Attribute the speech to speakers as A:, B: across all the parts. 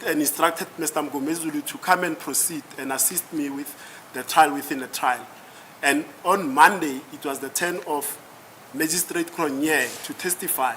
A: and instructed Mr. Mgomezulu to come and proceed and assist me with the trial within the trial. And on Monday, it was the turn of Magistrate Cronje to testify.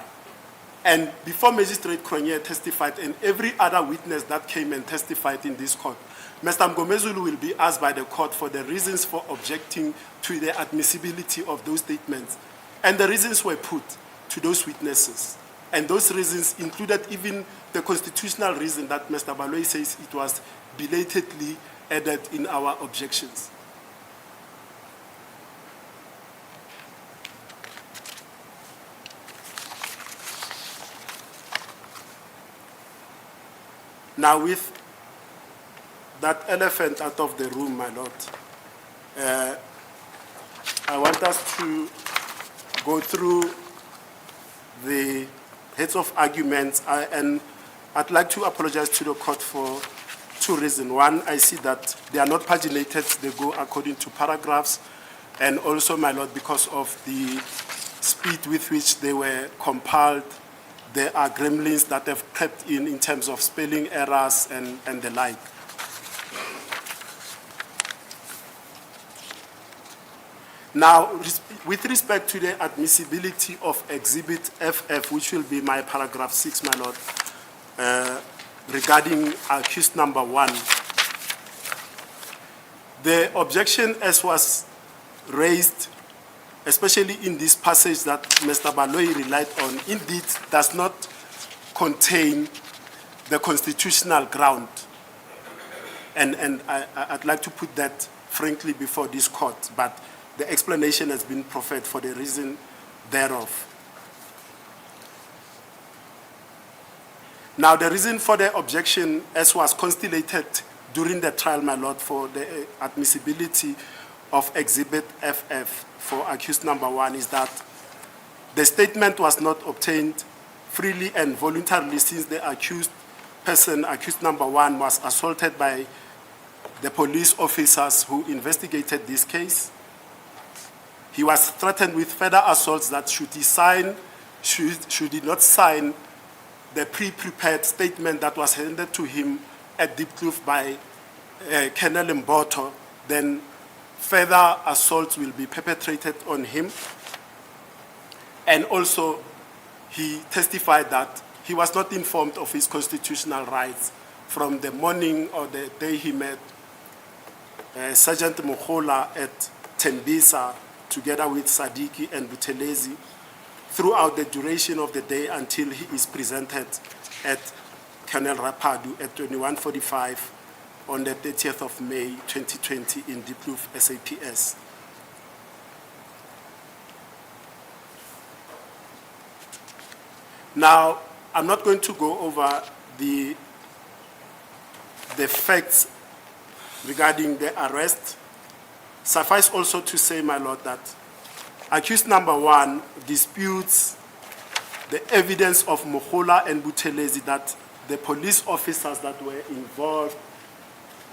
A: And before Magistrate Cronje testified and every other witness that came and testified in this court, Mr. Mgomezulu will be asked by the court for the reasons for objecting to the admissibility of those statements. And the reasons were put to those witnesses. And those reasons included even the constitutional reason that Mr. Baloyi says it was belatedly added in our objections. Now, with that elephant out of the room, my lord, I want us to go through the heads of arguments, and I'd like to apologize to the court for two reasons. One, I see that they are not paginated, they go according to paragraphs, and also, my lord, because of the speed with which they were compiled, there are gremlins that have crept in terms of spelling errors and the like. Now, with respect to the admissibility of Exhibit FF, which will be my paragraph 6, my lord, regarding accused number 1, the objection as was raised, especially in this passage that Mr. Baloyi relied on, indeed does not contain the constitutional ground. And I'd like to put that frankly before this court, but the explanation has been proffered for the reason thereof. Now, the reason for the objection, as was constellated during the trial, my lord, for the admissibility of Exhibit FF for accused number 1 is that the statement was not obtained freely and voluntarily, since the accused person, accused number 1, was assaulted by the police officers who investigated this case. He was threatened with further assaults that should he not sign the pre-prepared statement that was handed to him at Diepkloof by Colonel Mboto, then further assaults will be perpetrated on him. And also, he testified that he was not informed of his constitutional rights from the morning or the day he met Sergeant Mogola at Tembisa, together with Sadiki and Buthelezi, throughout the duration of the day until he is presented at Colonel Rapadu at 21:45 on the 30th of May 2020 in Diepkloof, SAPS. Now, I'm not going to go over the facts regarding the arrest. Suffice also to say, my lord, that accused number 1 disputes the evidence of Mogola and Buthelezi that the police officers that were involved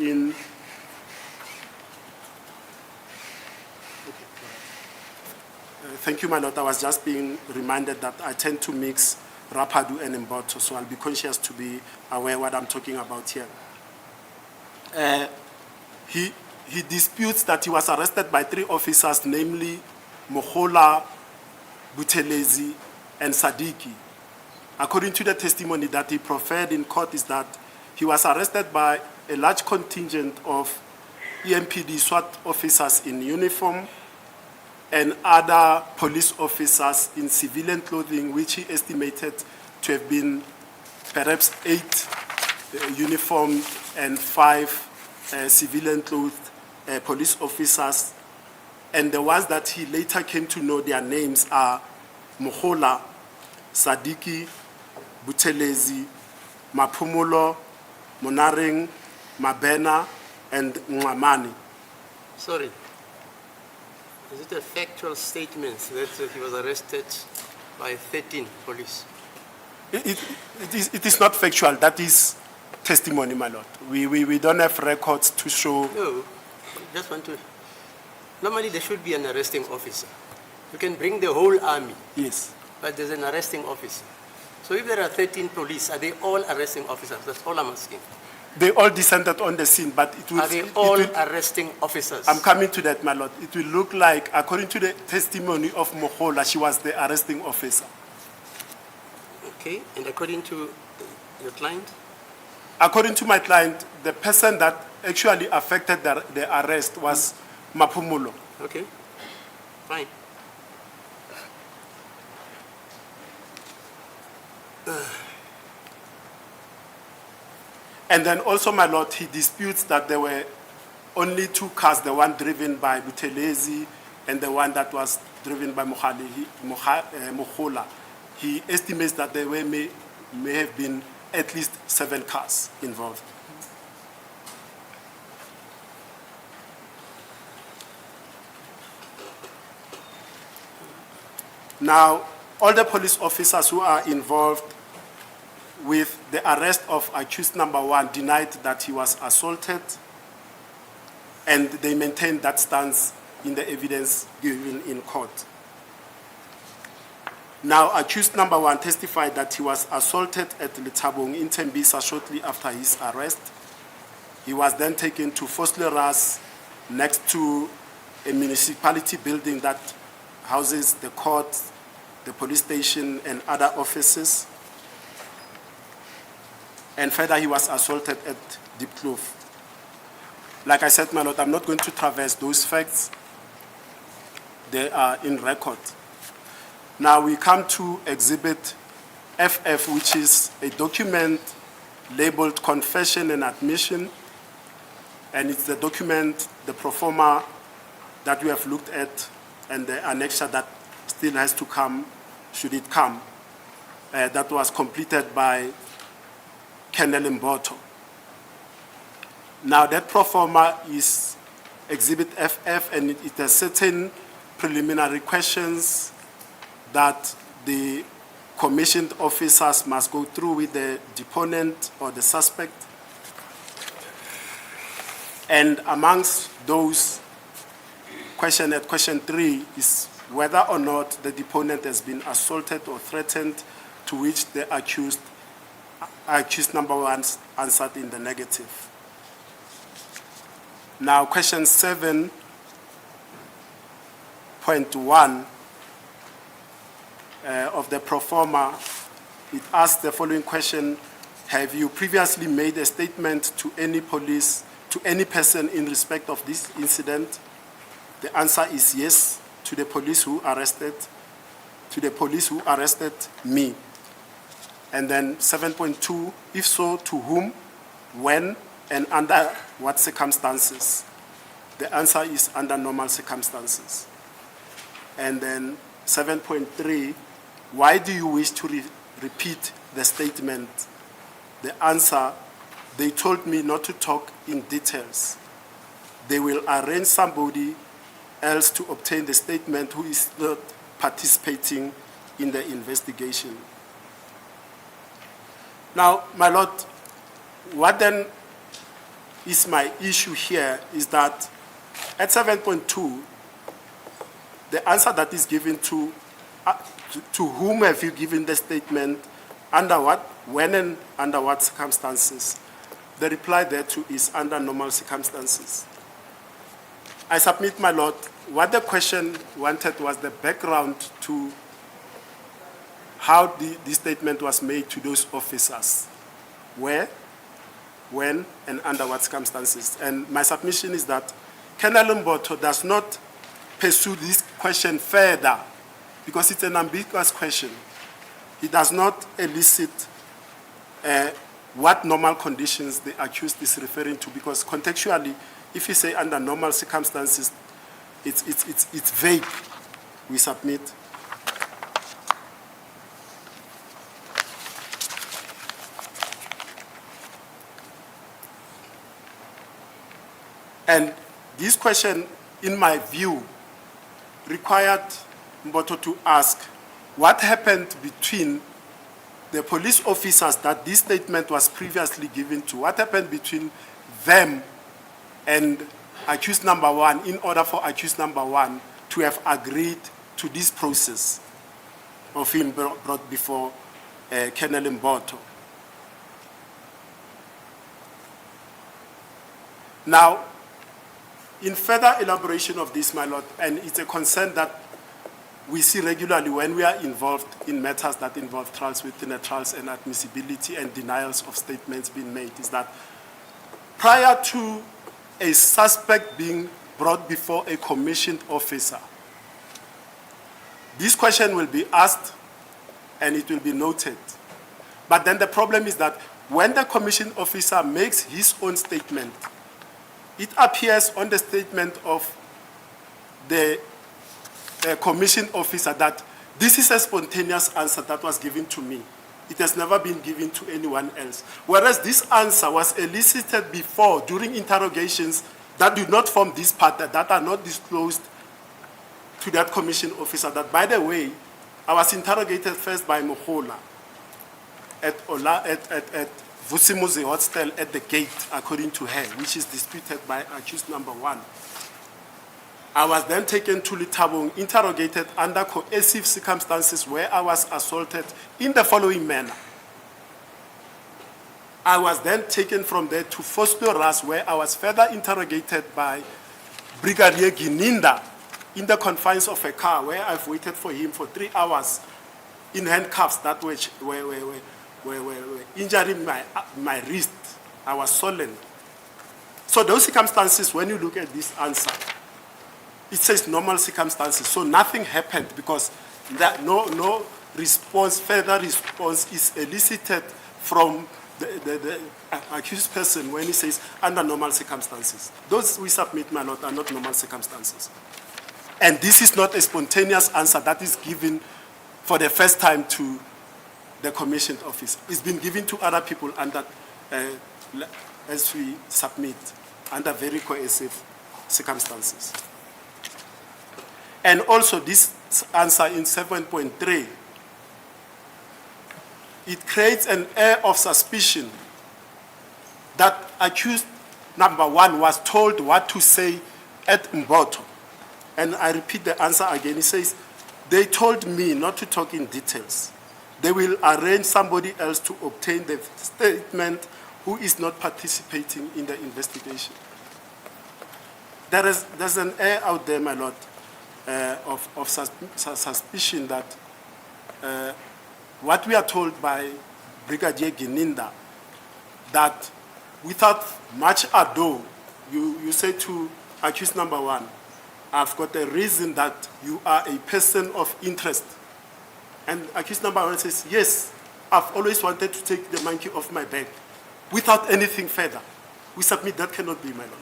A: in thank you, my lord. I was just being reminded that I tend to mix Rapadu and Mboto, so I'll be conscious to be aware what I'm talking about here. He disputes that he was arrested by 3 officers, namely Mogola, Buthelezi, and Sadiki. According to the testimony that he proffered in court, is that he was arrested by a large contingent of EMPD SWAT officers in uniform and other police officers in civilian clothing, which he estimated to have been perhaps 8 uniformed and 5 civilian clothed police officers. And the ones that he later came to know their names are Mogola, Sadiki, Buthelezi, Maphumulo, Monareng, Mabena, and Ngamani.
B: Sorry. Is it a factual statement that he was arrested by 13 police?
A: It is not factual. That is testimony, my lord. We don't have records to show.
B: No, I just want to. Normally, there should be an arresting officer. You can bring the whole army.
A: Yes.
B: But there's an arresting officer. So if there are 13 police, are they all arresting officers? That's all I'm asking.
A: They all descended on the scene, but it will...
B: Are they all arresting officers?
A: I'm coming to that, my lord. It will look like, according to the testimony of Mohola, she was the arresting officer.
B: Okay, and according to your client?
A: According to my client, the person that actually affected the arrest was Mapumulo.
B: Okay, fine.
A: And then also, my lord, he disputes that there were only two cars, the one driven by Buthelezi and the one that was driven by Mohola. He estimates that there may have been at least 7 cars involved. Now, all the police officers who are involved with the arrest of accused number 1 denied that he was assaulted, and they maintained that stance in the evidence given in court. Now, accused number 1 testified that he was assaulted at Letabong in Tembisa shortly after his arrest. He was then taken to Fosleras next to a municipality building that houses the court, the police station, and other offices. And further, he was assaulted at Diepkloof. Like I said, my lord, I'm not going to traverse those facts. They are in record. Now we come to Exhibit FF, which is a document labeled Confession and Admission. And it's the document, the pro forma that we have looked at, and the annexure that still has to come, should it come, that was completed by Colonel Mboto. Now that pro forma is Exhibit FF, and it has certain preliminary questions that the commissioned officers must go through with the deponent or the suspect. And amongst those questions, at question 3 is whether or not the deponent has been assaulted or threatened, to which the accused number 1 answered in the negative. Now, question 7.1 of the pro forma, it asks the following question: have you previously made a statement to any police, to any person in respect of this incident? The answer is yes, to the police who arrested me. And then 7.2, if so, to whom, when, and under what circumstances? The answer is under normal circumstances. And then 7.3, why do you wish to repeat the statement? The answer, they told me not to talk in details. They will arrange somebody else to obtain the statement who is not participating in the investigation. Now, my lord, what then is my issue here is that at 7.2, the answer that is given to whom have you given the statement, under what, when, and under what circumstances? The reply thereto is under normal circumstances. I submit, my lord, what the question wanted was the background to how the statement was made to those officers. Where, when, and under what circumstances. And my submission is that Colonel Mboto does not pursue this question further because it's an ambiguous question. He does not elicit what normal conditions the accused is referring to, because contextually, if you say under normal circumstances, it's vague. We submit. And this question, in my view, required Mboto to ask what happened between the police officers that this statement was previously given to. What happened between them and accused number 1 in order for accused number 1 to have agreed to this process of him brought before Colonel Mboto. Now, in further elaboration of this, my lord, and it's a concern that we see regularly when we are involved in matters that involve trials within a trials and admissibility and denials of statements being made, is that prior to a suspect being brought before a commissioned officer, this question will be asked and it will be noted. But then the problem is that when the commissioned officer makes his own statement, it appears on the statement of the commissioned officer that this is a spontaneous answer that was given to me. It has never been given to anyone else. Whereas this answer was elicited before, during interrogations that do not form this part, that are not disclosed to that commissioned officer, that, by the way, I was interrogated first by Mohola at Vusimuzi Hostel at the gate, according to her, which is disputed by accused number 1. I was then taken to Litabong, interrogated under coercive circumstances where I was assaulted in the following manner. I was then taken from there to Foslo Ras, where I was further interrogated by Brigadier Gininda in the confines of a car, where I've waited for him for 3 hours in handcuffs that were injuring my wrist. I was swollen. So those circumstances, when you look at this answer, it says normal circumstances. So nothing happened because no response, further response is elicited from the accused person when he says under normal circumstances. Those we submit, my lord, are not normal circumstances. And this is not a spontaneous answer that is given for the first time to the commissioned officer. It's been given to other people under, as we submit, under very coercive circumstances. And also this answer in 7.3, it creates an air of suspicion that accused number 1 was told what to say at Mboto. And I repeat the answer again. He says, they told me not to talk in details. They will arrange somebody else to obtain the statement who is not participating in the investigation. There's an air out there, my lord, of suspicion that what we are told by Brigadier Gininda, that without much ado, you say to accused number 1, I've got a reason that you are a person of interest. And accused number 1 says, yes, I've always wanted to take the monkey off my back without anything further. We submit that cannot be, my lord.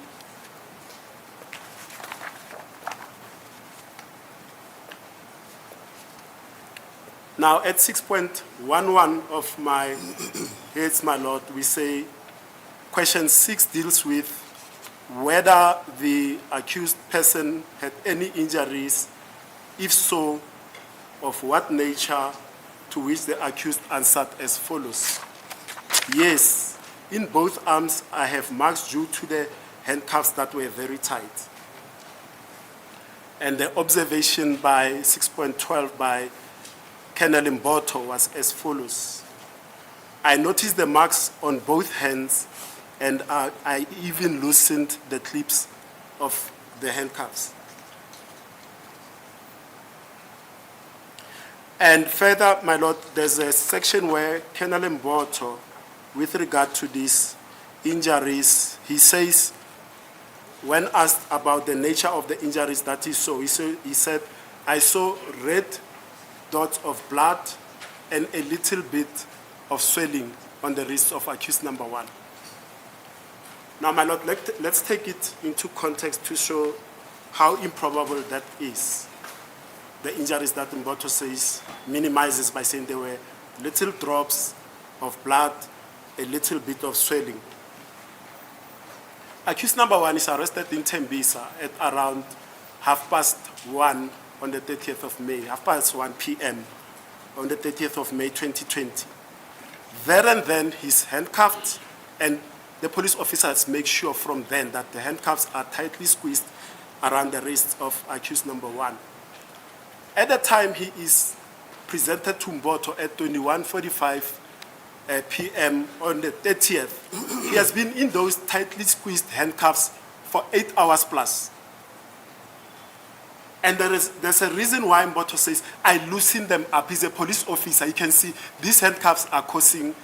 A: Now, at 6.11 of my heads, my lord, we say question 6 deals with whether the accused person had any injuries, if so, of what nature, to which the accused answered as follows. Yes, in both arms I have marks due to the handcuffs that were very tight. And the observation by 6.12 by Colonel Mboto was as follows. I noticed the marks on both hands, and I even loosened the clips of the handcuffs. And further, my lord, there's a section where Colonel Mboto, with regard to these injuries, he says, when asked about the nature of the injuries that he saw, he said, I saw red dots of blood and a little bit of swelling on the wrist of accused number 1. Now, my lord, let's take it into context to show how improbable that is. The injuries that Mboto says minimizes by saying there were little drops of blood, a little bit of swelling. Accused number 1 is arrested in Tembisa at around 1:30 on the 30th of May, 1:30 p.m. on the 30th of May 2020. There and then he's handcuffed, and the police officers make sure from then that the handcuffs are tightly squeezed around the wrists of accused number 1. At the time he is presented to Mboto at 21:45 p.m. on the 30th. He has been in those tightly squeezed handcuffs for 8 hours plus. And there's a reason why Mboto says, I loosen them up. He's a police officer. You can see these handcuffs are causing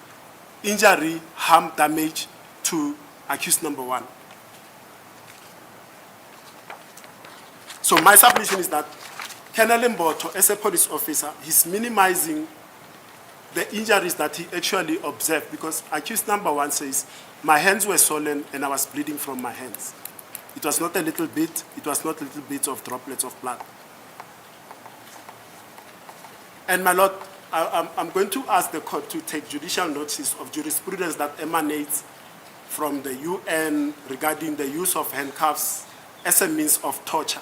A: injury, harm, damage to accused number one. So my submission is that Colonel Mboto, as a police officer, he's minimizing the injuries that he actually observed, because accused number one says, my hands were swollen and I was bleeding from my hands. It was not a little bit, it was not little bits of droplets of blood. And my Lord, I'm going to ask the court to take judicial notice of jurisprudence that emanates from the UN regarding the use of handcuffs as a means of torture.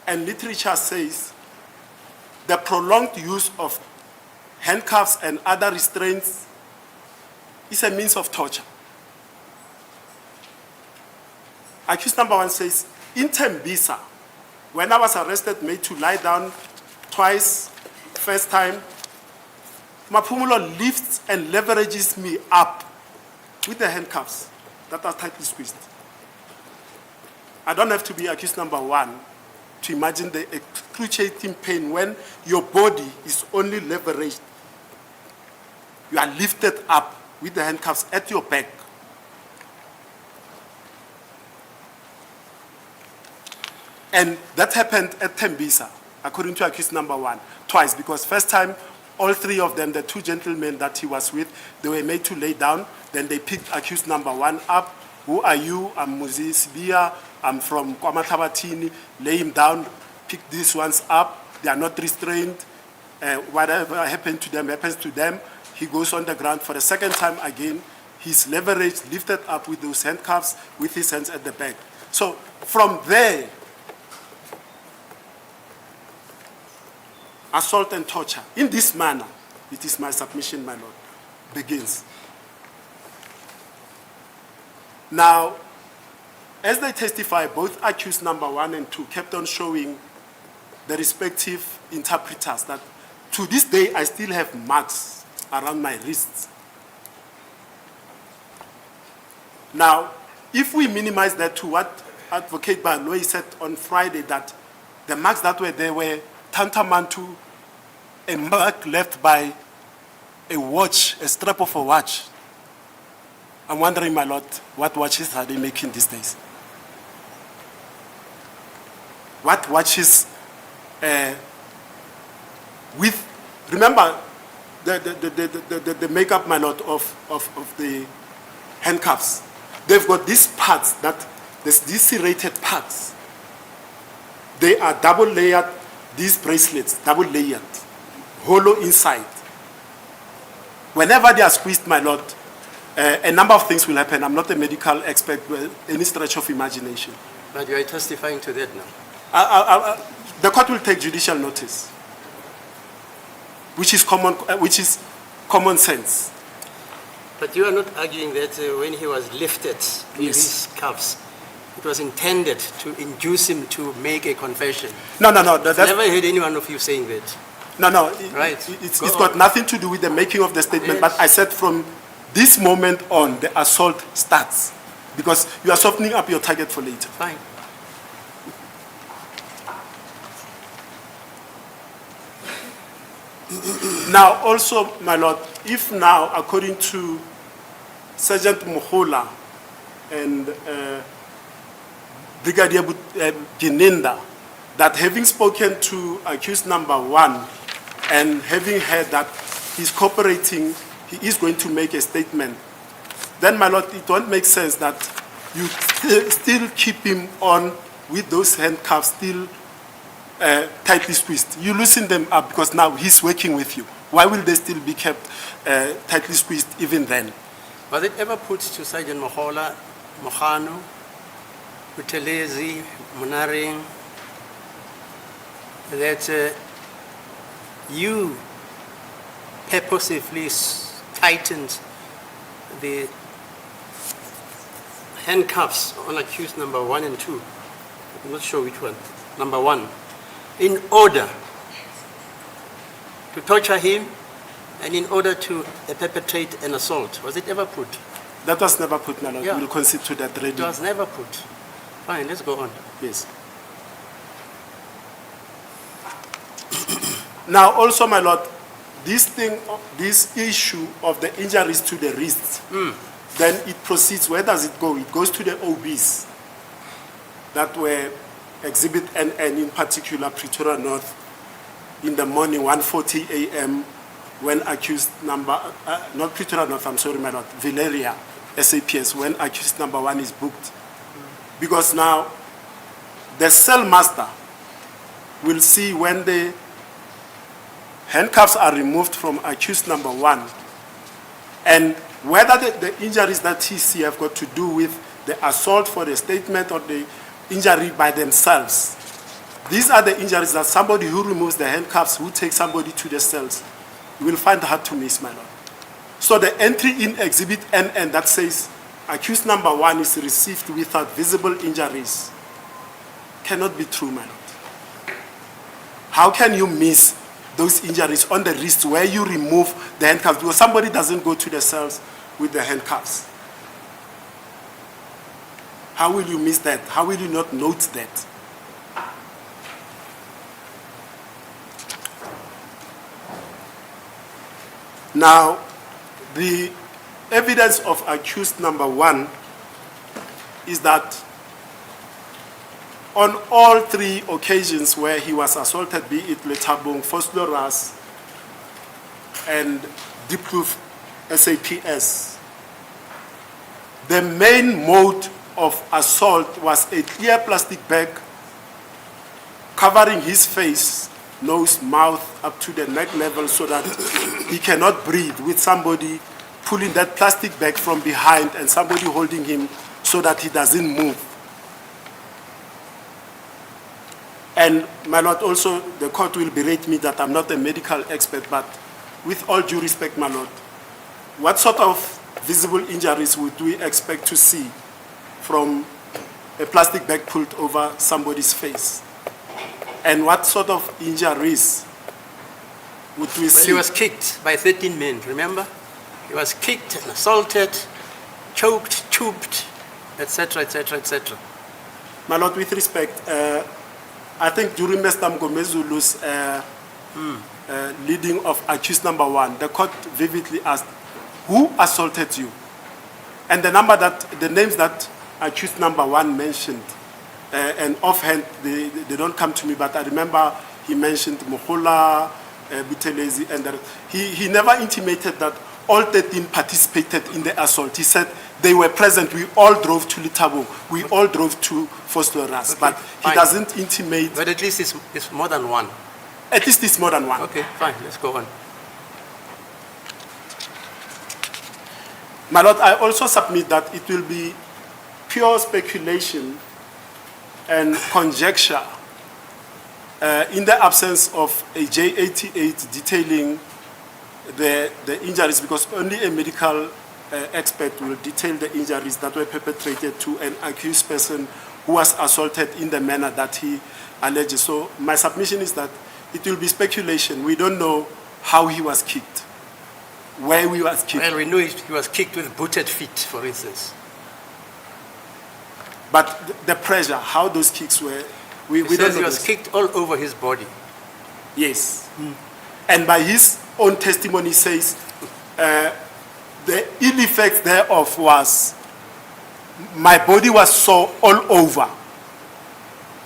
A: And literature says the prolonged use of handcuffs and other restraints is a means of torture. Accused number one says, in Tembisa, when I was arrested, made to lie down twice, first time, Mapumulo lifts and leverages me up with the handcuffs that are tightly squeezed. I don't have to be accused number one to imagine the excruciating pain when your body is only leveraged. You are lifted up with the handcuffs at your back. And that happened at Tembisa, according to accused number one, twice, because first time, all three of them, the two gentlemen that he was with, they were made to lay down. Then they picked accused number one up. Who are you? I'm Muzi Sibia. I'm from Kwamatabatini. Lay him down, pick these ones up. They are not restrained. Whatever happened to them happens to them. He goes on the ground for the second time again. He's leveraged, lifted up with those handcuffs, with his hands at the back. So from there, assault and torture, in this manner, it is my submission, my Lord, begins. Now, as they testify, both accused number one and two kept on showing the respective interpreters that to this day, I still have marks around my wrists. Now, if we minimize that to what Advocate Baloyi said on Friday, that the marks that were there were tantamount to a mark left by a watch, a strap of a watch. I'm wondering, my Lord, what watches are they making these days? What watches with, remember, the makeup, my Lord, of the handcuffs. They've got these parts that, these serrated parts. They are double layered, these bracelets, double layered, hollow inside. Whenever they are squeezed, my Lord, a number of things will happen. I'm not a medical expert by any stretch of imagination.
B: But you are testifying to that now.
A: The court will take judicial notice, which is common sense.
B: But you are not arguing that when he was lifted in these cuffs, it was intended to induce him to make a confession.
A: No. I've
B: never heard any one of you saying that.
A: No.
B: Right.
A: It's got nothing to do with the making of the statement, yes. But I said from this moment on, the assault starts. Because you are softening up your target for later.
B: Fine.
A: Now, also, my Lord, if now, according to Sergeant Mohola and Brigadier Gininda, that having spoken to accused number one and having heard that he's cooperating, he is going to make a statement, then, my Lord, it won't make sense that you still keep him on with those handcuffs still tightly squeezed. You loosen them up because now he's working with you. Why will they still be kept tightly squeezed even then?
B: Was it ever put to Sergeant Mohola, Mohano, Utelezi, Munaring, that you purposefully tightened the handcuffs on accused number one and two? I'm not sure which one. Number one, in order to torture him, and in order to perpetrate an assault. Was it ever put?
A: That was never put, my lord.
B: Yeah.
A: We'll concede to that
B: It
A: ready.
B: was never put. Fine, let's go on.
A: Yes. Now, also, my lord, this issue of the injuries to the wrists, then it proceeds. Where does it go? It goes to the OBs that were Exhibit NN, in particular, Pretoria North, in the morning, 1:40 a.m., when accused number, not Pretoria North, I'm sorry, my lord, Valeria, SAPS, when accused number 1 is booked. Because now, the cell master will see when the handcuffs are removed from accused number 1, and whether the injuries that he see have got to do with the assault for the statement or the injury by themselves. These are the injuries that somebody who removes the handcuffs, who takes somebody to the cells, will find hard to miss, my lord. So the entry in Exhibit NN that says accused number 1 is received without visible injuries cannot be true, my lord. How can you miss those injuries on the wrist where you remove the handcuffs? Because somebody doesn't go to the cells with the handcuffs. How will you miss that? How will you not note that? Now, the evidence of accused number 1 is that on all 3 occasions where he was assaulted, be it Letabong, Fosloras, and Diproof SAPS, the main mode of assault was a clear plastic bag covering his face, nose, mouth, up to the neck level so that he cannot breathe, with somebody pulling that plastic bag from behind and somebody holding him so that he doesn't move. And my lord, also the court will berate me that I'm not a medical expert, but with all due respect, my lord, what sort of visible injuries would we expect to see from a plastic bag pulled over somebody's face? And what sort of injuries would we
B: Well,
A: see?
B: he was kicked by 13 men, remember? He was kicked and assaulted, choked, tubed, etc., etc., etc.
A: My lord, with respect, I think during Mr. Mgomezulu's leading of accused number 1, the court vividly asked, who assaulted you? And the names that accused number 1 mentioned, and offhand, they don't come to me, but I remember he mentioned Mohola, Butelezi, and he never intimated that all 13 participated in the assault. He said they were present. We all drove to Litabo. We all drove to Fosloras.
B: Okay,
A: but he
B: fine.
A: doesn't intimate.
B: But at least it's more than one.
A: At least it's more than 1.
B: Okay, fine, let's go on.
A: My lord, I also submit that it will be pure speculation and conjecture in the absence of a J88 detailing the injuries, because only a medical expert will detail the injuries that were perpetrated to an accused person who was assaulted in the manner that he alleges. So my submission is that it will be speculation. We don't know how he was kicked, where he was kicked.
B: Well, we know he was kicked with booted feet, for instance.
A: But the pressure, how those kicks were, we
B: He
A: don't
B: says
A: know.
B: he was
A: this.
B: kicked all over his body.
A: Yes. And by his own testimony says, the ill effect thereof was, my body was sore all over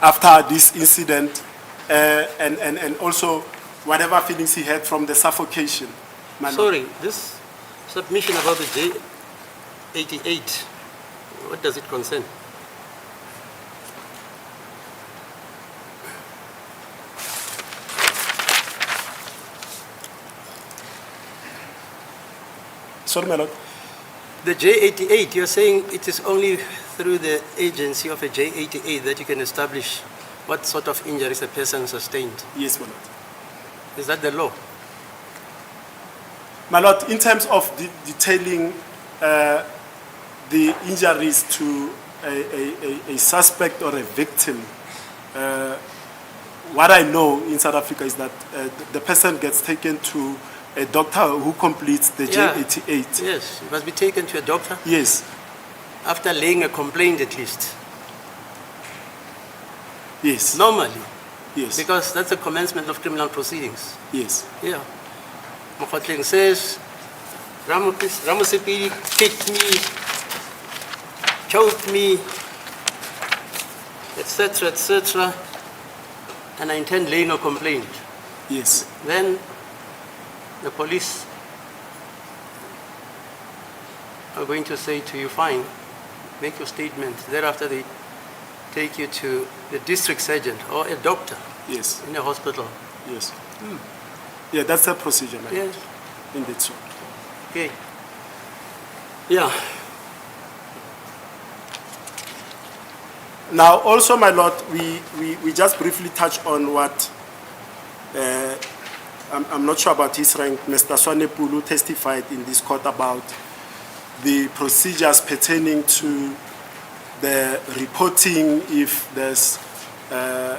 A: after this incident, and also whatever feelings he had from the suffocation. My lord.
B: Sorry, this submission about the J88, what does it concern?
A: Sorry, my lord.
B: The J88, you're saying it is only through the agency of a J88 that you can establish what sort of injuries a person sustained.
A: Yes, my lord.
B: Is that the law?
A: My lord, in terms of detailing the injuries to a suspect or a victim, what I know in South Africa is that the person gets taken to a doctor who completes the
B: Yeah.
A: J88.
B: Yes, it must be taken to a doctor
A: Yes,
B: after laying a complaint at least.
A: yes,
B: Normally,
A: yes,
B: because that's the commencement of criminal proceedings.
A: yes,
B: Yeah. Mokgotleng says, Ramosepi kicked me, choked me, etc., etc., and I intend laying a complaint.
A: yes,
B: Then the police are going to say to you, fine, make your statement. Thereafter, they take you to the district surgeon or a doctor
A: yes,
B: in a hospital.
A: yes. Yeah, that's the procedure, my
B: Yes.
A: indeed so.
B: Okay. Yeah.
A: Now, also, my lord, we just briefly touch on what, I'm not sure about his rank, Mr. Swanepulu testified in this court about the procedures pertaining to the reporting if there's a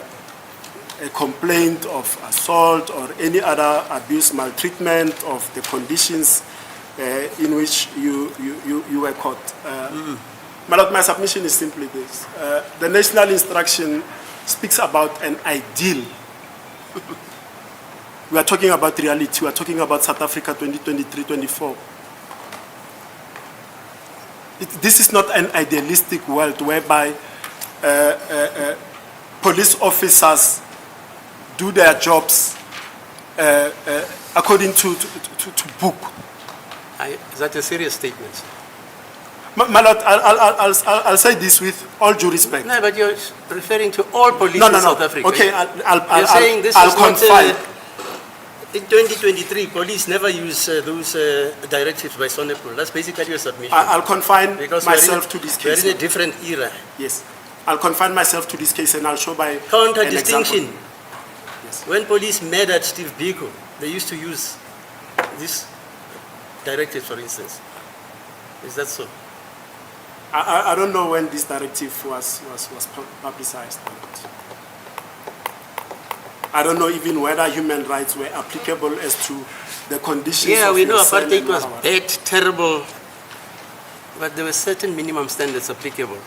A: complaint of assault or any other abuse, maltreatment of the conditions in which you were caught. My lord, my submission is simply this. The national instruction speaks about an ideal. We are talking about reality. We are talking about South Africa 2023-24. This is not an idealistic world whereby police officers do their jobs according to book.
B: Is that a serious statement?
A: My lord, I'll say this with all due respect.
B: No, but you're referring to all police
A: No,
B: in
A: no, no.
B: South Africa.
A: Okay,
B: You're saying this
A: I'll
B: is not,
A: confine.
B: in 2023, police never use those directives by Sonepol. That's basically your submission.
A: I'll confine
B: Because
A: myself to this
B: we're
A: case.
B: in a different era.
A: Yes, I'll confine myself to this case and I'll show by an
B: Counter-distinction.
A: example. Yes.
B: When police murdered Steve Biko, they used to use this directive, for instance. Is that so?
A: I don't know when this directive was publicized. But I don't know even whether human rights were applicable as to the conditions.
B: Yeah,
A: of
B: we know
A: your cell
B: apartheid
A: and
B: was
A: whatever.
B: bad, terrible, but there were certain minimum standards applicable.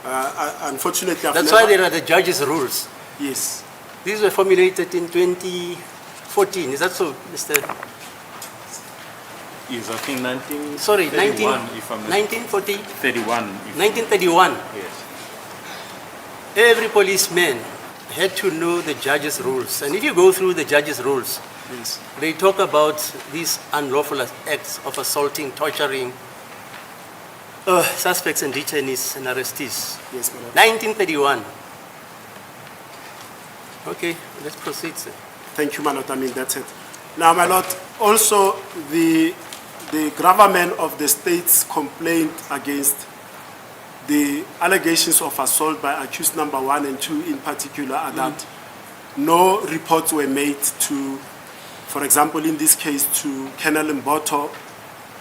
A: Unfortunately, I've
B: That's
A: never,
B: why there are the judges' rules.
A: Yes,
B: These were formulated in 2014. Is that so, Mr.?
C: Yes, I think 1931,
B: Sorry,
C: if I'm not
B: 1940,
C: 31.
B: 1931.
C: Yes.
B: Every policeman had to know the judges' rules. And if you go through the judges' rules,
A: yes,
B: they talk about these unlawful acts of assaulting, torturing suspects and detainees and arrestees.
A: yes, madam.
B: 1931. Okay, let's proceed, sir.
A: Thank you, my lord. I mean, that's it. Now, my lord, also the gravamen of the state's complaint against the allegations of assault by accused number 1 and 2 in particular are that no reports were made to, for example, in this case, to Colonel Mboto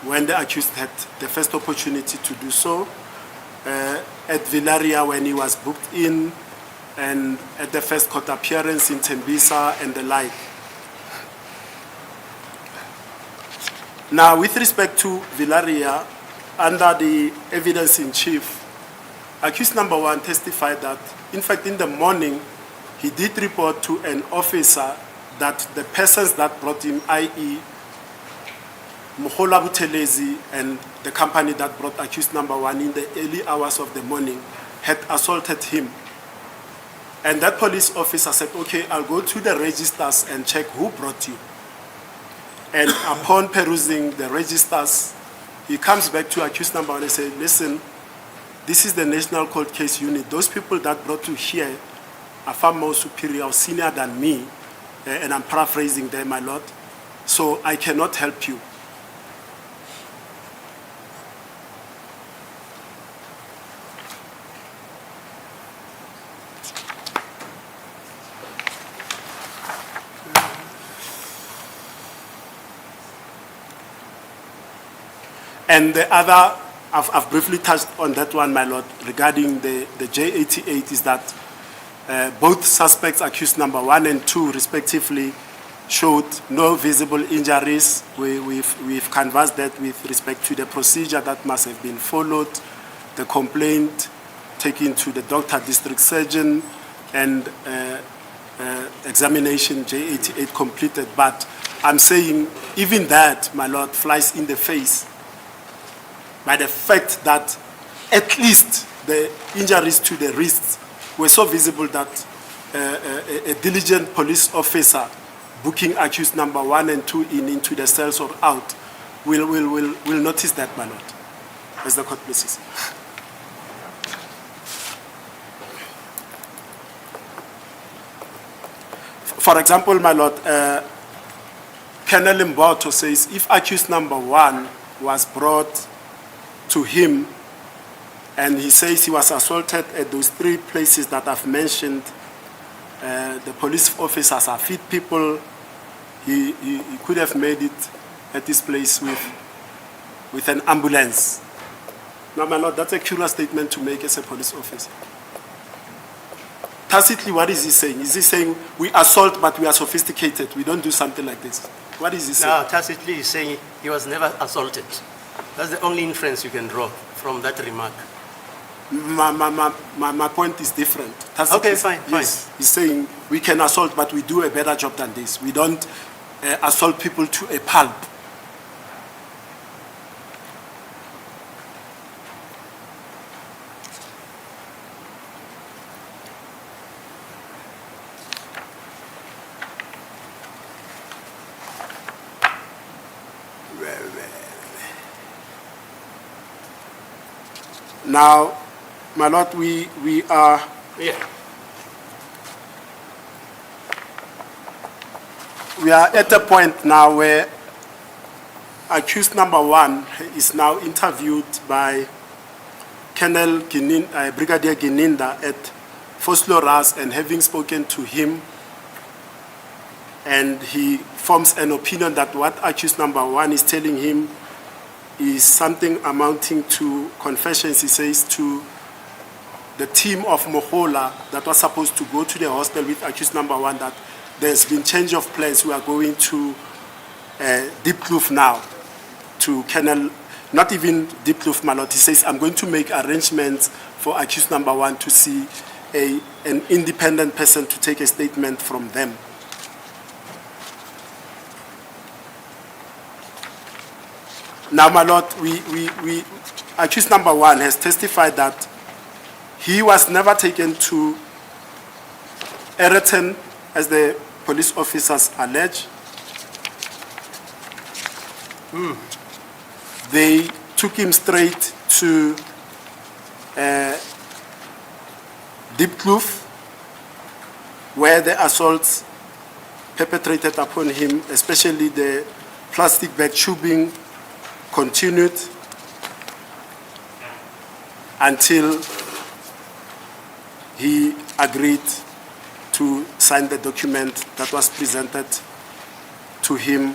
A: when the accused had the first opportunity to do so, at Villaria when he was booked in, and at the first court appearance in Tembisa and the like. Now, with respect to Villaria, under the evidence in chief, accused number 1 testified that, in fact, in the morning, he did report to an officer that the persons that brought him, i.e., Mohola Buthelezi and the company that brought accused number 1 in the early hours of the morning, had assaulted him. And that police officer said, okay, I'll go to the registers and check who brought you. And upon perusing the registers, he comes back to accused number 1 and says, listen, this is the National Cold Case Unit. Those people that brought you here are far more superior or senior than me, and I'm paraphrasing there, my lord, so I cannot help you. And the other I've briefly touched on that one, my lord, regarding the J88, is that both suspects, accused number 1 and 2, respectively, showed no visible injuries. We've canvassed that with respect to the procedure that must have been followed, the complaint taken to the doctor, district surgeon, and examination J88 completed. But I'm saying even that, my lord, flies in the face by the fact that at least the injuries to the wrists were so visible that a diligent police officer booking accused number 1 and 2 into the cells or out will notice that, my lord, as the court pleases. For example, my lord, Colonel Mboto says if accused number 1 was brought to him and he says he was assaulted at those 3 places that I've mentioned, the police officers are fit people, he could have made it at this place with an ambulance. Now, my lord, that's a curious statement to make as a police officer. Tacitly, what is he saying? Is he saying we assault but we are sophisticated, we don't do something like this? What is he saying?
B: No, tacitly he's saying he was never assaulted. That's the only inference you can draw from that remark.
A: My point is different. Tacitly,
B: okay, fine.
A: Yes, he's saying we can assault but we do a better job than this. We don't assault people to a pulp. Now, my lord, we are at a point now where accused number 1 is now interviewed by Brigadier Gininda at Fosloras, and having spoken to him, and he forms an opinion that what accused number 1 is telling him is something amounting to confessions, he says, to the team of Mohola that was supposed to go to the hostel with accused number 1, that there's been change of plans. We are going to Deep Kloof now, to Colonel, not even Deep Kloof, Malot. He says, I'm going to make arrangements for accused number 1 to see an independent person to take a statement from them. Now, my lord, accused number 1 has testified that he was never taken to Ereton, as the police officers allege. They took him straight to Deep Kloof, where the assaults perpetrated upon him, especially the plastic bag tubing, continued until he agreed to sign the document that was presented to him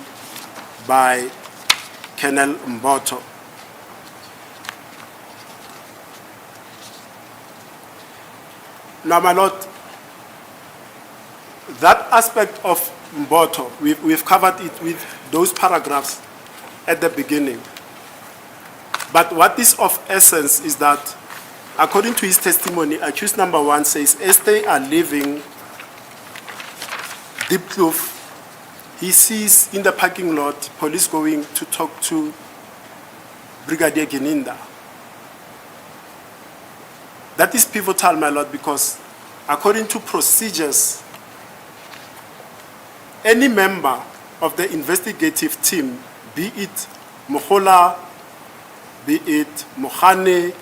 A: by Colonel Mboto. Now, my lord, that aspect of Mboto, we've covered it with those paragraphs at the beginning. But what is of essence is that, according to his testimony, accused number 1 says, as they are leaving Deep Kloof, he sees in the parking lot police going to talk to Brigadier Gininda. That is pivotal, my lord, because according to procedures, any member of the investigative team, be it Mohola, be it Mohane,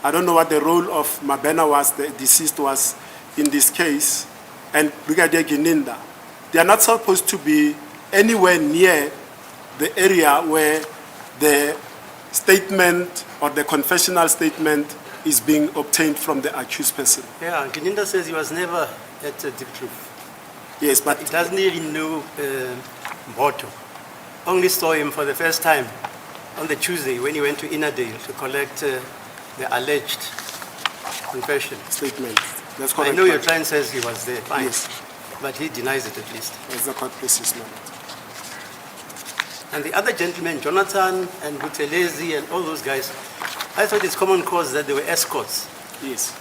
A: I don't know what the role of Mabena was, the deceased was in this case, and Brigadier Gininda, they are not supposed to be anywhere near the area where the statement or the confessional statement is being obtained from the accused person.
B: Yeah, Gininda says he was never at Deep Kloof.
A: Yes, but
B: He doesn't even know Mboto. Only saw him for the first time on the Tuesday when he went to Innerdale to collect the alleged confession.
A: Statement. That's
B: I
A: correct.
B: know your
A: Lord.
B: client says he was there, fine.
A: Yes.
B: But he denies it at least.
A: As the court places, my Lord.
B: And the other gentlemen, Jonathan and Buthelezi and all those guys, I thought it's common cause that they were escorts.
A: Yes.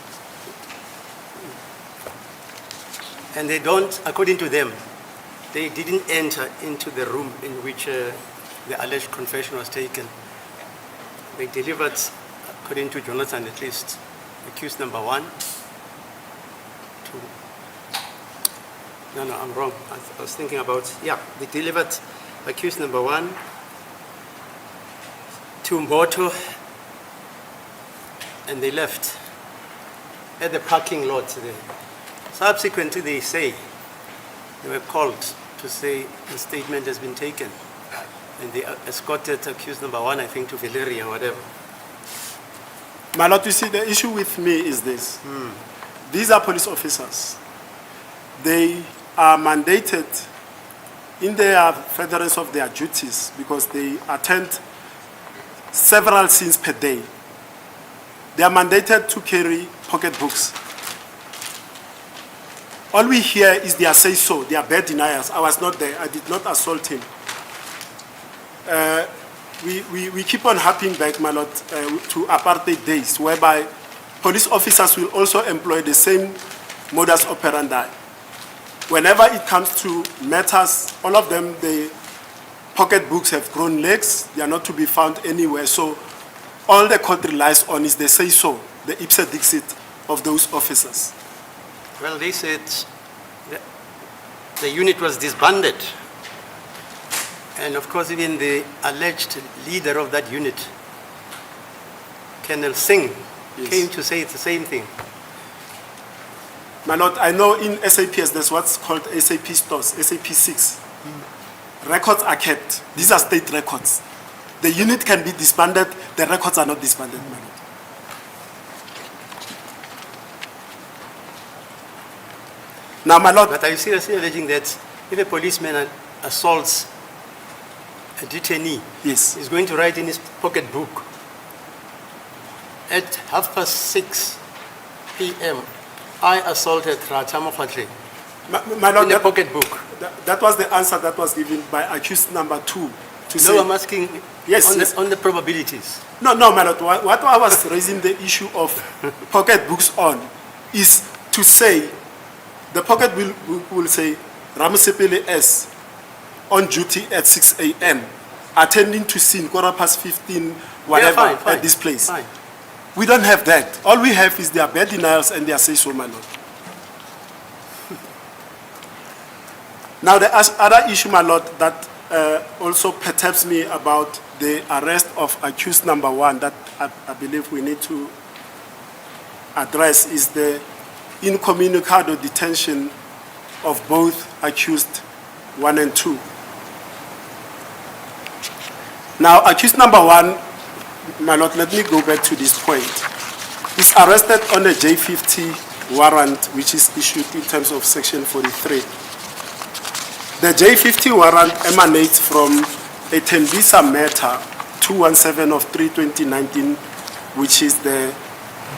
B: And they don't, according to them, they didn't enter into the room in which the alleged confession was taken. They delivered, according to Jonathan at least, accused number 1 to... No, I'm wrong. I was thinking about, they delivered accused number 1 to Mboto, and they left at the parking lot there. Subsequently, they say they were called to say the statement has been taken, and they escorted accused number 1, I think, to Valeria or whatever.
A: My Lord, you see, the issue with me is this. These are police officers. They are mandated in their furtherance of their duties because they attend several scenes per day. They are mandated to carry pocketbooks. All we hear is their say-so, their bad deniers. I was not there. I did not assault him. We keep on harping back, my Lord, to apartheid days, whereby police officers will also employ the same modus operandi. Whenever it comes to matters, all of them, the pocketbooks have grown legs. They are not to be found anywhere. So all the court relies on is the say-so, the ipse dixit of those officers.
B: Well, they said the unit was disbanded. And of course, even the alleged leader of that unit, Colonel Singh, came to say the same thing.
A: My Lord, I know in SAPS there's what's called SAP stores, SAP 6. Records are kept. These are state records. The unit can be disbanded, the records are not disbanded, my Lord. Now, my Lord,
B: But are you seriously alleging that if a policeman assaults a detainee,
A: yes,
B: he's going to write in his pocketbook at 6:30 p.m., I assaulted Rata Mokhatle
A: my Lord,
B: in a pocketbook?
A: that was the answer that was given by accused number 2. To say,
B: No, I'm asking
A: Yes,
B: on,
A: yes.
B: on the probabilities.
A: No, my Lord, what I was raising the issue of pocketbooks on is to say, the pocket will say, Ramasepele S, on duty at 6 a.m., attending to scene, 15:15, whatever,
B: fine,
A: at this place.
B: Fine.
A: We don't have that. All we have is their bad denials and their say-so, my Lord. Now, the other issue, my Lord, that also perturbs me about the arrest of accused number 1 that I believe we need to address is the incommunicado detention of both accused 1 and 2. Now, accused number 1, my Lord, let me go back to this point. He's arrested on a J50 warrant, which is issued in terms of Section 43. The J50 warrant emanates from a Tembisa matter, 217 of 3/2019, which is the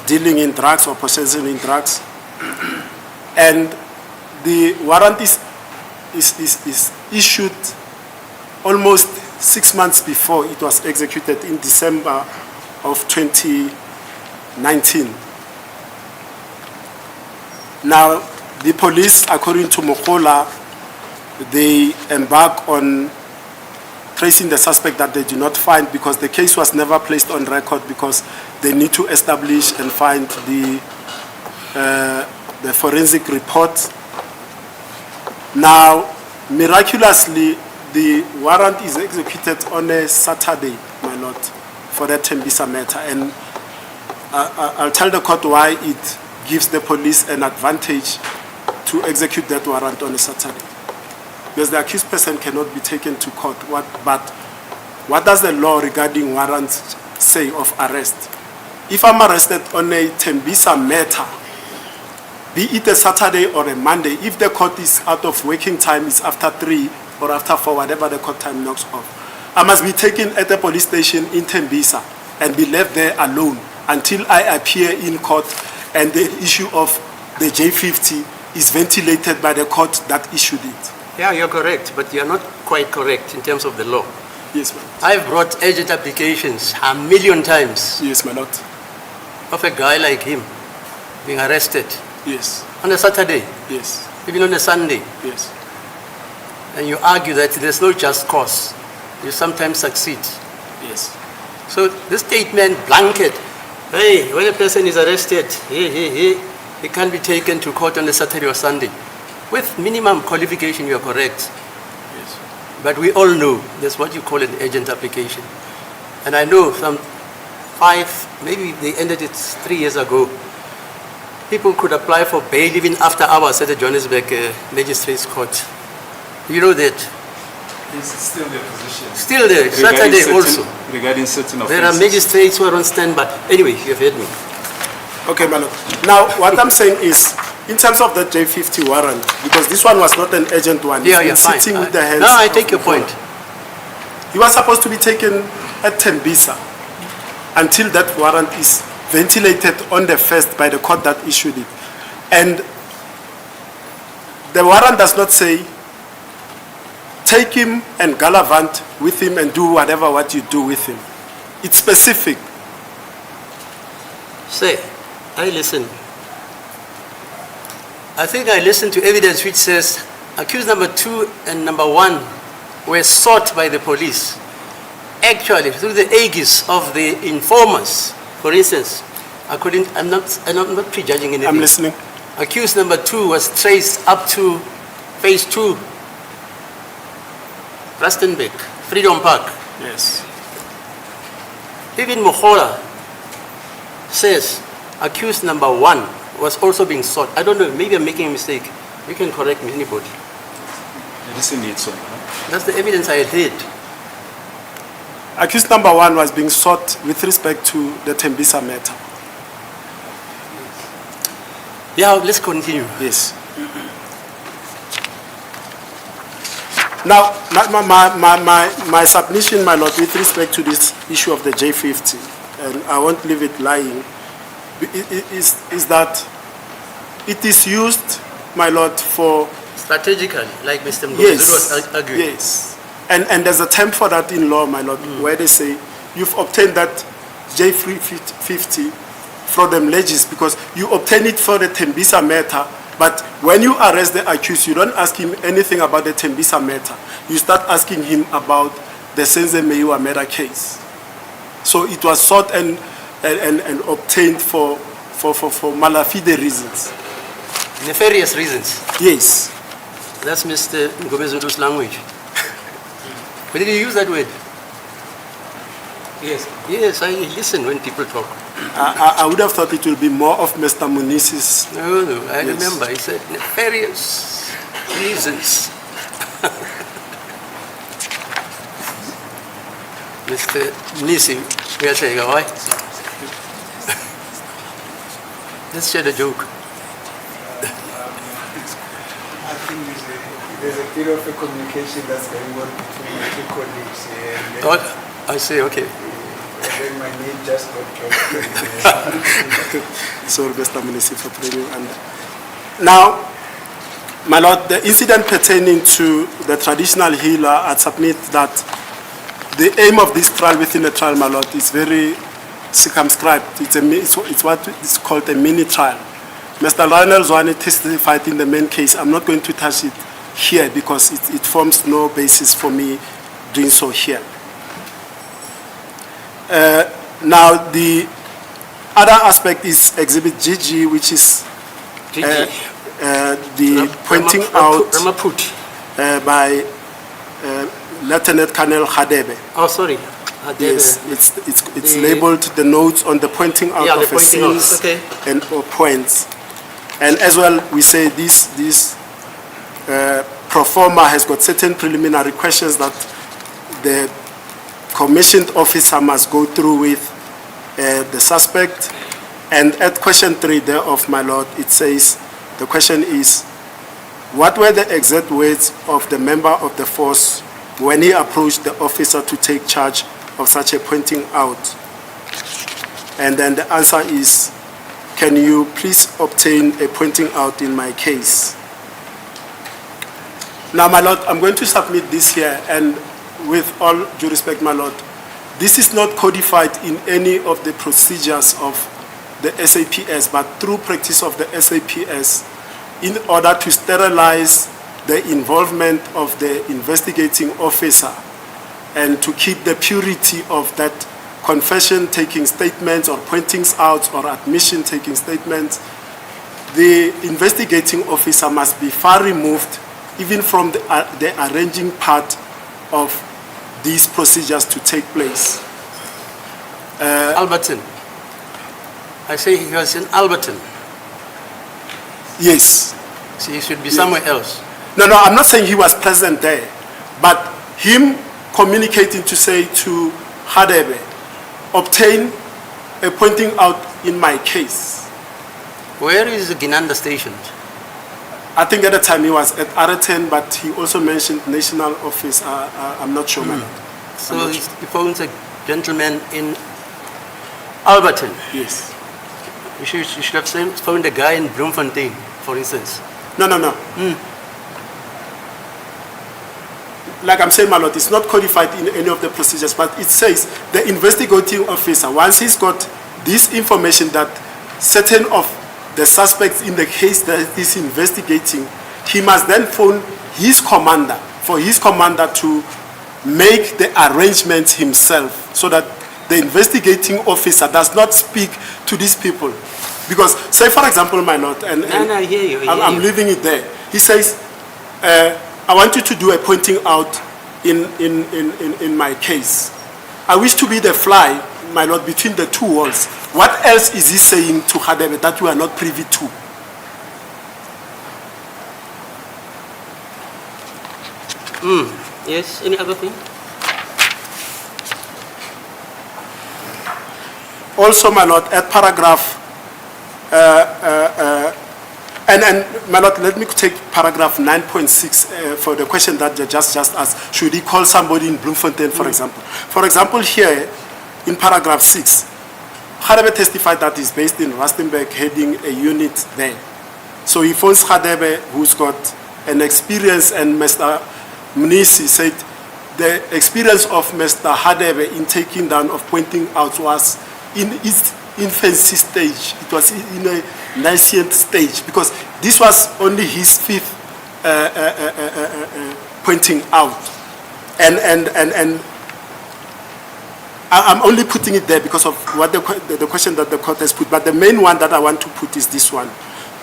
A: dealing in drugs or possessing in drugs. And the warrant is issued almost 6 months before it was executed in December of 2019. Now, the police, according to Mokola, they embark on tracing the suspect that they do not find because the case was never placed on record because they need to establish and find the forensic report. Now, miraculously, the warrant is executed on a Saturday, my Lord, for that Tembisa matter. And I'll tell the court why it gives the police an advantage to execute that warrant on a Saturday. Because the accused person cannot be taken to court. But what does the law regarding warrants say of arrest? If I'm arrested on a Tembisa matter, be it a Saturday or a Monday, if the court is out of working time, it's after 3 or after 4, whatever the court time knocks off. I must be taken at the police station in Tembisa and be left there alone until I appear in court and the issue of the J50 is ventilated by the court that issued it.
B: Yeah, you're correct, but you're not quite correct in terms of the law.
A: Yes, my lord.
B: I've brought urgent applications 1,000,000 times
A: Yes, my lord.
B: of a guy like him being arrested
A: Yes,
B: on a Saturday,
A: yes,
B: even on a Sunday,
A: yes,
B: and you argue that there's no just cause. You sometimes succeed.
A: yes.
B: So this statement, blanket, hey, when a person is arrested, he can't be taken to court on a Saturday or Sunday. With minimum qualification, you are correct.
A: Yes.
B: But we all know that's what you call an urgent application. And I know some 5, maybe they ended it 3 years ago. People could apply for bail even after hours at the Johannesburg Magistrates Court. You know that.
C: It's still their position.
B: Still there, Saturday also.
C: Regarding certain offenses.
B: There are magistrates who are on standby. Anyway, you've heard me.
A: Okay, my lord. Now, what I'm saying is, in terms of the J50 warrant, because this one was not an urgent one,
B: Yeah,
A: it's
B: fine.
A: sitting with the hands.
B: No, I
A: of
B: take your
A: the
B: point.
A: court. He was supposed to be taken at Tembisa until that warrant is ventilated on the first by the court that issued it. And the warrant does not say, take him and gallivant with him and do whatever what you do with him. It's specific.
B: Say, I listen. I think I listened to evidence which says accused number 2 and number 1 were sought by the police. Actually, through the aegis of the informers. For instance, I'm not prejudging anything.
A: I'm listening.
B: Accused number 2 was traced up to phase 2, Rustenburg, Freedom Park.
A: Yes.
B: Even Mohola says accused number 1 was also being sought. I don't know, maybe I'm making a mistake. You can correct me, anybody.
C: It doesn't need so.
B: That's the evidence I did.
A: Accused number 1 was being sought with respect to the Tembisa matter.
B: Yeah, let's continue.
A: Yes. Now, my submission, my lord, with respect to this issue of the J50, and I won't leave it lying, is that it is used, my lord, for...
B: Strategically, like Mr. Mgozi
A: Yes,
B: was arguing.
A: yes. And there's a term for that in law, my lord, where they say, you've obtained that J50 from them legis because you obtain it for the Tembisa matter, but when you arrest the accused, you don't ask him anything about the Tembisa matter. You start asking him about the Senzo Meyiwa murder case. So it was sought and obtained for malafide reasons.
B: Nefarious reasons.
A: Yes.
B: That's Mr. Ngobezulu's language. But did you use that word?
C: Yes.
B: Yes, I listen when people talk.
A: I would have thought it will be more of Mr. Munisi's.
B: No, I
A: Yes.
B: remember. He said nefarious reasons. Mr. Nisi, we are saying, why? Let's share the joke.
D: I think there's a bit of a communication that's going on between my two colleagues here. And
B: Oh, I say, okay.
D: then my name just got dropped.
A: Sorry, Mr. Munisi, for putting you under. Now, my lord, the incident pertaining to the traditional healer, I submit that the aim of this trial within the trial, my lord, is very circumscribed. It's what is called a mini trial. Mr. Lionel Zwane testified in the main case. I'm not going to touch it here because it forms no basis for me doing so here. Now, the other aspect is Exhibit GG, which is the pointing out
B: Ramaput.
A: by Lieutenant Colonel Hadebe.
B: Oh, sorry.
A: Yes, it's labeled the notes on the pointing out
B: Yeah, the
A: of a
B: pointing out,
A: scenes
B: okay.
A: and or points. And as well, we say this pro forma has got certain preliminary questions that the commissioned officer must go through with the suspect. And at question 3 thereof, my lord, it says, the question is, what were the exact words of the member of the force when he approached the officer to take charge of such a pointing out. And then the answer is, can you please obtain a pointing out in my case? Now, my Lord, I'm going to submit this here, and with all due respect, my Lord, this is not codified in any of the procedures of the SAPS, but through practice of the SAPS, in order to sterilize the involvement of the investigating officer and to keep the purity of that confession taking statements or pointings out or admission taking statements, the investigating officer must be far removed even from the arranging part of these procedures to take place.
B: Alberton. I say he was in Alberton.
A: Yes.
B: So he should be somewhere else.
A: No, I'm not saying he was present there, but him communicating to say to Hadebe, obtain a pointing out in my case.
B: Where is the Ginanda stationed?
A: I think at the time he was at Araten, but he also mentioned national office. I'm not sure, man.
B: So he phones a gentleman in Alberton.
A: Yes.
B: You should have phoned a guy in Bloemfontein, for instance.
A: No. Like I'm saying, my Lord, it's not codified in any of the procedures, but it says the investigating officer, once he's got this information that certain of the suspects in the case that he's investigating, he must then phone his commander, for his commander to make the arrangements himself so that the investigating officer does not speak to these people. Because, say for example, my Lord, and
B: I hear you.
A: I'm leaving it there. He says, I want you to do a pointing out in my case. I wish to be the fly, my Lord, between the two walls. What else is he saying to Hadebe that we are not privy to?
B: Yes, any other thing?
A: Also, my Lord, at paragraph, and my Lord, let me take paragraph 9.6 for the question that the judge just asked. Should he call somebody in Bloemfontein, for example? For example, here in paragraph 6, Hadebe testified that he's based in Rustenburg, heading a unit there. So he phones Hadebe, who's got an experience, and Mr. Mnisi said the experience of Mr. Hadebe in taking down of pointing out was in its infancy stage. It was in a nascent stage, because this was only his fifth pointing out. And I'm only putting it there because of what the question that the court has put. But the main one that I want to put is this one,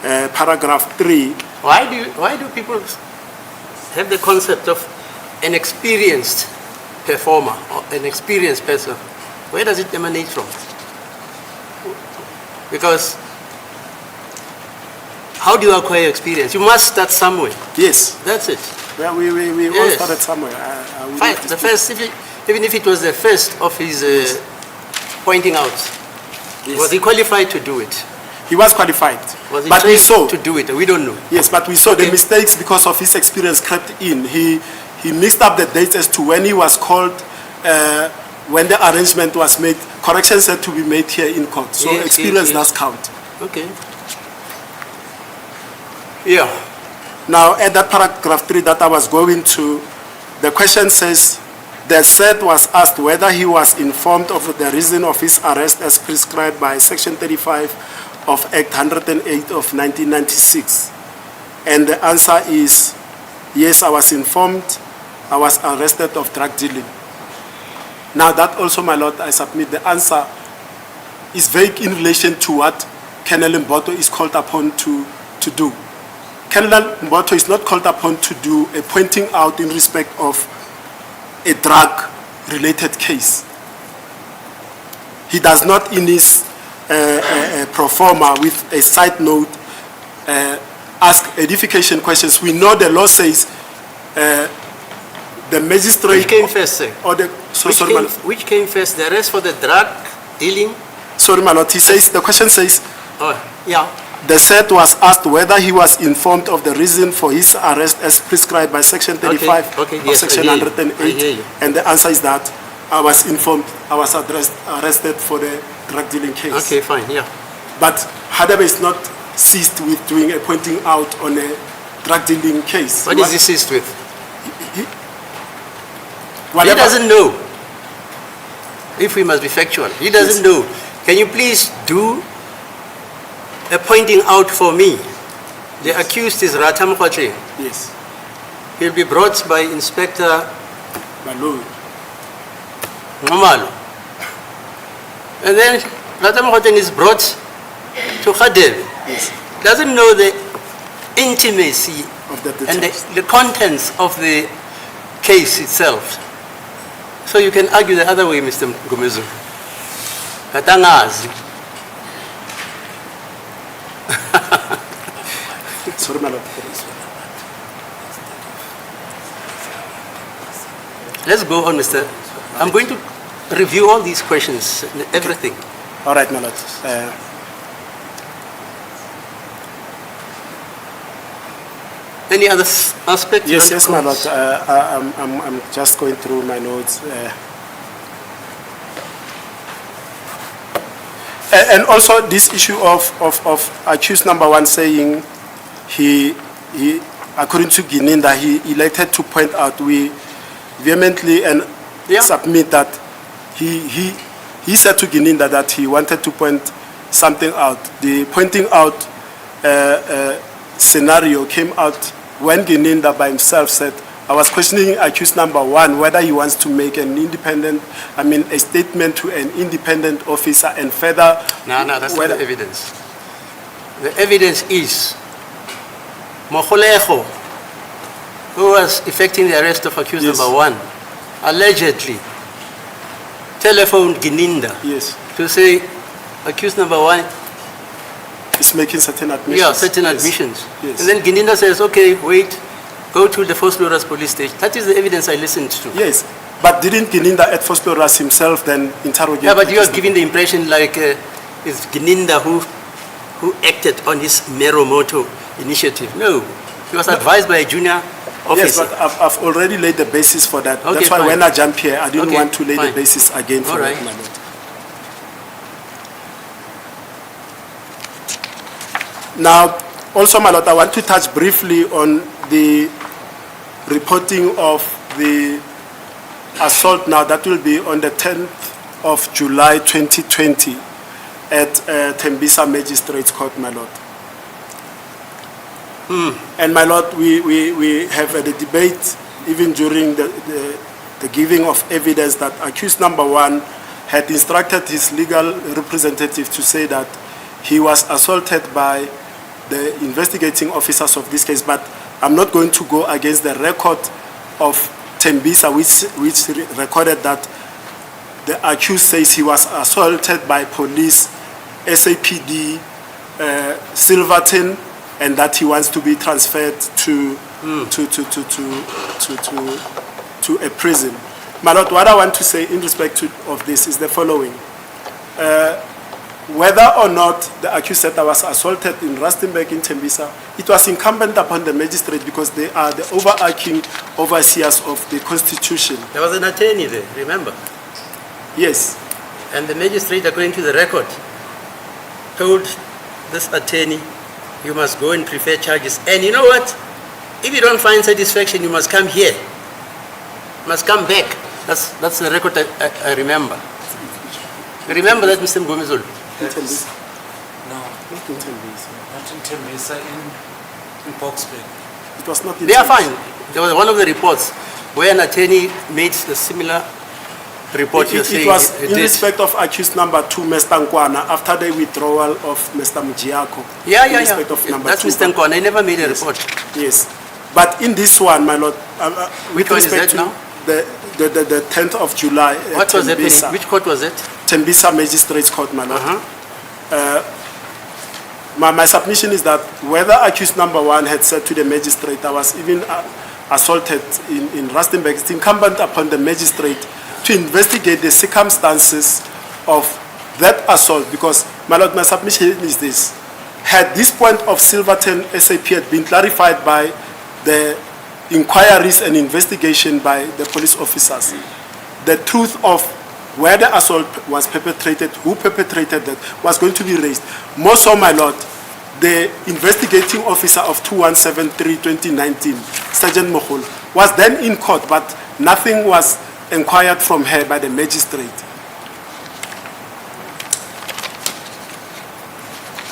A: paragraph 3.
B: Why do people have the concept of an experienced performer or an experienced person? Where does it emanate from? Because how do you acquire experience? You must start somewhere.
A: Yes.
B: That's it.
A: Well, we all started somewhere.
B: Fine. The first, even if it was the first of his pointing out,
A: Yes.
B: was he qualified to do it?
A: He was qualified.
B: Was he
A: but we
B: trained
A: saw
B: to do it? We don't know.
A: Yes, but we saw the
B: Okay.
A: mistakes because of his experience crept in. He mixed up the dates as to when he was called, when the arrangement was made. Corrections had to be made here in court. So
B: Yes,
A: experience
B: yes.
A: does count.
B: Okay. Yeah.
A: Now, at that paragraph 3 that I was going to, the question says, the said was asked whether he was informed of the reason of his arrest as prescribed by Section 35 of Act 108 of 1996. And the answer is, yes, I was informed. I was arrested of drug dealing. Now, that also, my Lord, I submit the answer is vague in relation to what Colonel Mboto is called upon to do. Colonel Mboto is not called upon to do a pointing out in respect of a drug-related case. He does not, in his pro forma with a side note, ask edification questions. We know the law says the magistrate...
B: Which came first, sir?
A: Or the,
B: Which came first, the arrest for the drug dealing?
A: Sorry, my Lord. He says, the question says,
B: Oh, yeah.
A: The said was asked whether he was informed of the reason for his arrest as prescribed by Section 35
B: okay,
A: of
B: yes,
A: Section
B: I hear you.
A: 108.
B: I hear you.
A: And the answer is that I was informed, I was arrested for the drug dealing case.
B: Okay, fine, yeah.
A: But Hadebe is not ceased with doing a pointing out on a drug dealing case.
B: What is he seized with? He
A: Whatever-
B: doesn't know. If we must be factual, he doesn't know. Can you please do a pointing out for me? The accused is Ratam Khoche.
A: Yes,
B: He'll be brought by Inspector
A: my lord.
B: Ngomalo. And then Ratam Khoche is brought to Khadev.
A: Yes,
B: Doesn't know the intimacy
A: of the
B: and
A: details.
B: the contents of the case itself. So you can argue the other way, Mr. Gumezu. Katangazi.
A: Sorry, my lord.
B: Let's go on, Mr. I'm going to review all these questions, everything.
A: All right, my lord.
B: Any other aspect?
A: Yes, yes, my lord. I'm just going through my notes. And also this issue of accused number one saying he according to Gininda, he elected to point out, we vehemently and
B: Yeah.
A: submit that he said to Gininda that he wanted to point something out. The pointing out scenario came out when Gininda by himself said, I was questioning accused number one whether he wants to make an independent, a statement to an independent officer and further.
B: No, that's not
A: whether-
B: the evidence. The evidence is Mokolejo, who was effecting the arrest of accused
A: Yes.
B: number one, allegedly telephoned Gininda
A: Yes,
B: to say accused number one,
A: he's making certain admissions.
B: yeah, certain
A: Yes.
B: admissions.
A: Yes.
B: And then Gininda says, okay, wait, go to the First Loras police station. That is the evidence I listened to.
A: Yes, but didn't Gininda at first Loras himself then interrogate?
B: Yeah, but you are
A: accused-
B: giving the impression like it's Gininda who acted on his Mero Moto initiative. No, he was advised by a junior
A: Yes,
B: officer.
A: but I've already laid the basis for that.
B: Okay,
A: That's why
B: fine.
A: when I jump here, I didn't
B: Okay,
A: want to lay the
B: fine.
A: basis again for
B: All
A: that,
B: right.
A: my lord. Now, also, my lord, I want to touch briefly on the reporting of the assault now. That will be on the 10th of July 2020 at Tembisa Magistrates Court, my lord. And my lord, we have the debate even during the giving of evidence that accused number one had instructed his legal representative to say that he was assaulted by the investigating officers of this case. But I'm not going to go against the record of Tembisa, which recorded that the accused says he was assaulted by police, SAPD, Silverton, and that he wants to be transferred to a prison. My lord, what I want to say in respect of this is the following. Whether or not the accused said I was assaulted in Rustenburg in Tembisa, it was incumbent upon the magistrate because they are the overarching overseers of the constitution.
B: There was an attorney there, remember?
A: Yes,
B: And the magistrate, according to the record, told this attorney, you must go and prefer charges. And you know what? If you don't find satisfaction, you must come here. You must come back. That's the record I remember. Remember that, Mr. Ngomezulu?
A: in Tembisa.
E: No,
A: Not in Tembisa.
E: not in Tembisa, in Boksburg.
A: It was not in
B: They are
A: Tembisa.
B: fine. There was one of the reports where an attorney made a similar report. You're
A: It
B: saying
A: was
B: it
A: in
B: did.
A: respect of accused number two, Mr. Nkwana, after the withdrawal of Mr. Mujiako.
B: Yeah.
A: In respect of number
B: That's
A: two.
B: Mr. Nkwana. I never made a
A: Yes.
B: report.
A: Yes. But in this one, my lord, with
B: Which one is
A: respect
B: that
A: to
B: now?
A: the 10th of July, at
B: What was happening?
A: Tembisa,
B: Which court was it?
A: Tembisa Magistrates Court, my lord.
B: Uh-huh.
A: My submission is that whether accused number one had said to the magistrate, I was even assaulted in Rustenburg, it's incumbent upon the magistrate to investigate the circumstances of that assault. Because, my lord, my submission is this. had this point of Silverton SAP had been clarified by the inquiries and investigation by the police officers, the truth of where the assault was perpetrated, who perpetrated that, was going to be raised. More so, my lord, the investigating officer of 2173-2019, Sergeant Moholo, was then in court, but nothing was inquired from her by the magistrate.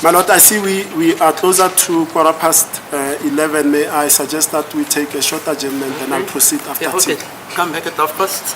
A: My lord, I see we are closer to 11:15. May I suggest that we take a short adjournment and I'll proceed after
B: Yeah, okay.
A: tea.
B: Come back at 1:30.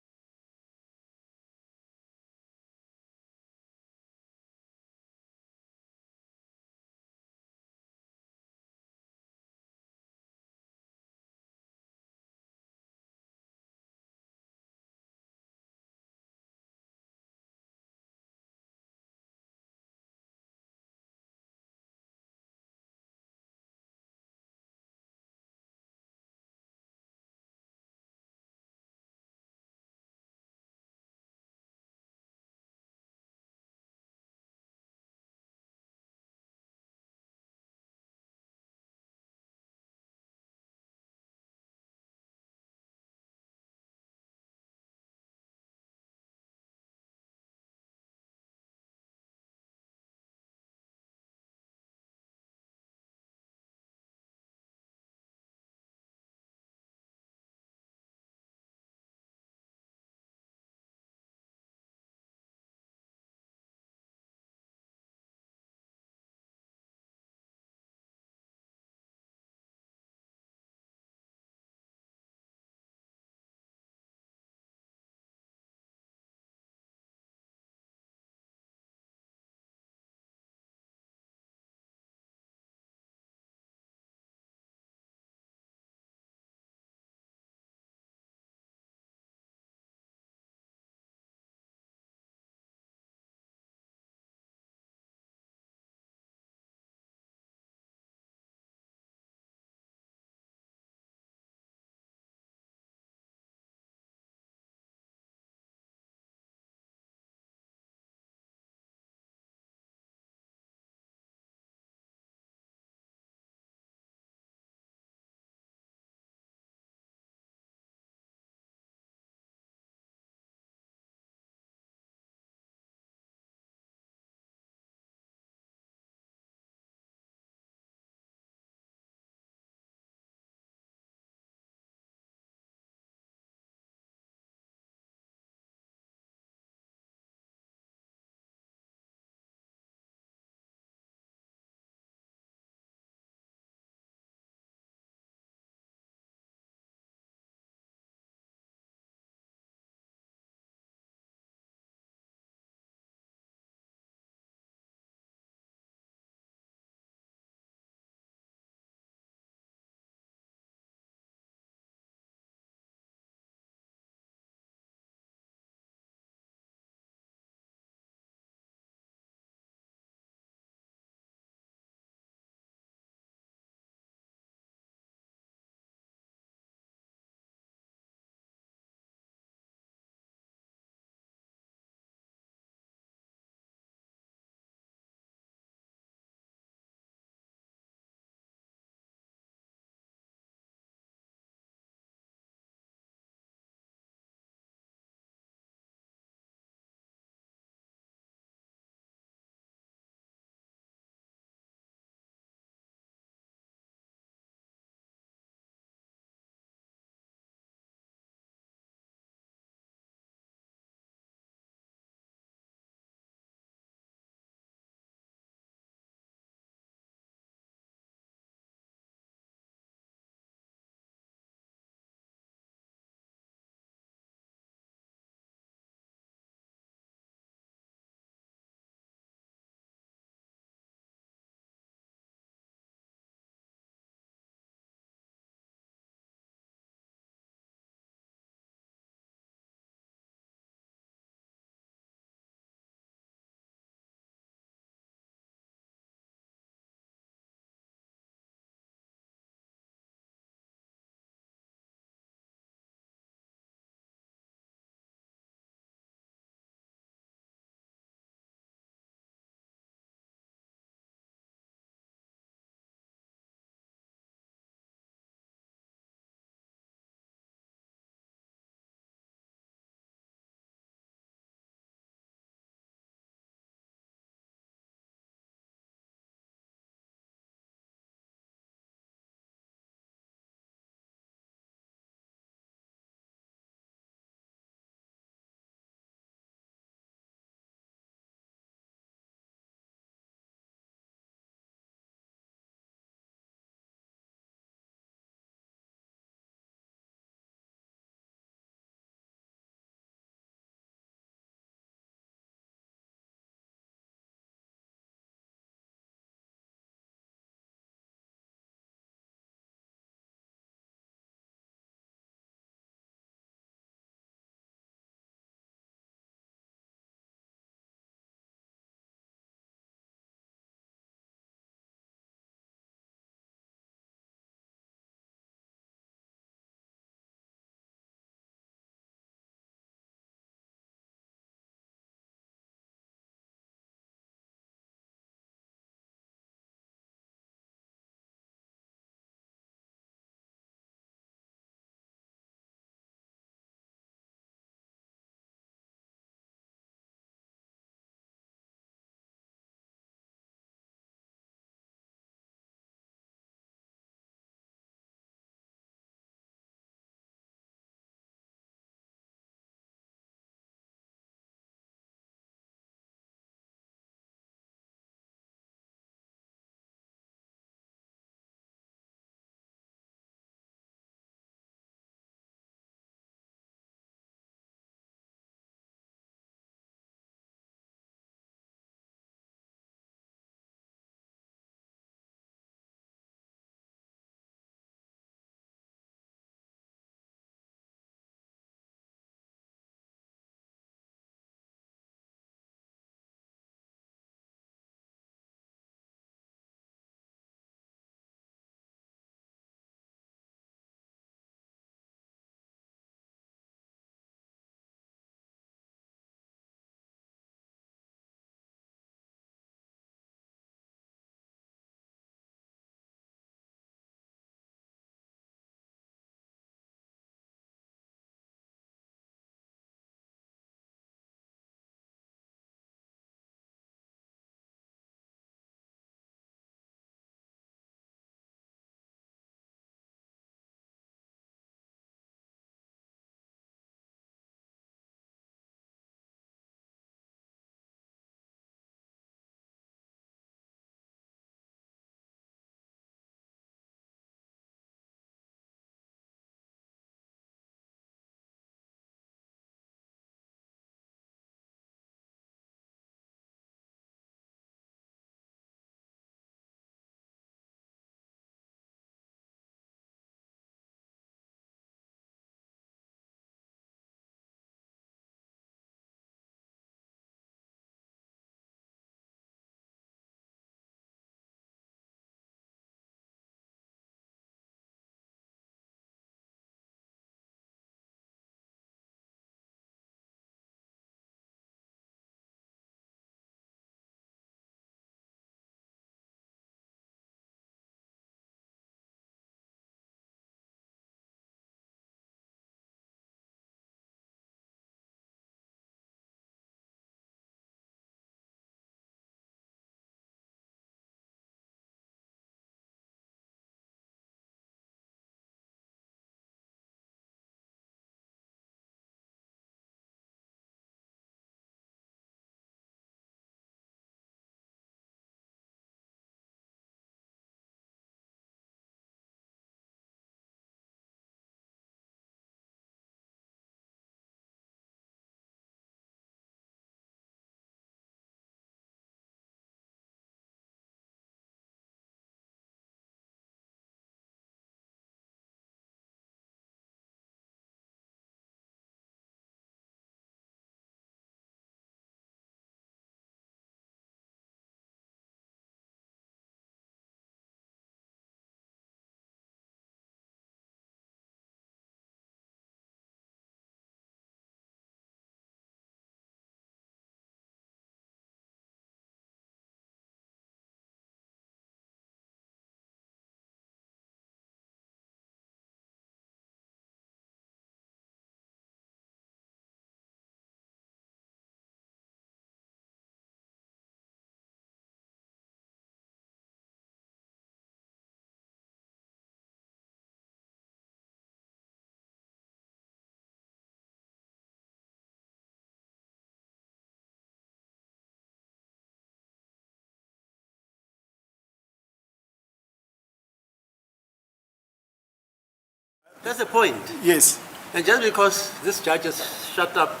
B: That's the point.
A: Yes.
B: And just because this judge has shut up,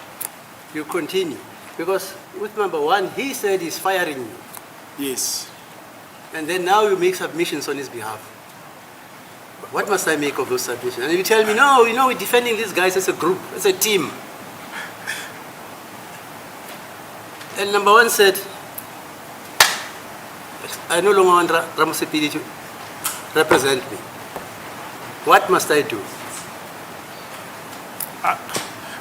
B: you continue. Because with number one, he said he's firing you.
A: Yes.
B: And then now you make submissions on his behalf. What must I make of those submissions? And you tell me, no, we're defending these guys as a group, as a team. And number one said, I no longer want Ramasepidi to represent me. What must I do?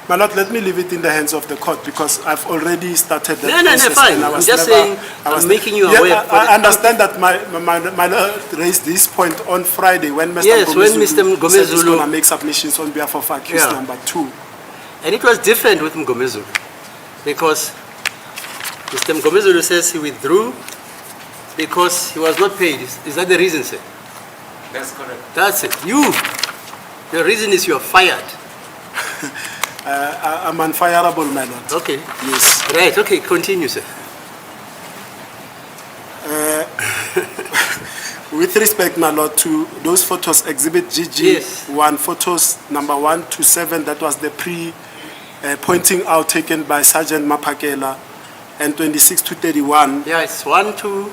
A: My Lord, let me leave it in the hands of the court because I've already started that
B: No,
A: process.
B: fine.
A: and I
B: I'm
A: was
B: just
A: never-
B: saying,
A: I was
B: I'm
A: ne-
B: making you
A: Yeah,
B: aware.
A: I understand that my Lord raised this point on Friday when Mr.
B: Yes, when Mr.
A: said he's
B: Ngomezulu-
A: going to make submissions on behalf of accused
B: Yeah.
A: number 2.
B: And it was different with Ngomezulu because Mr. Ngomezulu says he withdrew because he was not paid. Is that the reason, sir?
C: That's correct.
B: That's it. The reason is you're fired.
A: I'm unfireable, my Lord.
B: Okay.
A: Yes.
B: Right, okay, continue, sir.
A: With respect, my Lord, to those photos, Exhibit GG,
B: Yes.
A: 1 photos, number 1 to 7, that was the pointing out taken by Sergeant Mapakela, and 26 to 31,
B: Yeah, it's 1 to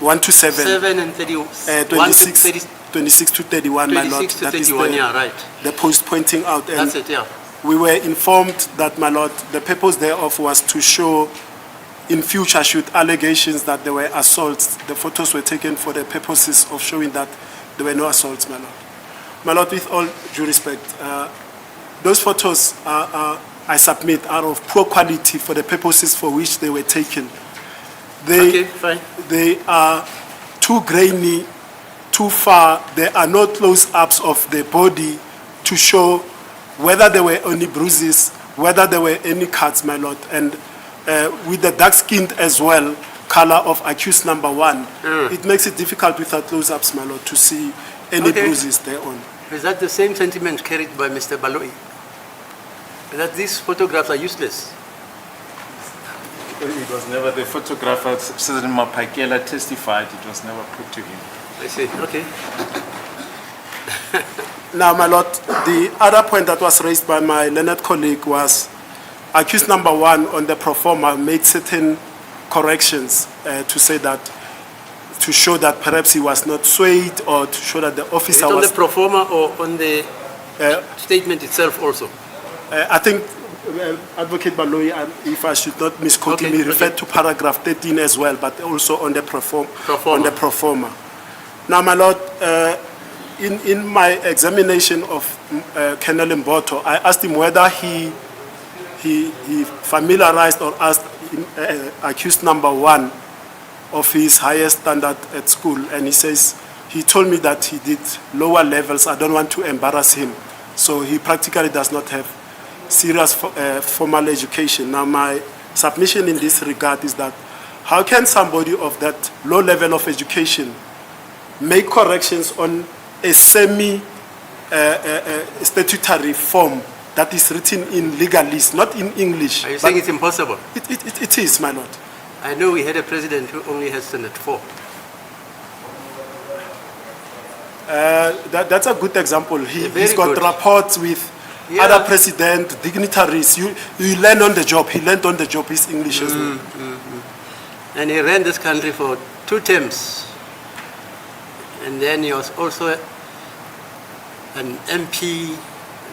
A: 1 to 7,
B: 7 and 30, 1 to
A: 26,
B: 30,
A: 26 to 31, my Lord.
B: 26 to
A: That is
B: 31, yeah, right.
A: the post pointing out. And
B: That's it, yeah.
A: we were informed that, my Lord, the purpose thereof was to show in future, should allegations that there were assaults, the photos were taken for the purposes of showing that there were no assaults, my Lord. My Lord, with all due respect, those photos I submit are of poor quality for the purposes for which they were taken.
B: Okay, fine.
A: They are too grainy, too far. There are no close-ups of the body to show whether there were any bruises, whether there were any cuts, my Lord. And with the dark-skinned as well, color of accused number 1, it makes it difficult without close-ups, my Lord, to see any
B: Okay.
A: bruises thereon.
B: Is that the same sentiment carried by Mr. Baloi? That these photographs are useless?
C: It was never the photographer, President Mapakela testified, it was never put to him.
B: I see, okay.
A: Now, my Lord, the other point that was raised by my learned colleague was accused number 1 on the pro forma made certain corrections to say that, to show that perhaps he was not swayed or to show that the
B: Is it
A: officer
B: on the
A: was...
B: pro forma or on the statement itself also?
A: I think Advocate Baloi, if I should not misquote him, he referred to paragraph 13 as well, but also on the pro forma. On the pro forma. Now, my Lord, in my examination of Colonel Mboto, I asked him whether he familiarized or asked accused number 1 of his highest standard at school, and he says he told me that he did lower levels. I don't want to embarrass him, so he practically does not have serious formal education. Now, my submission in this regard is that how can somebody of that low level of education make corrections on a semi-statutory form that is written in legalese, not in English?
B: Are you saying it's impossible?
A: It is, my Lord.
B: I know we had a president who only had standard 4.
A: That's a good example.
B: Very
A: He's got
B: good.
A: reports with
B: Yeah.
A: other president, dignitaries. You learn on the job. He learned on the job his English as well.
B: And he ran this country for 2 terms. And then he was also an MP,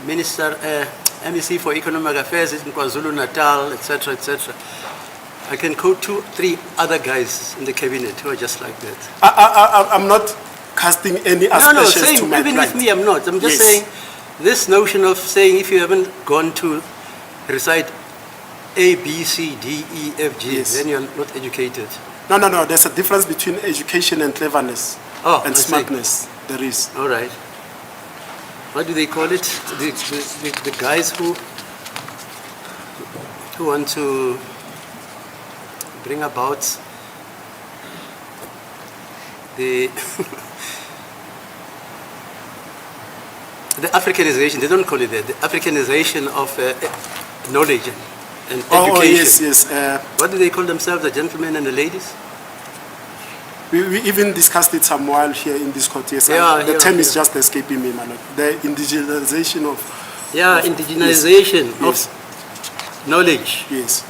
B: Minister, MEC for Economic Affairs in KwaZulu-Natal, etc., etc. I can quote 2, 3 other guys in the cabinet who are just like that.
A: I'm not casting any
B: No,
A: aspersions to
B: same.
A: my
B: Even
A: client.
B: with me, I'm not. I'm just
A: Yes.
B: saying this notion of saying if you haven't gone to recite A, B, C, D, E, F, G,
A: Yes.
B: then you're not educated.
A: No. There's a difference between education and cleverness
B: Oh,
A: and
B: I see.
A: smartness. There is.
B: All right. What do they call it? The guys who want to bring about the the Africanization. They don't call it that. The Africanization of knowledge and education.
A: Yes.
B: What do they call themselves? The gentlemen and the ladies?
A: We even discussed it some while here in this court. Yes,
B: Yeah,
A: the
B: yeah,
A: term is
B: yeah.
A: just escaping me, my lord. The indigenization of
B: Yeah, indigenization
A: yes.
B: of knowledge.
A: Yes.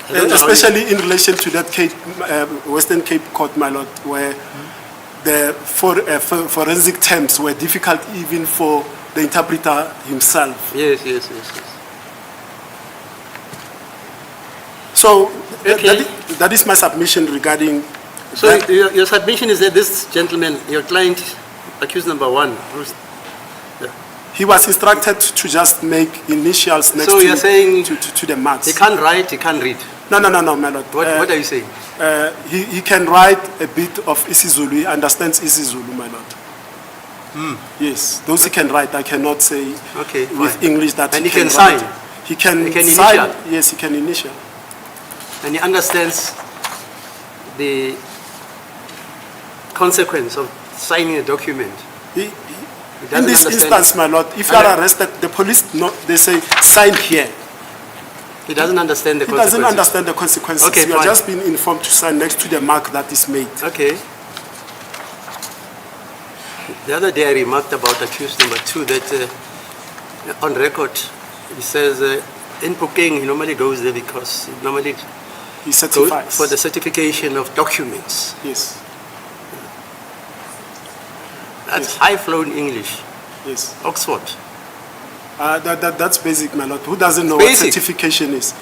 B: I don't know how
A: Especially in relation to that Cape, Western Cape Court, my lord, where the forensic terms were difficult even for the interpreter himself.
B: Yes.
A: So
B: Okay.
A: that is my submission regarding
B: So
A: that.
B: your submission is that this gentleman, your client, accused number 1,
A: He was instructed to just make initials next
B: So you're saying
A: to the marks.
B: he can't write, he can't read.
A: No, my lord.
B: What are you saying?
A: He can write a bit of isiZulu. He understands isiZulu, my lord. Yes, those he can write. I cannot say
B: Okay,
A: with
B: fine.
A: English that
B: And he can
A: write.
B: sign?
A: He can
B: He can
A: sign.
B: initial?
A: Yes, he can initial.
B: And he understands the consequence of signing a document.
A: In
B: doesn't
A: this
B: understand
A: instance,
B: it.
A: my lord, if you are arrested, the police they say sign here.
B: He doesn't understand the
A: He
B: consequences.
A: doesn't understand the consequences.
B: Okay,
A: you are
B: fine.
A: just being informed to sign next to the mark that is made.
B: Okay. The other day I remarked about accused number 2 that on record he says in Pukeng he normally goes there because he normally
A: He
B: goes
A: certifies.
B: for the certification of documents.
A: Yes,
B: That's high-flown English.
A: yes.
B: Oxford.
A: That's basic, my lord. Who doesn't know
B: Basic.
A: what certification is?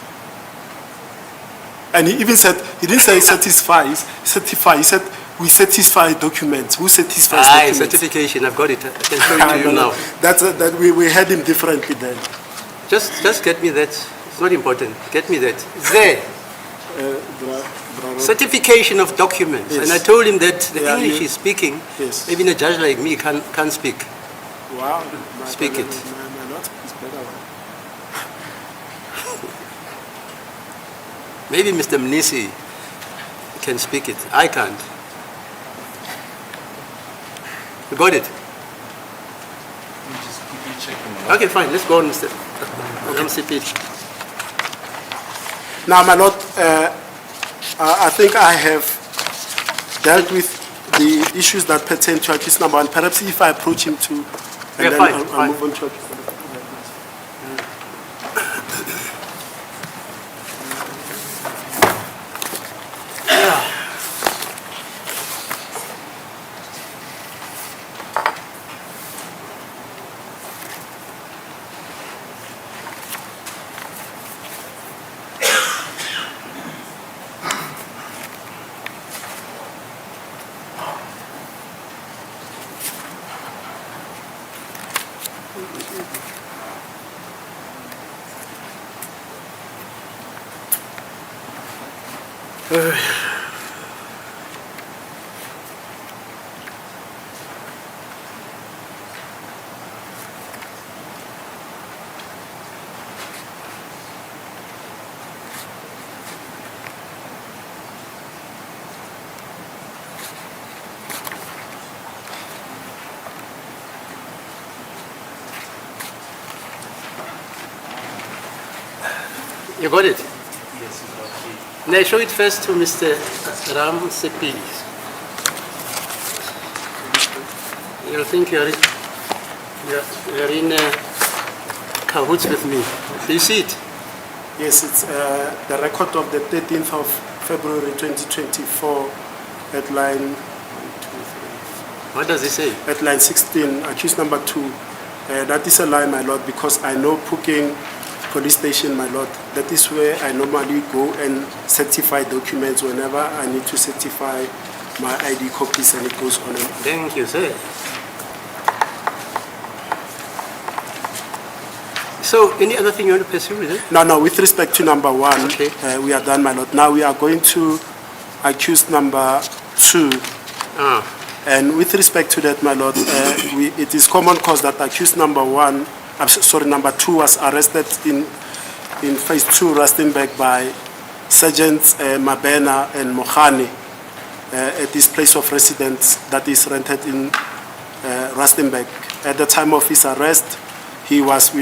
A: And he even said, he didn't say certify, he said we certify documents. Who certifies
B: Aye,
A: documents?
B: certification, I've got it. I can show it to you now.
A: That we had him differently then.
B: Just get me that. It's not important. Get me that. It's there. Certification of documents.
A: Yes.
B: And I told him that the
A: Yeah,
B: English
A: you-
B: he's speaking,
A: Yes.
B: even a judge like me can't speak.
A: Wow.
B: Speak it.
A: My lord is better.
B: Maybe Mr. Mnisi can speak it. I can't. You got it?
C: Just keep checking.
B: Okay, fine. Let's go on, Mr. MCP.
A: Now, my lord, I think I have dealt with the issues that pertain to accused number 1. Perhaps if I approach him to, and
B: Yeah,
A: then
B: fine,
A: I'll
B: fine.
A: move on to accused number 2.
B: You got it?
C: Yes, you got it.
B: Now show it first to Mr. Ram Sepi. You'll think you're in cahoots with me. Do you see it?
A: Yes, it's the record of the 13th of February 2024 at line
B: What does it say?
A: at line 16, accused number 2. That is a lie, my lord, because I know Phuking police station, my lord. That is where I normally go and certify documents whenever I need to certify my ID copies, and it goes on. And
B: Thank you, sir. So, any other thing you want to pursue with it?
A: no, with respect to number 1,
B: Okay.
A: we are done, my lord. Now we are going to accused number 2.
B: Ah,
A: And with respect to that, my lord, it is common cause that accused number 1, number 2 was arrested in phase 2 Rustenburg by Sergeants Mabena and Mohane at this place of residence that is rented in Rustenburg. At the time of his arrest, he was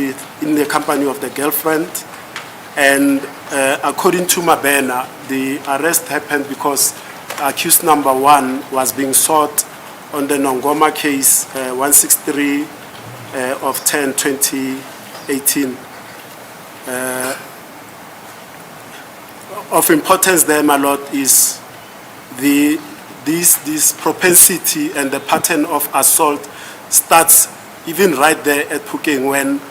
A: in the company of the girlfriend, And according to Mabena, the arrest happened because accused number 1 was being sought on the Nongoma case 163 of 10/2018. Of importance there, my lord, is this propensity and the pattern of assault starts even right there at Phukeng when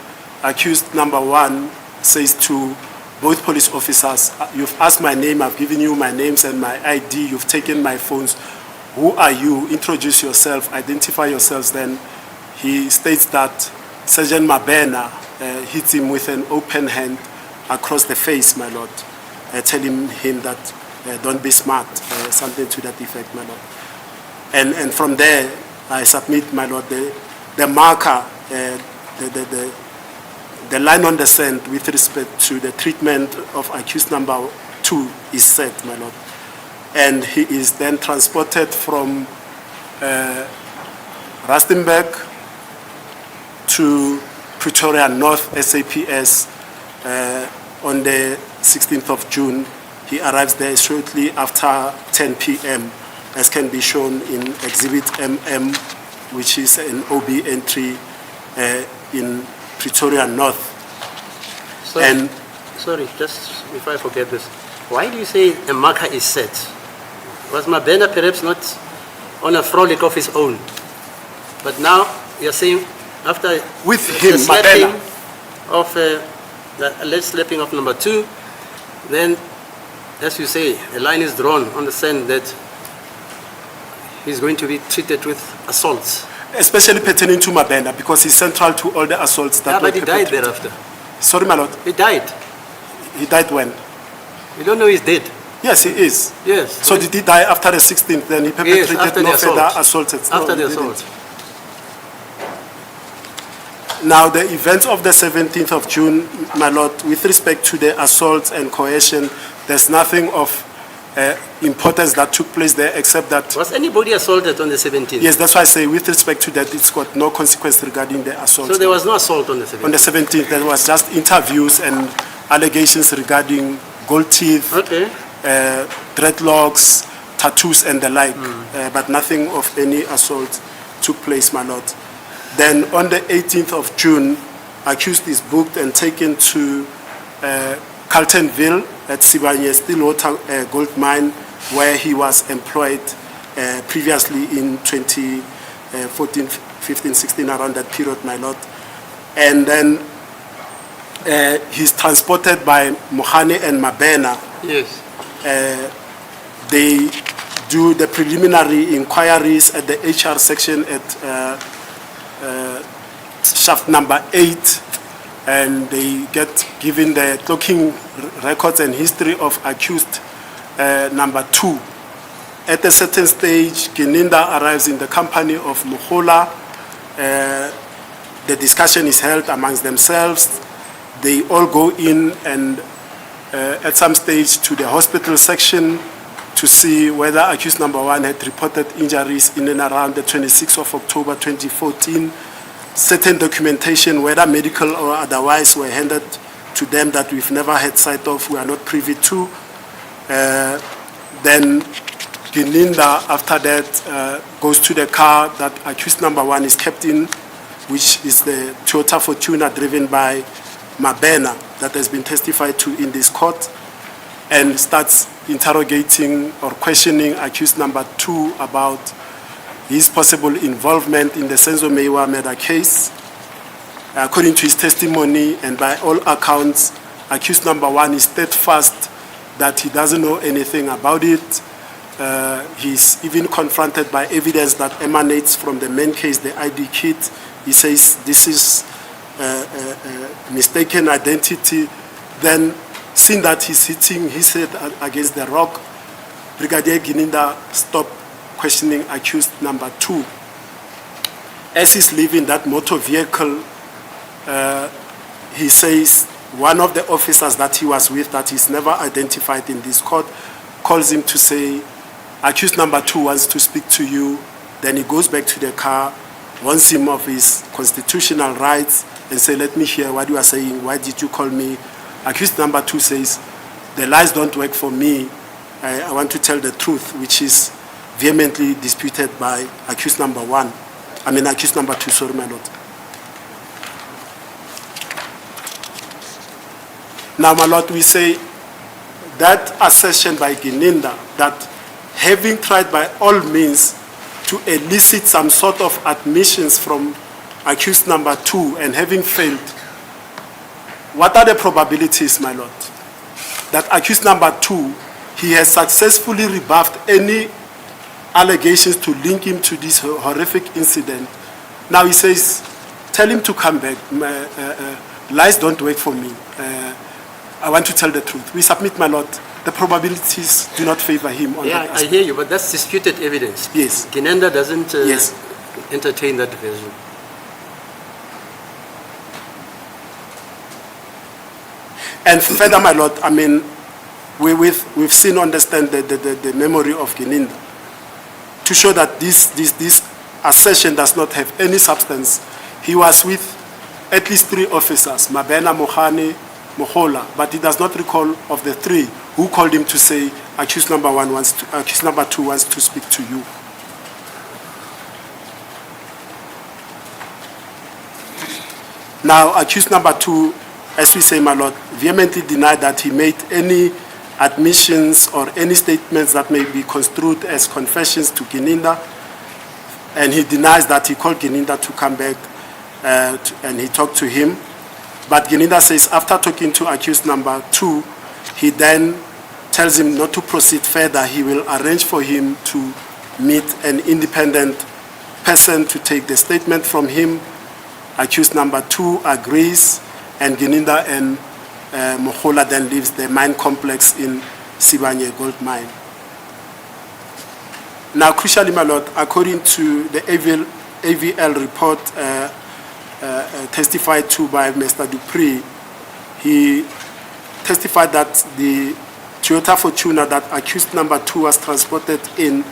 A: accused number 1 says to both police officers, you've asked my name, I've given you my names and my ID, you've taken my phones. Who are you? Introduce yourself, identify yourselves. Then he states that Sergeant Mabena hits him with an open hand across the face, my lord, telling him that don't be smart, something to that effect, my lord. And from there, I submit, my lord, the marker, the line on the sand with respect to the treatment of accused number 2 is set, my lord. And he is then transported from Rustenburg to Pretoria North SAPS on the 16th of June. He arrives there shortly after 10 p.m., as can be shown in Exhibit MM, which is an OB entry in Pretoria North.
B: Sorry, just before I forget this, why do you say a marker is set? Was Mabena perhaps not on a frolic of his own? But now you're saying after
A: with
B: the
A: him,
B: slapping
A: Mabena,
B: of the alleged slapping of number 2, then, as you say, a line is drawn on the sand that he's going to be treated with assaults.
A: especially pertaining to Mabena, because he's central to all the assaults that were
B: But he died
A: perpetrated.
B: thereafter.
A: Sorry, my lord.
B: He died.
A: He died when?
B: You don't know he's dead.
A: Yes, he is.
B: Yes.
A: So did he die after the 16th? Then he perpetrated
B: after
A: no
B: the
A: further
B: assault.
A: assaults.
B: After
A: No,
B: the
A: he didn't.
B: assault.
A: Now, the events of the 17th of June, my lord, with respect to the assault and coercion, there's nothing of importance that took place there except that,
B: Was anybody assaulted on the 17th?
A: yes, that's why I say with respect to that, it's got no consequence regarding the assault.
B: So there was no assault on the 17th?
A: On the 17th, there was just interviews and allegations regarding gold teeth,
B: Okay.
A: dreadlocks, tattoos and the like, but nothing of any assault took place, my lord. Then on the 18th of June, accused is booked and taken to Carltonville at Sibanye Stillwater gold mine, where he was employed previously in 2014, 15, 16, around that period, my lord. And then he's transported by Mohane and Mabena.
B: Yes.
A: They do the preliminary inquiries at the HR section at shaft number 8, and they get given the clocking records and history of accused number 2. At a certain stage, Gininda arrives in the company of Mohola. The discussion is held amongst themselves. They all go in and at some stage to the hospital section to see whether accused number 1 had reported injuries in and around the 26th of October 2014. Certain documentation, whether medical or otherwise, were handed to them that we've never had sight of, we are not privy to. Then Gininda, after that, goes to the car that accused number 1 is kept in, which is the Toyota Fortuner driven by Mabena that has been testified to in this court, and starts interrogating or questioning accused number 2 about his possible involvement in the Senzo Meyiwa murder case. According to his testimony and by all accounts, accused number 1 is steadfast that he doesn't know anything about it. He's even confronted by evidence that emanates from the main case, the ID kit. He says this is mistaken identity. Then, seeing that he's hitting his head against the rock, Brigadier Gininda stopped questioning accused number 2. As he's leaving that motor vehicle, he says one of the officers that he was with, that he's never identified in this court, calls him to say, accused number 2 wants to speak to you. Then he goes back to the car, warns him of his constitutional rights, and say, let me hear what you are saying. Why did you call me? accused number 2 says, the lies don't work for me. I want to tell the truth, which is vehemently disputed by accused number 1. I mean, accused number 2, sorry, my lord. Now, my lord, we say that assertion by Gininda that having tried by all means to elicit some sort of admissions from accused number 2 and having failed, what are the probabilities, my lord, that accused number 2, he has successfully rebuffed any allegations to link him to this horrific incident? Now he says, tell him to come back. Lies don't work for me. I want to tell the truth. We submit, my lord, the probabilities do not favor him on that
B: I
A: aspect.
B: hear you, but that's disputed evidence.
A: Yes.
B: Ginenda doesn't
A: Yes.
B: entertain that version.
A: And further, my lord, I mean, we've seen, understand the memory of Gininda to show that this assertion does not have any substance. He was with at least 3 officers, Mabena, Mohane, Mohola, but he does not recall of the 3 who called him to say, accused number 2 wants to speak to you. Now, accused number 2, as we say, my lord, vehemently denied that he made any admissions or any statements that may be construed as confessions to Gininda, and he denies that he called Gininda to come back and he talked to him. But Gininda says after talking to accused number 2, he then tells him not to proceed further. He will arrange for him to meet an independent person to take the statement from him. Accused number 2 agrees, and Gininda and Mohola then leaves the mine complex in Sibanye gold mine. Now, crucially, my lord, according to the AVL report testified to by Mr. Dupree, he testified that the Toyota Fortuner that accused number 2 was transported in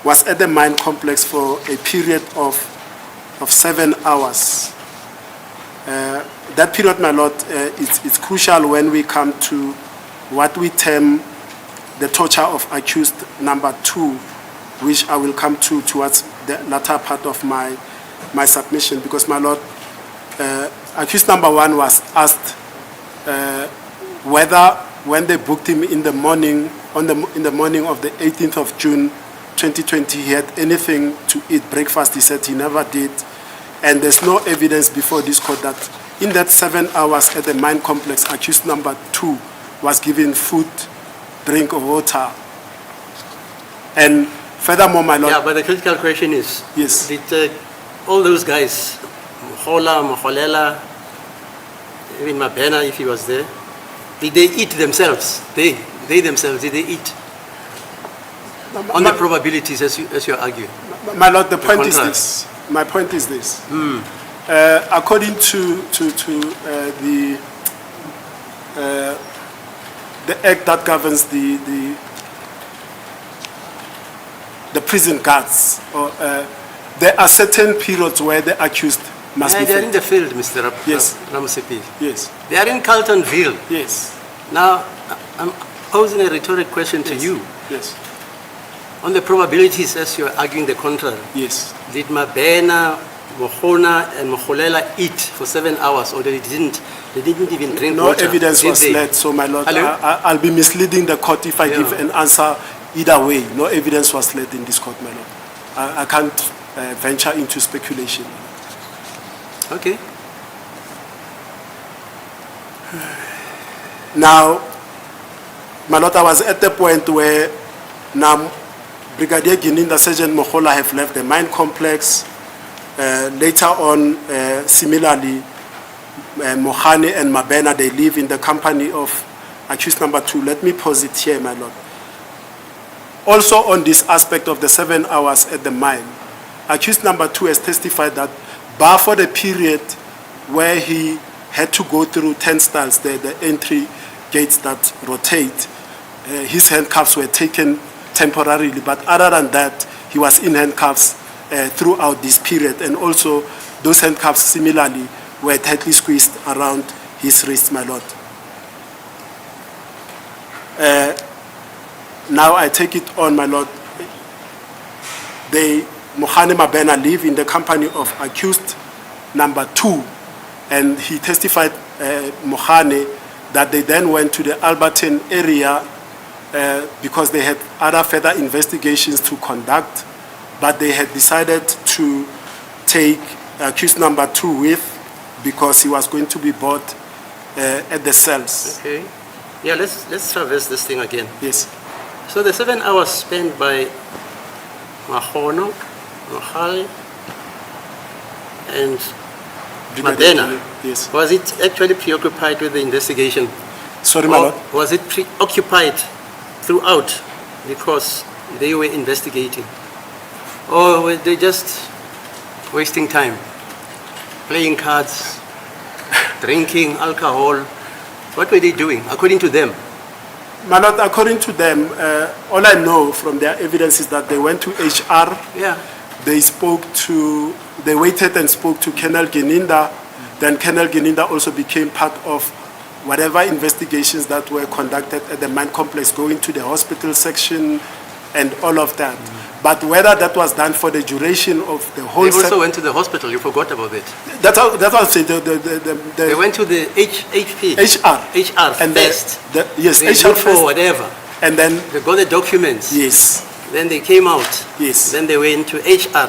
A: was at the mine complex for a period of 7 hours. That period, my lord, it's crucial when we come to what we term the torture of accused number 2, which I will come to towards the latter part of my submission, because, my lord, accused number 1 was asked whether when they booked him in the morning, in the morning of the 18th of June 2020, he had anything to eat, breakfast. He said he never did. And there's no evidence before this court that in that 7 hours at the mine complex, accused number 2 was given food, drink, or water. And furthermore, my lord...
B: Yeah, but the critical question is,
A: yes,
B: did all those guys, Moholela, even Mabena, if he was there, did they eat themselves? They themselves, did they eat? On the probabilities, as you argue.
A: My lord, the point is this. My point is this. According to the act that governs the prison guards, there are certain periods where the accused must be.
B: They are in the field, Mr.
A: Yes.
B: Ramsepi.
A: Yes.
B: They are in Carltonville.
A: Yes.
B: Now, I'm posing a rhetoric question to you.
A: Yes.
B: On the probabilities, as you're arguing the contrary,
A: Yes.
B: did Mabena, Mohona, and Moholela eat for 7 hours, or they didn't even drink
A: No
B: water?
A: evidence
B: did
A: was
B: they?
A: led, so, my lord,
B: Hello?
A: I'll be misleading the court if I
B: Yeah.
A: give an answer either way. No evidence was led in this court, my lord. I can't venture into speculation.
B: Okay.
A: Now, my lord, I was at the point where now Brigadier Gininda, Sergeant Mohola have left the mine complex. Later on, similarly, Mohane and Mabena, they live in the company of accused number 2. Let me pause it here, my lord. Also on this aspect of the 7 hours at the mine, accused number 2 has testified that bar for the period where he had to go through turnstiles, the entry gates that rotate, his handcuffs were taken temporarily, but other than that, he was in handcuffs throughout this period, and also those handcuffs similarly were tightly squeezed around his wrist, my lord. Now I take it on, my lord. They, Mohane Mabena, live in the company of accused number 2, and he testified, Mohane, that they then went to the Alberton area because they had other further investigations to conduct, but they had decided to take accused number 2 with because he was going to be bought at the cells.
B: Okay. Yeah, let's traverse this thing again.
A: Yes.
B: So the 7 hours spent by Mahali, and Mabena,
A: Yes.
B: was it actually preoccupied with the investigation?
A: Sorry, my
B: Or
A: lord.
B: was it preoccupied throughout because they were investigating? Or were they just wasting time, playing cards, drinking alcohol? What were they doing, according to them?
A: My lord, according to them, all I know from their evidence is that they went to HR.
B: Yeah.
A: They waited and spoke to Colonel Geninda. Then Colonel Geninda also became part of whatever investigations that were conducted at the mine complex, going to the hospital section and all of that. But whether that was done for the duration of the whole...
B: They also went to the hospital, you forgot about it.
A: That's what I'm saying.
B: They went to the HP. HR
A: And
B: first.
A: Yes,
B: They
A: HR
B: looked for
A: first.
B: whatever.
A: And then,
B: They got the documents.
A: yes.
B: Then they came out.
A: Yes.
B: Then they went to HR.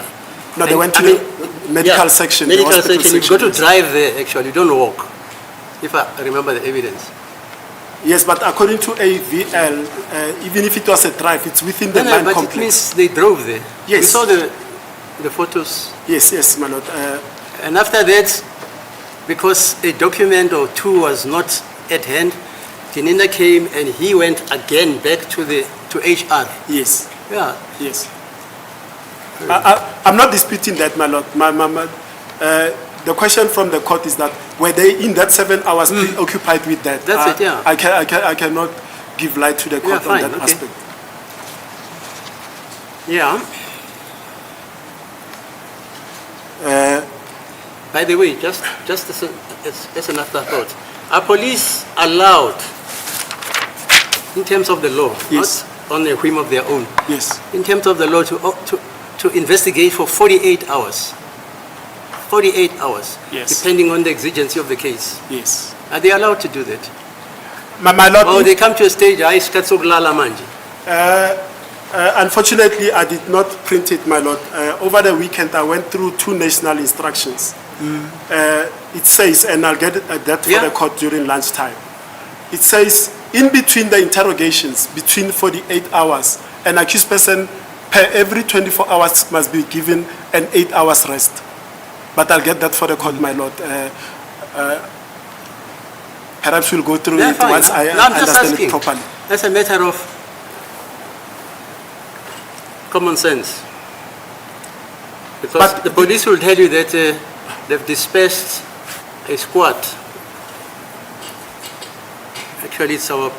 A: No, they
B: And,
A: went to
B: I mean,
A: the medical section. the
B: Medical
A: hospital
B: section. You've got to
A: yes.
B: drive there, actually. You don't walk, if I remember the evidence.
A: Yes, but according to AVL, even if it was a drive, it's within the
B: No,
A: mine
B: but it
A: complex.
B: means they drove there.
A: Yes.
B: We saw the photos.
A: Yes, my lord.
B: And after that, because a document or 2 was not at hand, Tininda came and he went again back to HR.
A: Yes,
B: Yeah.
A: yes. I'm not disputing that, my lord. The question from the court is that were they in that 7 hours preoccupied with that?
B: That's it, yeah.
A: I cannot give light to the court on
B: fine,
A: that
B: okay.
A: aspect.
B: Yeah. By the way, just as an afterthought, are police allowed, in terms of the law,
A: Yes.
B: not on a whim of their own,
A: Yes,
B: in terms of the law, to investigate for 48 hours? 48 hours,
A: Yes.
B: depending on the exigency of the case.
A: yes.
B: Are they allowed to do that?
A: My lord,
B: Or they come to a stage, I iskatsogulala manje.
A: unfortunately, I did not print it, my lord. Over the weekend, I went through 2 national instructions. It says, and I'll get that for
B: Yeah.
A: the court during lunchtime. It says, in between the interrogations, between 48 hours, an accused person per every 24 hours must be given an 8 hours rest. But I'll get that for the court, my lord. Perhaps we'll go through
B: Yeah,
A: it
B: fine.
A: once I
B: No, I'm just
A: understand
B: asking.
A: it properly.
B: That's a matter of common sense. Because
A: But
B: the police will tell you that they've dispersed a squad. Actually, it's our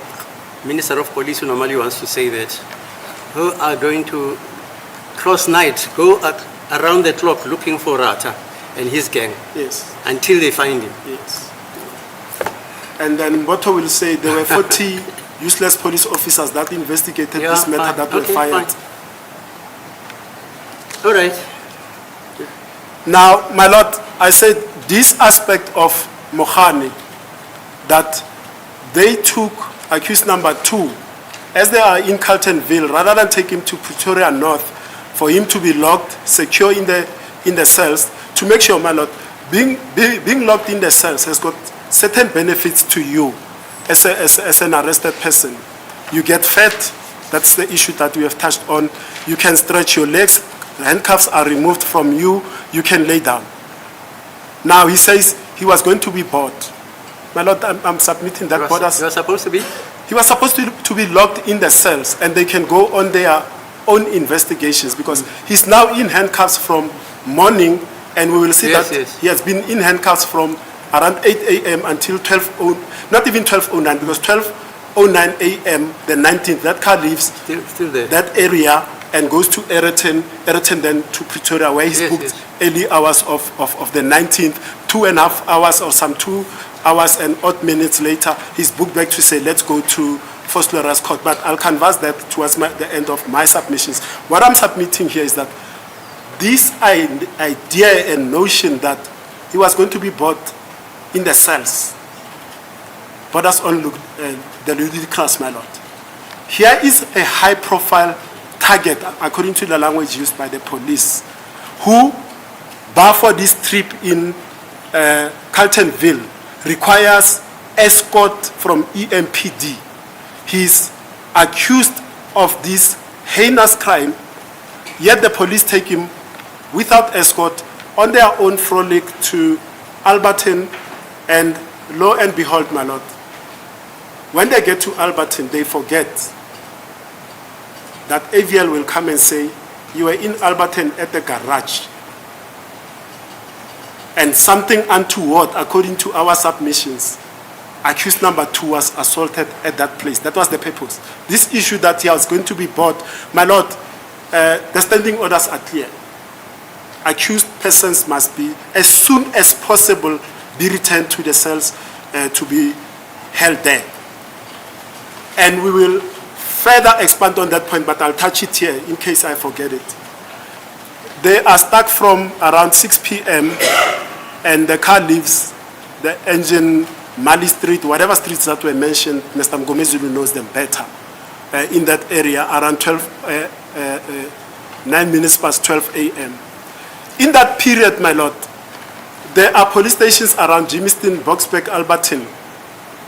B: Minister of Police who normally wants to say that, who are going to cross night, go around the clock looking for Rata and his gang
A: Yes.
B: until they find him.
A: Yes. And then Mboto will say there were 40 useless police officers that investigated
B: Yeah,
A: this matter
B: fine.
A: that were
B: Okay,
A: fired.
B: fine. All right.
A: Now, my lord, I said this aspect of Mohane, that they took accused number 2, as they are in Carltonville, rather than take him to Pretoria North, for him to be locked, secure in the cells, to make sure, my lord, being locked in the cells has got certain benefits to you as an arrested person. You get fed, that's the issue that we have touched on. You can stretch your legs, the handcuffs are removed from you, you can lay down. Now he says he was going to be bought. My lord, I'm submitting that borders.
B: You are supposed to be?
A: He was supposed to be locked in the cells and they can go on their own investigations because he's now in handcuffs from morning, and we will see
B: Yes,
A: that
B: yes.
A: he has been in handcuffs from around 8 a.m. until 12, not even 12:09, because 12:09 a.m. the 19th, that car leaves
B: Still there.
A: that area and goes to Ayrton then to Pretoria, where he's
B: Yes,
A: booked
B: yes.
A: early hours of the 19th, 2.5 hours or some 2 hours and odd minutes later, he's booked back to say, let's go to forced to arrest court, but I'll canvass that towards the end of my submissions. What I'm submitting here is that this idea and notion that he was going to be bought in the cells borders on the ludicrous, my lord. Here is a high-profile target, according to the language used by the police, who, bar for this trip in Carltonville, requires escort from EMPD. He's accused of this heinous crime, yet the police take him without escort on their own frolic to Alberton, and lo and behold, my lord, when they get to Alberton, they forget that AVL will come and say, you were in Alberton at the garage, and something untoward, according to our submissions, accused number 2 was assaulted at that place. That was the purpose. This issue that he was going to be bought, my lord, the standing orders are clear. Accused persons must be, as soon as possible, be returned to the cells to be held there. And we will further expand on that point, but I'll touch it here in case I forget it. They are stuck from around 6 p.m. and the car leaves the engine, Mali Street, whatever streets that were mentioned, Mr. Mgomezulu knows them better, in that area around 9 minutes past 12 a.m. In that period, my lord, there are police stations around Jimiston, Boksburg, Alberton,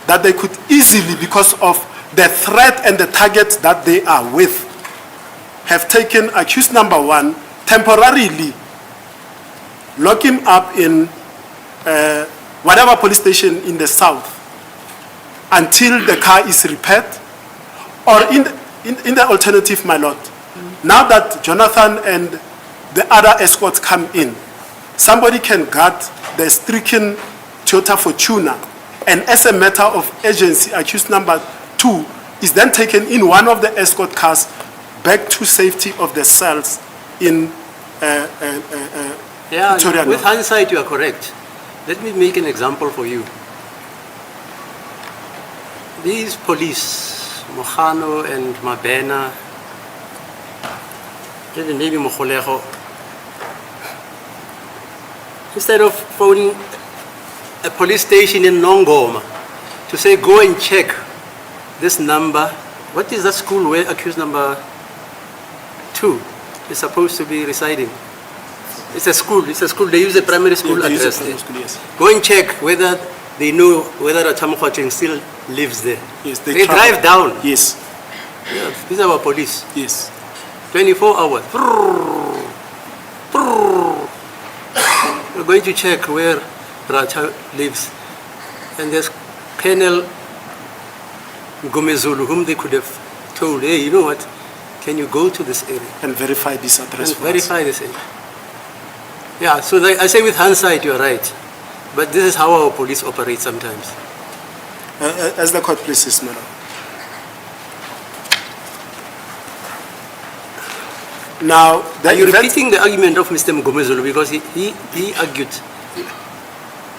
A: that they could easily, because of the threat and the target that they are with, have taken accused number 1, temporarily lock him up in whatever police station in the south until the car is repaired, or in the alternative, my lord, now that Jonathan and the other escorts come in, somebody can guard the stricken Toyota Fortuner, and as a matter of urgency, accused number 2 is then taken in one of the escort cars back to safety of the cells in Victoria.
B: With hindsight, you are correct. Let me make an example for you. These police, Mojano and Mabena, and maybe Mojolejo, instead of phoning a police station in Nongoma to say, go and check this number, what is that school where accused number 2 is supposed to be residing? It's a school, they use a primary school address there.
A: Yes.
B: Go and check whether they know whether Atamukhwacheng still lives there.
A: Yes,
B: they drive down.
A: Yes.
B: Yeah, these are our police.
A: Yes.
B: 24 hours. We're going to check where Racha lives. And there's Colonel Gomezulu, whom they could have told, hey, you know what, can you go to this area?
A: And verify this address
B: And
A: for us.
B: verify this area. Yeah, so I say with hindsight, you're right. But this is how our police operate sometimes.
A: As the court pleases, madam. Now,
B: Are you repeating the argument of Mr. Mgomezulu, because he argued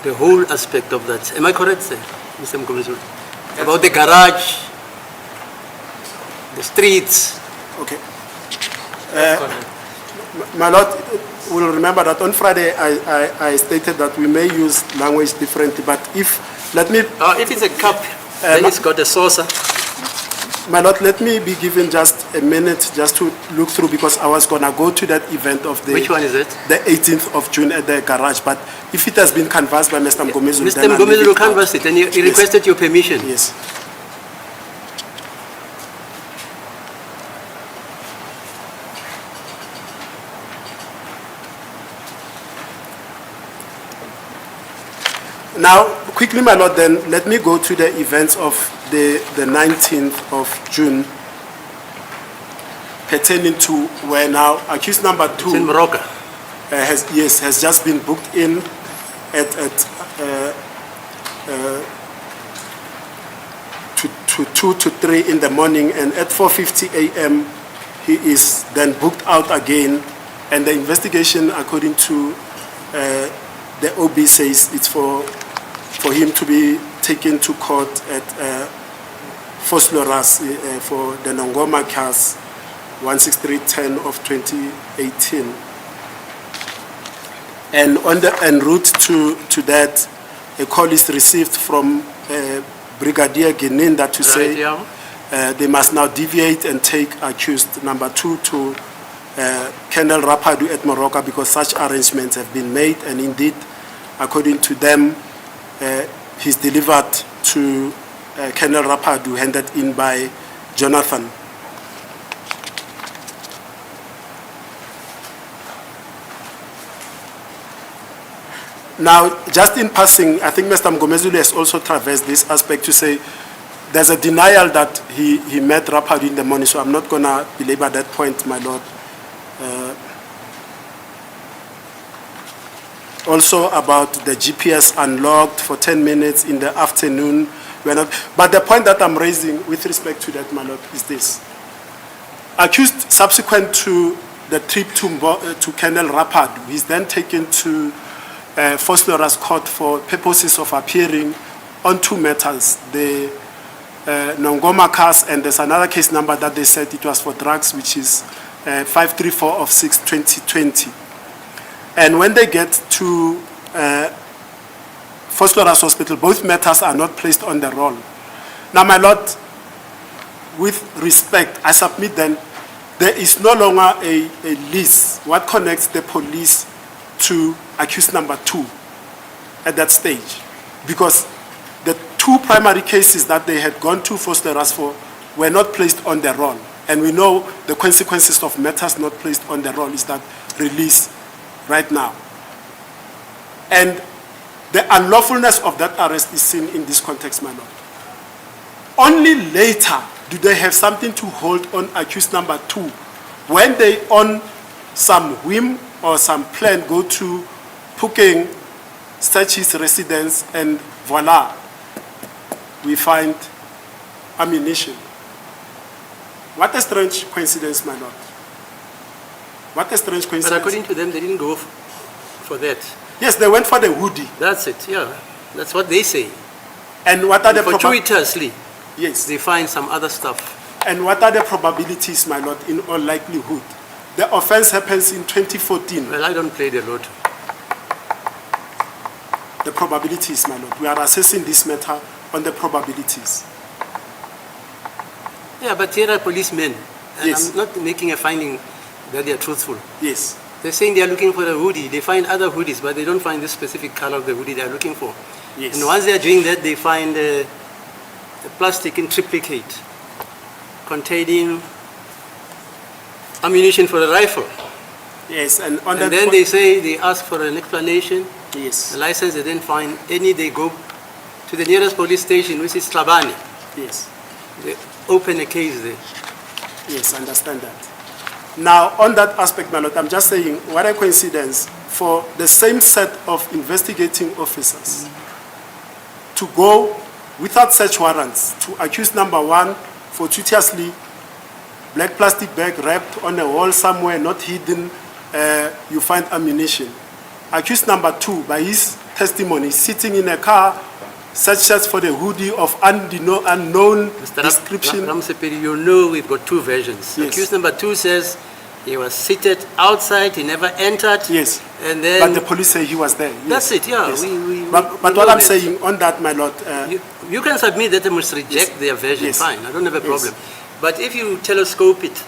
B: the whole aspect of that. Am I correct, sir, Mr. Mgomezulu? About the garage, the streets.
A: Okay. My lord will remember that on Friday I stated that we may use language differently, but if
B: it's a cup, then it's got a saucer.
A: My lord, let me be given just a minute just to look through, because I was going to go to that event of the...
B: Which one is it?
A: The 18th of June at the garage, but if it has been canvassed by Mr. Mgomezulu,
B: Mr. Mgomezulu canvassed it, and he requested your permission.
A: Yes. Now, quickly, my lord, then let me go to the events of the 19th of June pertaining to where now accused number 2
B: It's in Morocco.
A: has just been booked in at 2 to 3 in the morning, and at 4:50 a.m. he is then booked out again, and the investigation, according to the OB, says it's for him to be taken to court at Phosphorus for the Nongoma case 16310 of 2018. And on the en route to that, a call is received from Brigadier Geninda to say they must now deviate and take accused number 2 to Colonel Rapadu at Moroka because such arrangements have been made, and indeed, according to them, he's delivered to Colonel Rapadu, handed in by Jonathan. Now, just in passing, I think Mr. Mgomezulu has also traversed this aspect to say there's a denial that he met Rapadu in the morning, so I'm not going to belabor that point, my lord. Also about the GPS unlocked for 10 minutes in the afternoon. But the point that I'm raising with respect to that, my lord, is this. Accused subsequent to the trip to Colonel Rapadu, he's then taken to Phosphorus Court for purposes of appearing on 2 matters, the Nongoma case, and there's another case number that they said it was for drugs, which is 534 of 6/2020. And when they get to Phosphorus Hospital, both matters are not placed on the roll. Now, my lord, with respect, I submit then there is no longer a list what connects the police to accused number 2 at that stage, because the 2 primary cases that they had gone to Phosphorus for were not placed on the roll. And we know the consequences of matters not placed on the roll is that release right now. And the unlawfulness of that arrest is seen in this context, my lord. Only later do they have something to hold on accused number 2 when they, on some whim or some plan, go to Phokeng, search his residence, and voila, we find ammunition. What a strange coincidence, my lord. What a strange coincidence.
B: But according to them, they didn't go for that.
A: Yes, they went for the hoodie.
B: That's it, yeah. That's what they say.
A: And what are the
B: fortuitously,
A: yes,
B: they find some other stuff.
A: And what are the probabilities, my lord, in all likelihood? The offense happens in 2014.
B: Well, I don't play the lotto.
A: The probabilities, my lord. We are assessing this matter on the probabilities.
B: Yeah, but here are policemen. And
A: Yes.
B: I'm not making a finding that they are truthful.
A: Yes.
B: They're saying they are looking for a hoodie. They find other hoodies, but they don't find this specific color of the hoodie they are looking for.
A: Yes.
B: And once they are doing that, they find a plastic in triplicate containing ammunition for a rifle.
A: Yes, and on
B: And
A: that
B: then
A: point,
B: they say they ask for an explanation.
A: yes,
B: The license, they didn't find any. They go to the nearest police station, which is Tlhabane.
A: yes,
B: They open a case there.
A: yes, I understand that. Now, on that aspect, my lord, I'm just saying, what a coincidence for the same set of investigating officers to go without search warrants to accuse number 1 fortuitously, black plastic bag wrapped on a wall somewhere, not hidden, you find ammunition. Accused number 2, by his testimony, sitting in a car, searches for the hoodie of unknown description.
B: Ramsepedi, you know we've got 2 versions.
A: Yes.
B: Accused number 2 says he was seated outside, he never entered.
A: Yes,
B: And then
A: but the police say he was there. Yes.
B: That's it, yeah.
A: Yes.
B: But
A: But what I'm saying on that, my lord,
B: you can submit that they must reject their version,
A: Yes.
B: fine, I don't have a
A: Yes.
B: problem. But if you telescope it,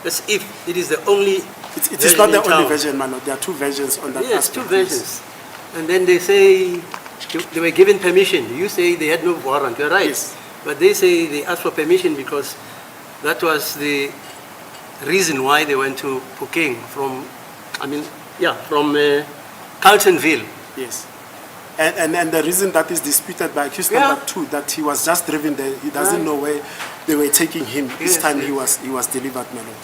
B: as if it is the only
A: it is not the
B: in
A: only
B: town.
A: version, my lord. There are 2 versions on that
B: Yes,
A: aspect.
B: 2 versions. And then they say they were given permission. You say they had no warrant, you're right.
A: Yes.
B: But they say they asked for permission because that was the reason why they went to Phokeng from Carltonville.
A: Yes. And the reason that is disputed by accused
B: Yeah.
A: number 2, that he was just driven there, he doesn't
B: Right.
A: know where they were taking him each
B: Yes,
A: time
B: yes.
A: he was delivered, my lord.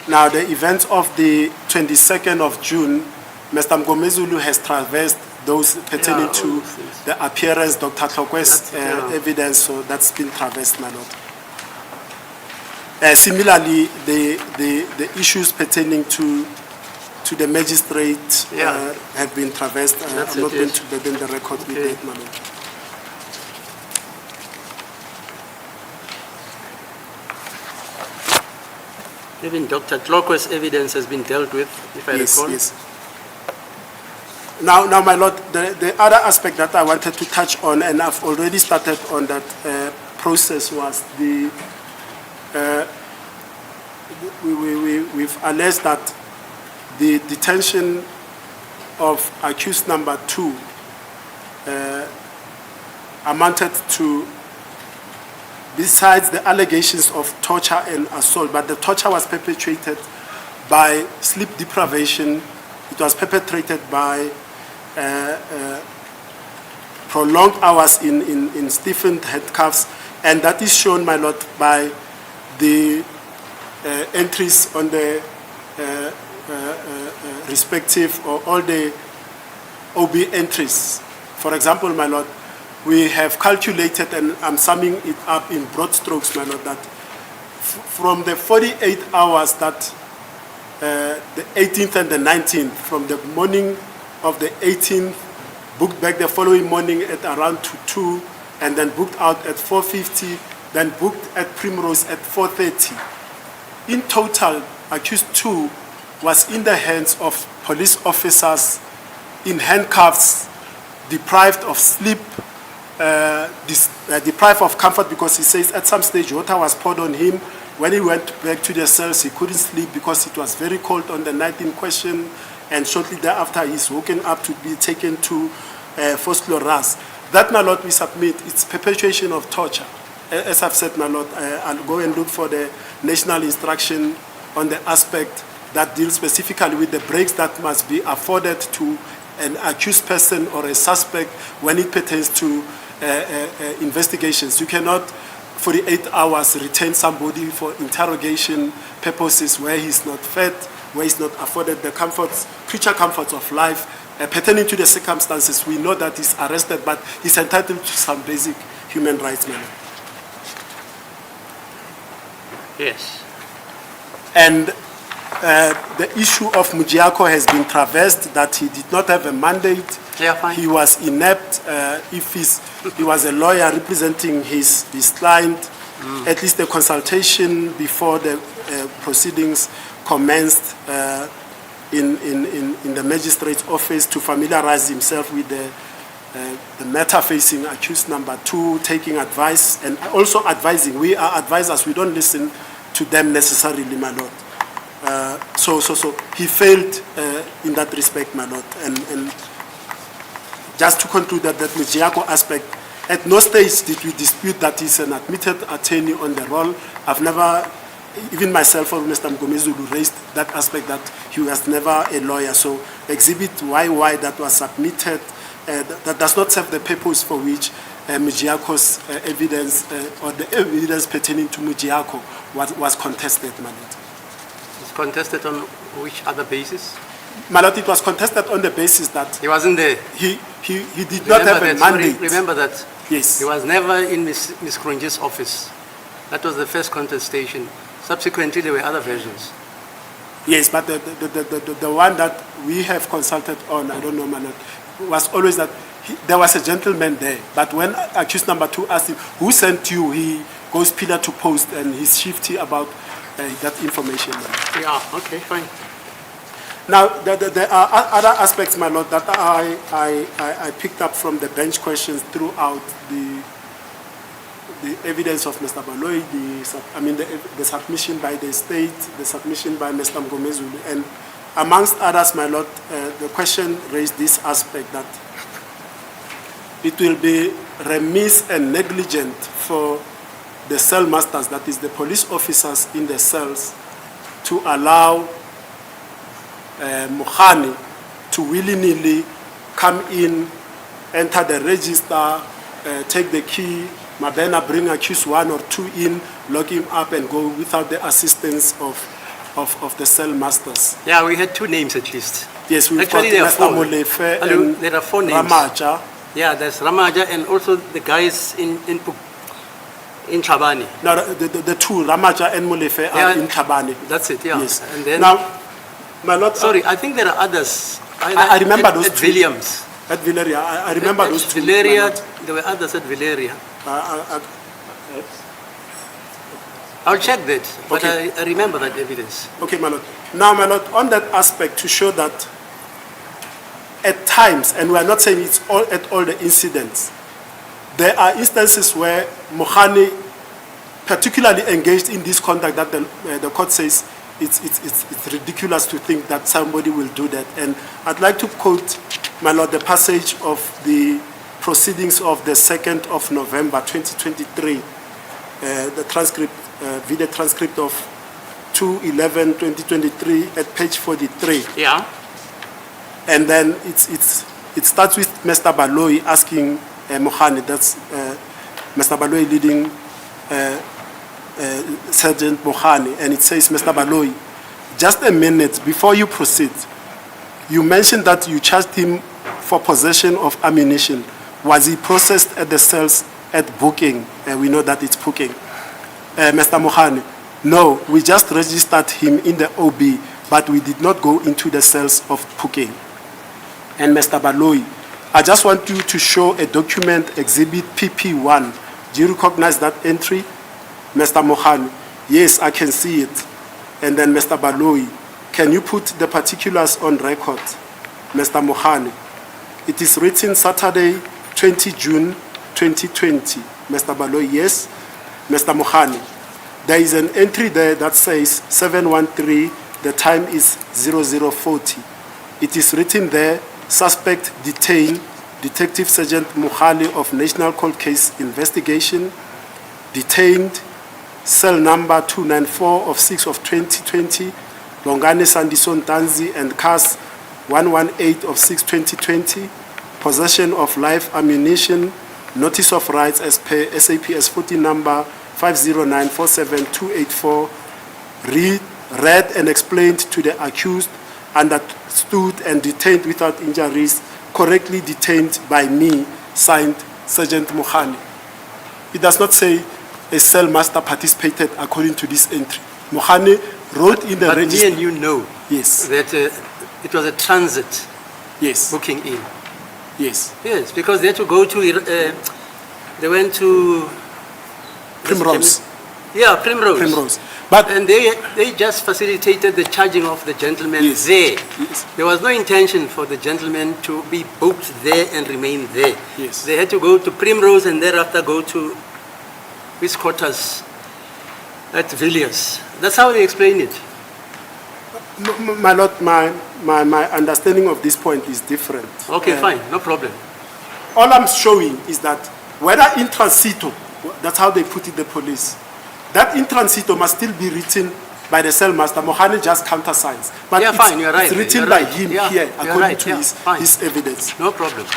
A: Now, the events of the 22nd of June, Mr. Mgomezulu has traversed those pertaining
B: Yeah,
A: to
B: all those things.
A: the appearance, Dr. Tlokwe's
B: That's- yeah.
A: evidence, so that's been traversed, my lord. Similarly, the issues pertaining to to the magistrate
B: Yeah.
A: have been traversed.
B: That's
A: I'm not
B: it,
A: going
B: yes.
A: to burden the record with
B: Okay.
A: that, my lord.
B: Even Dr. Tlokwe's evidence has been dealt with, if I
A: Yes,
B: recall.
A: yes. Now, my lord, the other aspect that I wanted to touch on, and I've already started on that process, was we've alleged that the detention of accused number 2 amounted to, besides the allegations of torture and assault, but the torture was perpetrated by sleep deprivation. It was perpetrated by prolonged hours in stiffened handcuffs, and that is shown, my lord, by the entries on the respective or all the OB entries. For example, my lord, we have calculated, and I'm summing it up in broad strokes, my lord, that from the 48 hours that the 18th and the 19th, from the morning of the 18th, booked back the following morning at around 2, and then booked out at 4:50, then booked at Primrose at 4:30. In total, accused 2 was in the hands of police officers in handcuffs, deprived of sleep, deprived of comfort, because he says at some stage water was poured on him. When he went back to the cells, he couldn't sleep because it was very cold on the night in question, and shortly thereafter he's woken up to be taken to Fosloras. That, my lord, we submit, it's perpetration of torture. As I've said, my lord, I'll go and look for the national instruction on the aspect that deals specifically with the breaks that must be afforded to an accused person or a suspect when it pertains to investigations. You cannot, 48 hours, retain somebody for interrogation purposes where he's not fed, where he's not afforded the comforts, creature comforts of life, pertaining to the circumstances. We know that he's arrested, but he's entitled to some basic human rights, man.
B: Yes.
A: And the issue of Mujiako has been traversed, that he did not have a mandate.
B: Yeah, fine.
A: He was inept. If he was a lawyer representing his client, at least the consultation before the proceedings commenced in the magistrate's office to familiarize himself with the matter facing accused number 2, taking advice and also advising. We are advisors. We don't listen to them necessarily, my lord. So he failed in that respect, my lord. And just to conclude that Mujiako aspect, at no stage did we dispute that he's an admitted attorney on the roll. I've never, even myself or Mr. Mgomezulu, raised that aspect that he was never a lawyer. So Exhibit YY that was submitted, that does not serve the purpose for which Mujiako's evidence or the evidence pertaining to Mujiako was contested, my lord.
B: It's contested on which other basis?
A: My lord, it was contested on the basis that
B: He wasn't there.
A: he did not have a mandate.
B: Remember that.
A: Yes.
B: He was never in Ms. Krunji's office. That was the first contestation. Subsequently, there were other versions.
A: Yes, but the one that we have consulted on, I don't know, my lord, was always that there was a gentleman there. But when accused number 2 asked him, who sent you, he goes pillar to post, and he's shifty about that information.
B: Yeah, okay, fine.
A: Now, there are other aspects, my lord, that I picked up from the bench questions throughout the evidence of Mr. Baloyi, the submission by the state, the submission by Mr. Mgomezulu, and amongst others, my lord, the question raised this aspect that it will be remiss and negligent for the cell masters, that is the police officers in the cells, to allow Mukhani to willy-nilly come in, enter the register, take the key, Mabena bring accused 1 or 2 in, lock him up and go without the assistance of the cell masters.
B: Yeah, we had 2 names at least.
A: Yes, we've
B: Actually,
A: got
B: there are
A: Mr.
B: 4.
A: Molefe
B: Hello,
A: and
B: there are 4 names.
A: Ramaja.
B: Yeah, there's Ramaja and also the guys in Chabani.
A: Now, the 2, Ramaja and Molefe, are
B: Yeah,
A: in Kabane.
B: That's it, yeah.
A: Yes.
B: And then
A: Now, My Lord,
B: Sorry, I think there are others.
A: I remember those
B: at
A: two.
B: Williams.
A: At Valeria, I remember
B: At
A: those two. my
B: Valeria,
A: Lord.
B: there were others at Valeria.
A: Uh,
B: I'll check that, but
A: Okay.
B: I remember that evidence.
A: Okay, my Lord. Now, my Lord, on that aspect, to show that at times, and we are not saying it's all at all the incidents, there are instances where Mohani particularly engaged in this conduct that the court says it's ridiculous to think that somebody will do that. And I'd like to quote, my Lord, the passage of the proceedings of the 2nd of November 2023, the transcript, video transcript of 2/11/2023 at page 43.
B: Yeah.
A: And then it starts with Mr. Baloyi asking Mohani, that's Mr. Baloyi leading Sergeant Mohani, and it says, Mr. Baloyi, just a minute before you proceed, you mentioned that you charged him for possession of ammunition. Was he processed at the cells at booking? We know that it's booking. Mr. Mohani, no, we just registered him in the OB, but we did not go into the cells of booking. And Mr. Baloyi, I just want you to show a document, exhibit PP1. Do you recognize that entry? Mr. Mohani, yes, I can see it. And then Mr. Baloyi, can you put the particulars on record? Mr. Mohani, it is written Saturday, 20 June 2020. Mr. Baloyi, yes. Mr. Mohani, there is an entry there that says 713, the time is 0040. It is written there, suspect detained, Detective Sergeant Mohali of National Cold Case Investigation, detained, cell number 294 of 6 of 2020, Longane Sandison Tanzi and CAS 118 of 6 2020, possession of live ammunition, notice of rights as per SAPS 14 number 50947-284, read and explained to the accused, understood and detained without injuries, correctly detained by me, signed Sergeant Mohani. It does not say a cell master participated according to this entry. Mohani wrote in the
B: But me
A: register.
B: and you know
A: Yes,
B: that it was a transit
A: yes,
B: booking in.
A: yes.
B: Yes, because they had to go to, they went to...
A: Primrose.
B: Yeah, Primrose.
A: Primrose. But
B: And they just facilitated the charging of the gentleman
A: Yes.
B: there.
A: Yes.
B: There was no intention for the gentleman to be booked there and remain there.
A: Yes.
B: They had to go to Primrose and thereafter go to his quarters at Villiers. That's how they explain it.
A: my Lord, my understanding of this point is different.
B: Okay, fine, no problem.
A: All I'm showing is that whether in transito, that's how they put it, the police, that in transito must still be written by the cell master. Mohani just countersigns. But
B: Yeah, fine, you're right.
A: It's written
B: You're
A: by
B: right.
A: him
B: Yeah,
A: here,
B: you're
A: according
B: right,
A: to
B: yeah, fine.
A: his evidence.
B: No problem.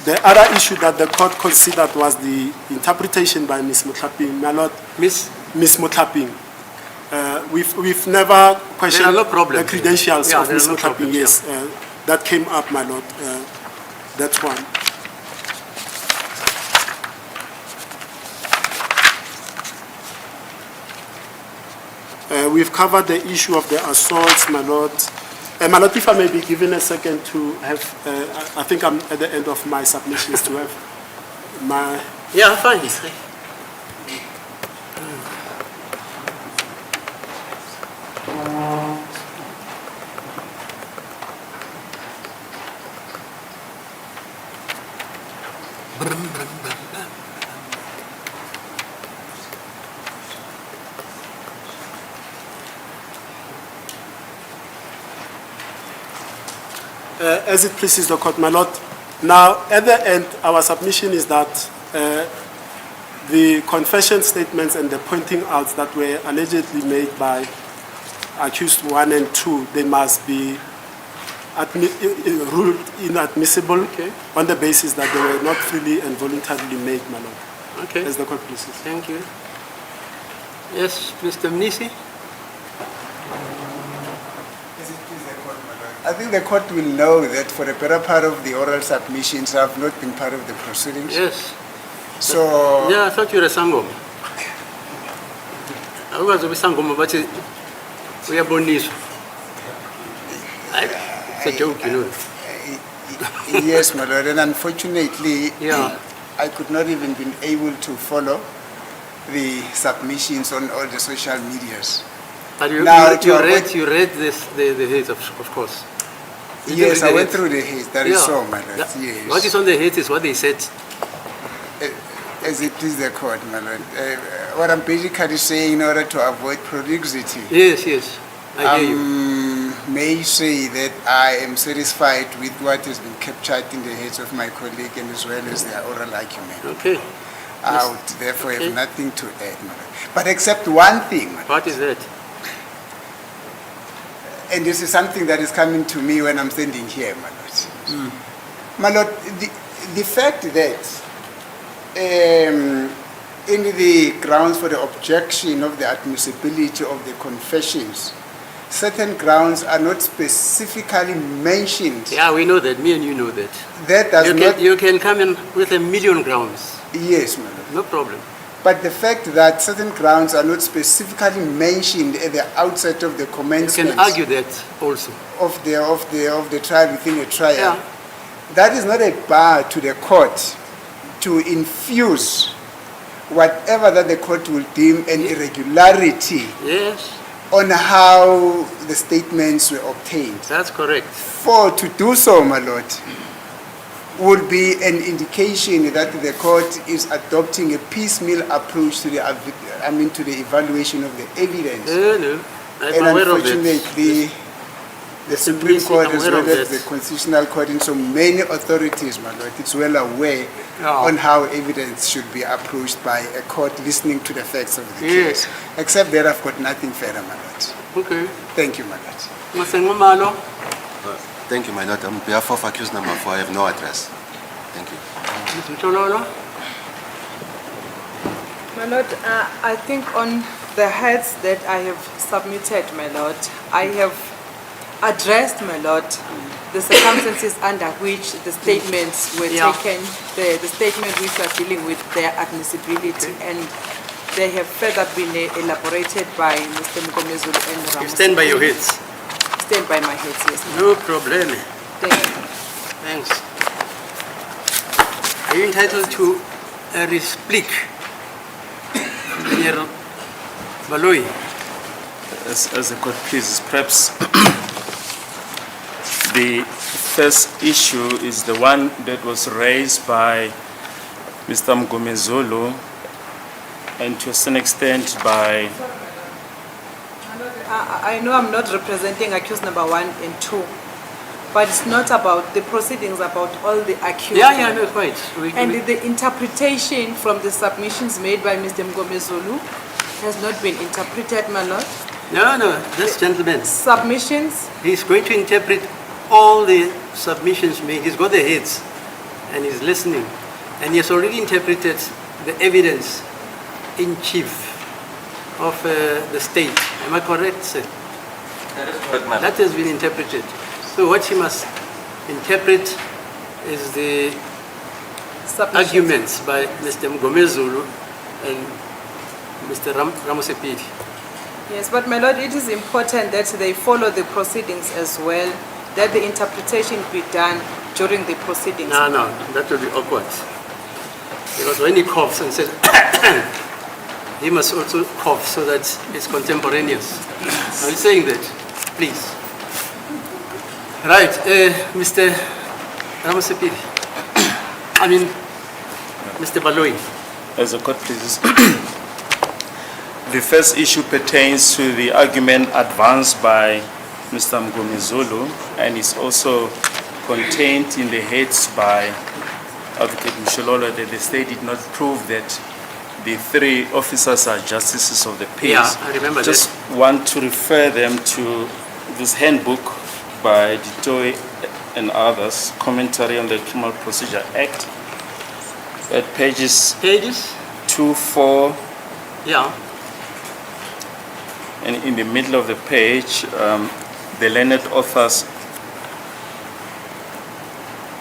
A: The other issue that the court considered was the interpretation by Ms. Motlaping. My Lord,
B: Miss,
A: Ms. Motlaping, we've never questioned
B: There are no problems
A: the credentials
B: here. Yeah,
A: of
B: there are
A: Ms.
B: no
A: Motlaping.
B: problems,
A: Yes, that came up, my Lord. That one. We've covered the issue of the assaults, my Lord. My Lord, if I may be given a second to have, I think I'm at the end of my submissions to have my...
B: yeah, fine.
A: As it pleases the court, my Lord. Now, at the end, our submission is that the confession statements and the pointing outs that were allegedly made by accused 1 and 2, they must be ruled inadmissible
B: Okay.
A: on the basis that they were not freely and voluntarily made, my Lord.
B: Okay,
A: As the court pleases.
B: thank you. Yes, Mr. Mnisi?
D: I think the court will know that for a better part of the oral submissions, I have not been part of the proceedings.
B: Yes.
D: So,
B: Yeah, I thought you were a Sangoma. I was a Sangoma, but we are boniswa. It's a joke, you know.
D: yes, my lord, and unfortunately,
B: Yeah.
D: I could not even been able to follow the submissions on all the social medias.
B: But you,
D: Now,
B: you,
D: to
B: you
D: avoid-
B: read, you read this, the heads, of course. You did
D: Yes,
B: read
D: I
B: the
D: went
B: heads.
D: through the haze. That is
B: Yeah.
D: so, my lord.
B: Yeah.
D: Yes.
B: What is on the head is what they said.
D: As it is the court, my lord. What I'm basically saying, in order to avoid prolixity,
B: Yes, yes. I hear you.
D: may say that I am satisfied with what has been captured in the heads of my colleague and as well as their oral argument.
B: Okay.
D: I would therefore
B: Okay.
D: have nothing to add, my lord. But except one thing, my lord,
B: What is that?
D: and this is something that is coming to me when I'm standing here, my lord. My lord, the fact that in the grounds for the objection of the admissibility of the confessions, certain grounds are not specifically mentioned.
B: Yeah, we know that. Me and you know that.
D: That does not.
B: You can come in with 1,000,000 grounds.
D: Yes, my lord.
B: No problem.
D: But the fact that certain grounds are not specifically mentioned at the outset of the
B: You
D: commencement
B: can argue that also.
D: of the trial within a trial,
B: Yeah.
D: that is not a bar to the court to infuse whatever that the court will deem an irregularity
B: Yes,
D: on how the statements were obtained.
B: that's correct.
D: For to do so, my lord, would be an indication that the court is adopting a piecemeal approach to the evaluation of the evidence.
B: No, I'm
D: And
B: aware of
D: unfortunately,
B: it.
D: the Supreme Court
B: I'm
D: as
B: aware
D: well
B: of
D: as
B: that.
D: the Constitutional Court and so many authorities, my lord, it's well aware
B: Yeah.
D: on how evidence should be approached by a court listening to the facts of the
B: Yes.
D: case. Except that I've got nothing further, my lord.
B: Okay.
D: Thank you, my lord.
B: Masengomalo.
F: Thank you, my lord. On behalf of accused number 4, I have no address. Thank you.
B: Mr. Chololo.
G: My lord, I think on the heads that I have submitted, my lord, I have addressed, my lord, the circumstances under which the statements were
B: Yeah.
G: taken, the statement which we are dealing with their admissibility, and they have further been elaborated by Mr. Mkomezulu and Ramos.
B: You stand by your heads.
G: Stand by my heads, yes.
B: No problem.
G: Thank you.
B: Thanks. Are you entitled to a replique? Engineer Baloyi.
C: As the court pleases, perhaps the first issue is the one that was raised by Mr. Mgomezulu and to a certain extent by
G: I know I'm not representing accused number 1 and 2, but it's not about the proceedings, about all the accused.
B: Yeah, no, quite.
G: And the interpretation from the submissions made by Mr. Mgomezulu has not been interpreted, my lord.
B: No, this gentleman.
G: Submissions,
B: He's going to interpret all the submissions made. He's got the heads and he's listening. And he has already interpreted the evidence in chief of the state. Am I correct, sir? That has been interpreted. So what he must interpret is the
G: submissions.
B: arguments by Mr. Mgomezulu and Mr. Ramosepidi.
G: Yes, but my lord, it is important that they follow the proceedings as well, that the interpretation be done during the proceedings.
B: No, that will be awkward. Because when he coughs and says, he must also cough so that it's contemporaneous. Are you saying that? Please. Right, Mr. Ramosepidi. I mean, Mr. Baloyi.
C: as the court pleases. The first issue pertains to the argument advanced by Mr. Mgomezulu and is also contained in the heads by Advocate Mshololo that the state did not prove that the three officers are justices of the peace.
B: Yeah, I remember that.
C: Just want to refer them to this handbook by Ditoy and others, Commentary on the Criminal Procedure Act, at pages
B: Pages?
C: 2, 4,
B: Yeah.
C: and in the middle of the page, the learned authors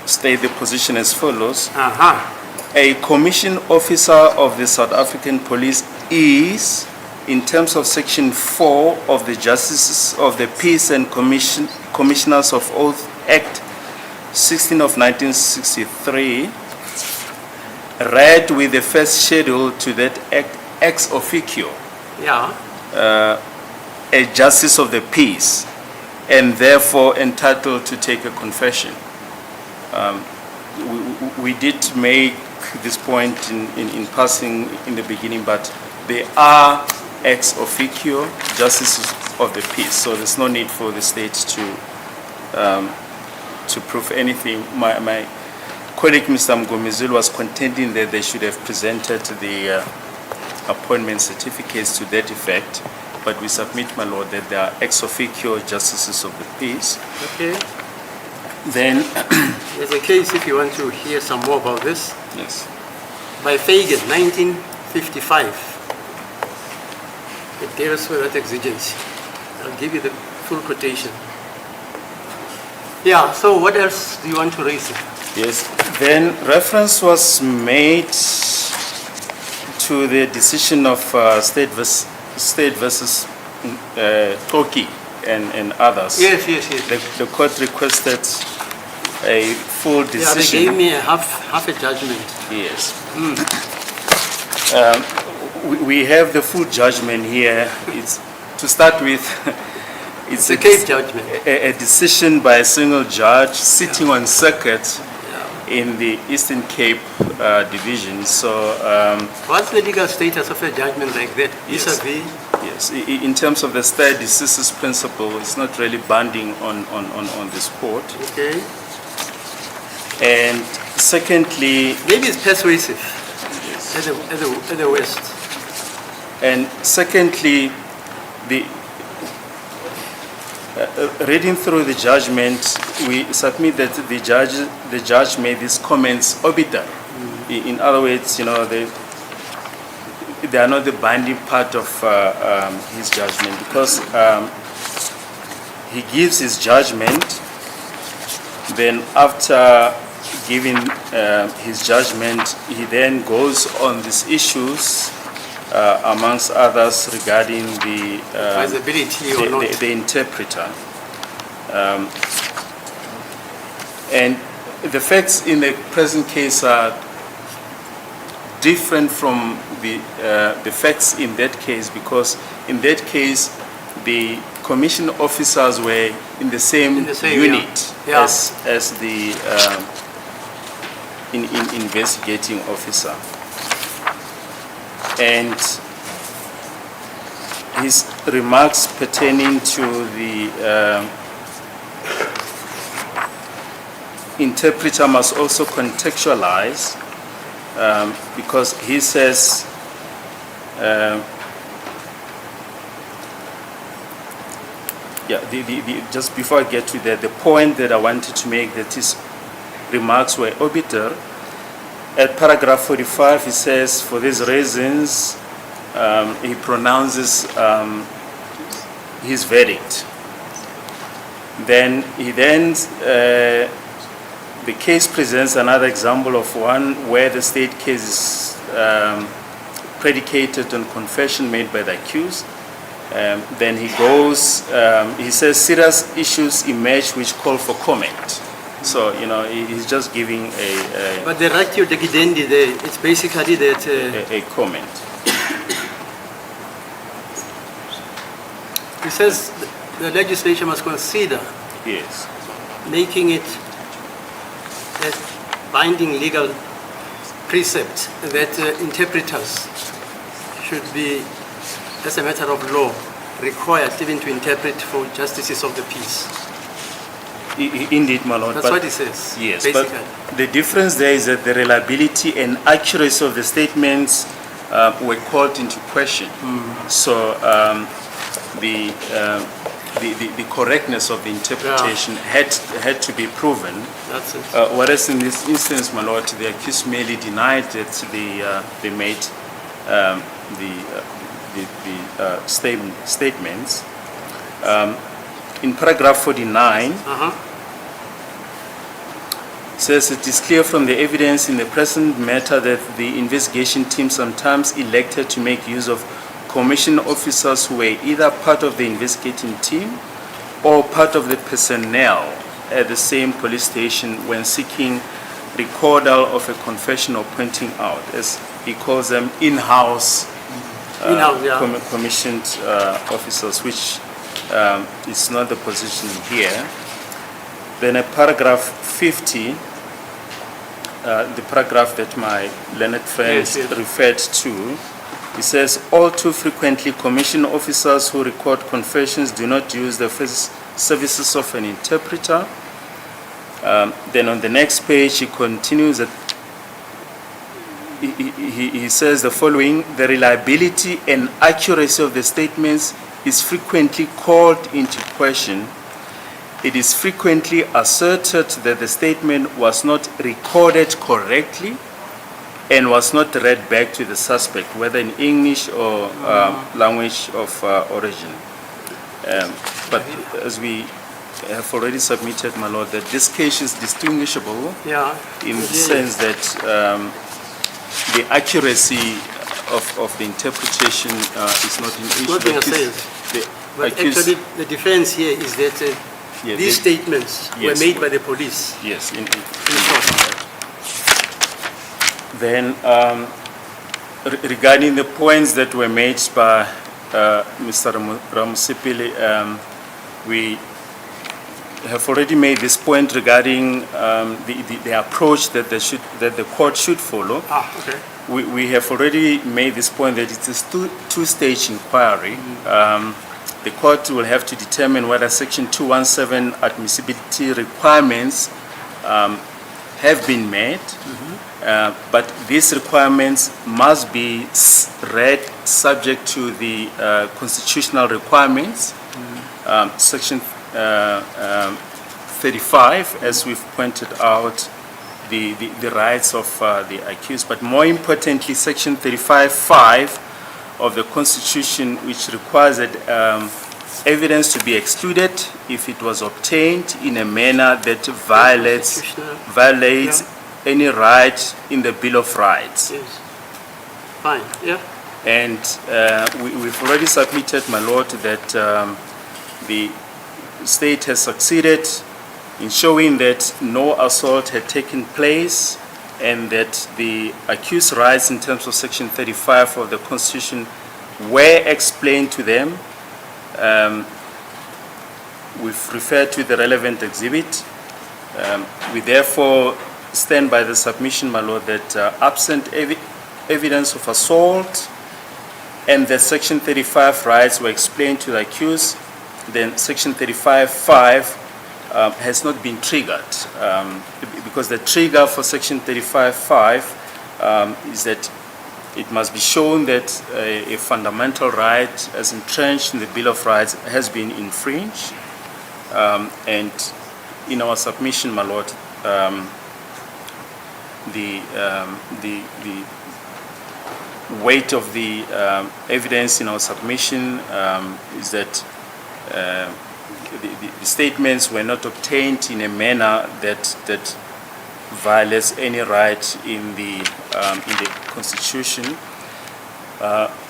C: state the position as follows.
B: Uh-huh.
C: A commissioned officer of the South African Police is, in terms of Section 4 of the Justices of the Peace and Commissioners of Oath Act 16 of 1963, read with the first schedule to that act ex officio,
B: Yeah.
C: a justice of the peace, and therefore entitled to take a confession. We did make this point in passing in the beginning, but they are ex officio justices of the peace, so there's no need for the state to prove anything. My colleague, Mr. Mgomezulu, was contending that they should have presented the appointment certificates to that effect, but we submit, my lord, that they are ex officio justices of the peace.
B: Okay.
C: Then,
B: There's a case, if you want to hear some more about this,
C: yes,
B: by Fagan, 1955. It gave us for that exigency. I'll give you the full quotation. Yeah, so what else do you want to raise?
C: yes. Then reference was made to the decision of State versus Toki and others.
B: Yes, yes, yes.
C: The court requested a full
B: Yeah, they
C: decision.
B: gave me a half a judgment.
C: Yes. We have the full judgment here. It's, to start with,
B: It's a case judgment.
C: a decision by a single judge sitting on circuit in the Eastern Cape Division. So,
B: What's the legal status of a judgment like that?
C: Yes.
B: Vis-a-vis?
C: yes, in terms of the stare decisis principle, it's not really binding on this court.
B: Okay.
C: And secondly,
B: Maybe it's persuasive at the West.
C: And secondly, the reading through the judgment, we submit that the judge made these comments obiter. In other words, you know, they are not the binding part of his judgment, because he gives his judgment, then after giving his judgment, he then goes on these issues, amongst others, regarding the
B: Advisability or not.
C: the interpreter. And the facts in the present case are different from the facts in that case, because in that case, the commission officers were in the same, unit
B: yeah.
C: as the investigating officer. And his remarks pertaining to the interpreter must also contextualize, because he says just before I get to that, the point that I wanted to make, that his remarks were obiter. At paragraph 45, he says, for these reasons, he pronounces his verdict. Then the case presents another example of one where the state case is predicated on confession made by the accused. Then he goes, he says, serious issues emerge which call for comment. So, you know, he's just giving
B: But the ratio de gidendi there, it's basically that
C: a comment.
B: it says the legislature must consider
C: Yes.
B: making it a binding legal precept that interpreters should be, as a matter of law, required even to interpret for justices of the peace.
C: Indeed, my lord.
B: That's
C: but-
B: what it says,
C: Yes,
B: basically.
C: but the difference there is that the reliability and accuracy of the statements were called into question. So the correctness of the interpretation had to be proven.
B: That's it.
C: Whereas in this instance, my lord, the accused merely denied that they made the statements. In paragraph 49, says it is clear from the evidence in the present matter that the investigation team sometimes elected to make use of commissioned officers who were either part of the investigating team or part of the personnel at the same police station when seeking recordal of a confession or pointing out, as he calls them, in-house commissioned officers, which is not the position here. Then at paragraph 50, the paragraph that my learned friend referred to, it says, all too frequently commissioned officers who record confessions do not use the services of an interpreter. Then on the next page, he continues that he says the following: the reliability and accuracy of the statements is frequently called into question. It is frequently asserted that the statement was not recorded correctly and was not read back to the suspect, whether in English or language of origin. But as we have already submitted, my lord, that this case is distinguishable in the sense that the accuracy of the interpretation is not an issue.
B: Not being assailed. But actually, the defense here is that these statements were made by the police.
C: Yes, in
B: short.
C: Then, regarding the points that were made by Mr. Ramusipili, we have already made this point regarding the approach that the court should follow.
B: Okay.
C: We have already made this point that it's a two-stage inquiry. The court will have to determine whether Section 217 admissibility requirements have been met, but these requirements must be read subject to the constitutional requirements. Section 35, as we've pointed out, the rights of the accused, but more importantly, Section 35(5) of the Constitution, which requires that evidence to be excluded if it was obtained in a manner that violates any right in the Bill of Rights.
B: Yes. Fine. Yeah.
C: And we've already submitted, my lord, that the state has succeeded in showing that no assault had taken place and that the accused's rights in terms of Section 35 of the Constitution were explained to them. We've referred to the relevant exhibit. We therefore stand by the submission, my lord, that absent evidence of assault and that Section 35 rights were explained to the accused, then Section 35(5) has not been triggered, because the trigger for Section 35(5) is that it must be shown that a fundamental right as entrenched in the Bill of Rights has been infringed. And in our submission, my lord, the weight of the evidence in our submission is that the statements were not obtained in a manner that violates any right in the Constitution.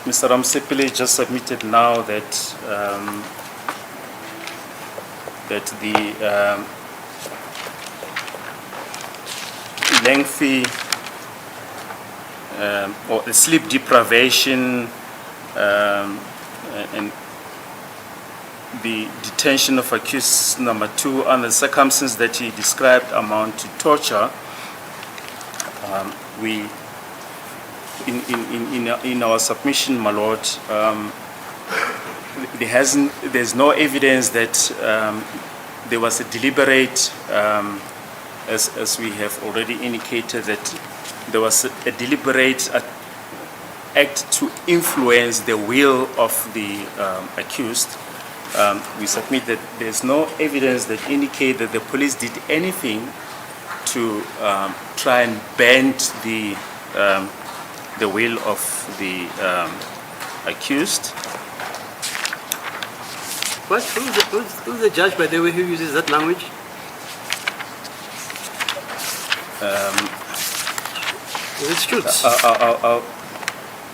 C: Mr. Ramsepele just submitted now that that the lengthy or the sleep deprivation and the detention of accused number 2 under circumstances that he described amount to torture. We, in our submission, my lord, there's no evidence that there was a deliberate, as we have already indicated, that there was a deliberate act to influence the will of the accused. We submit that there's no evidence that indicates that the police did anything to try and bend the will of the accused.
B: Who's the judge, by the way, who uses that language? Is it Schutz?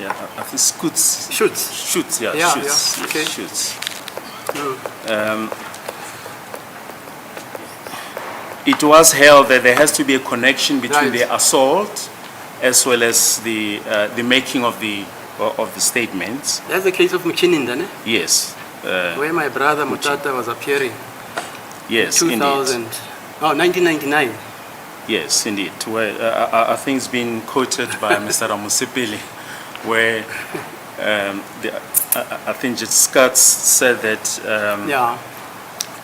C: Yeah, I think Scoots.
B: Schutz.
C: Shoots, yeah,
B: Yeah,
C: shoots.
B: yeah,
C: Yes,
B: okay.
C: shoots.
B: Mm.
C: It was held that there has to be a connection between
B: Right.
C: the assault as well as the making of the statements.
B: That's the case of Mchininda, ne?
C: Yes,
B: Where my brother Mutata was appearing.
C: yes,
B: 2000.
C: indeed.
B: Oh, 1999.
C: Yes, indeed. Where, I think it's been quoted by Mr. Ramusipili, where I think Judge Scott said that
B: Yeah.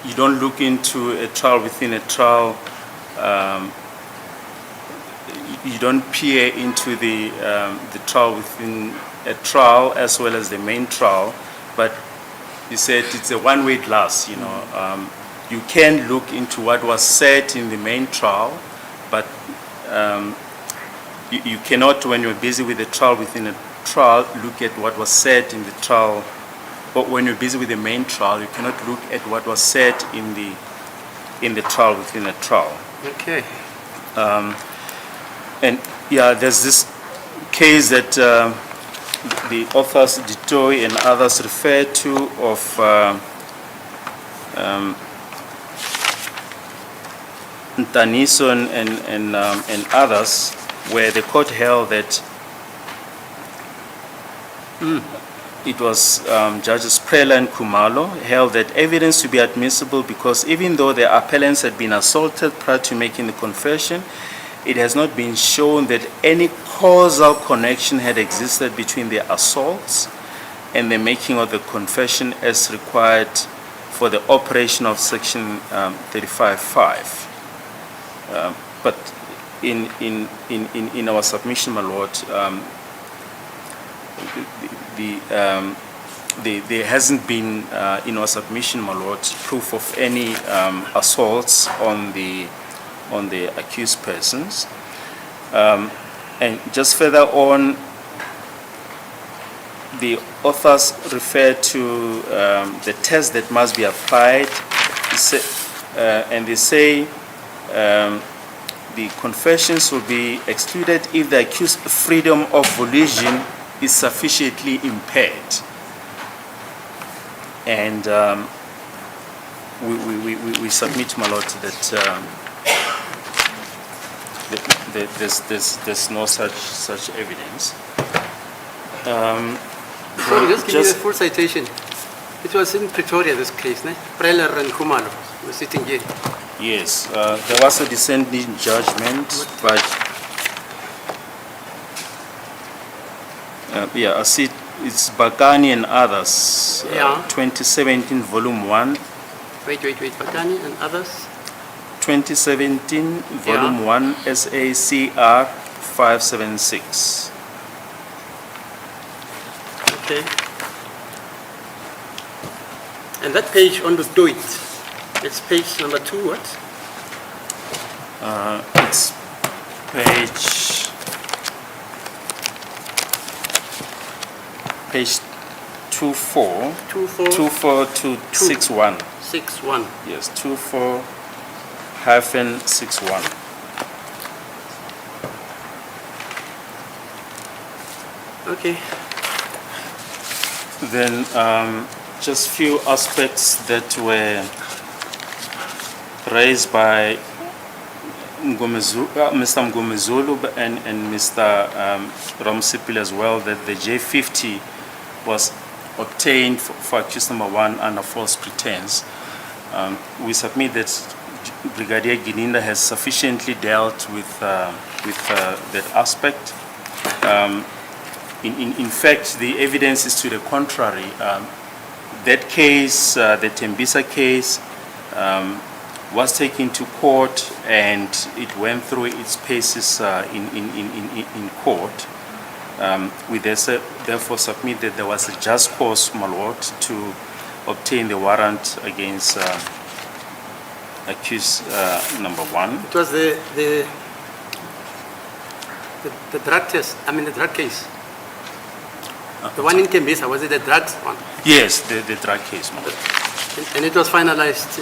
C: you don't look into a trial within a trial. You don't peer into the trial within a trial as well as the main trial, but he said it's a one-way glass. You know, you can look into what was said in the main trial, but you cannot, when you're busy with the trial within a trial, look at what was said in the trial. But when you're busy with the main trial, you cannot look at what was said in the trial within a trial.
B: Okay.
C: And yeah, there's this case that the authors Ditoy and others refer to of Ntanison and others, where the court held that it was Judges Prela and Kumalo held that evidence to be admissible because even though the appellants had been assaulted prior to making the confession, it has not been shown that any causal connection had existed between the assaults and the making of the confession as required for the operation of Section 35(5). But in our submission, my Lord, there hasn't been in our submission, my Lord, proof of any assaults on the accused persons. And just further on, the authors refer to the test that must be applied, and they say the confessions will be excluded if the accused's freedom of volition is sufficiently impaired. And we submit, my Lord, that there's no such evidence.
B: Sorry, just give me the full citation. It was in Pretoria, this case, ne? Preller and Kumalo were sitting here.
C: Yes, there was a dissenting judgment, but yeah, I see it's Bagani and others.
B: Yeah.
C: 2017, volume 1.
B: Wait, Bakani and others?
C: 2017, volume 1, SACR 576.
B: Okay. And that page on the do it, it's page number 2, what?
C: It's page 24.
B: 24
C: to 61.
B: 61.
C: Yes, 24-61.
B: Okay.
C: Then just few aspects that were raised by Mr. Mgomezulu and Mr. Ramsipil as well, that the J50 was obtained for accused number 1 under false pretense. We submit that Brigadier Gininda has sufficiently dealt with that aspect. In fact, the evidence is to the contrary. That case, the Tembisa case, was taken to court and it went through its paces in court. We therefore submit that there was a just cause, my Lord, to obtain the warrant against accused number 1.
B: It was the drug test, I mean the drug case. The one in Tembisa, was it the drugs one?
C: Yes, the drug case, my Lord.
B: And it was finalized?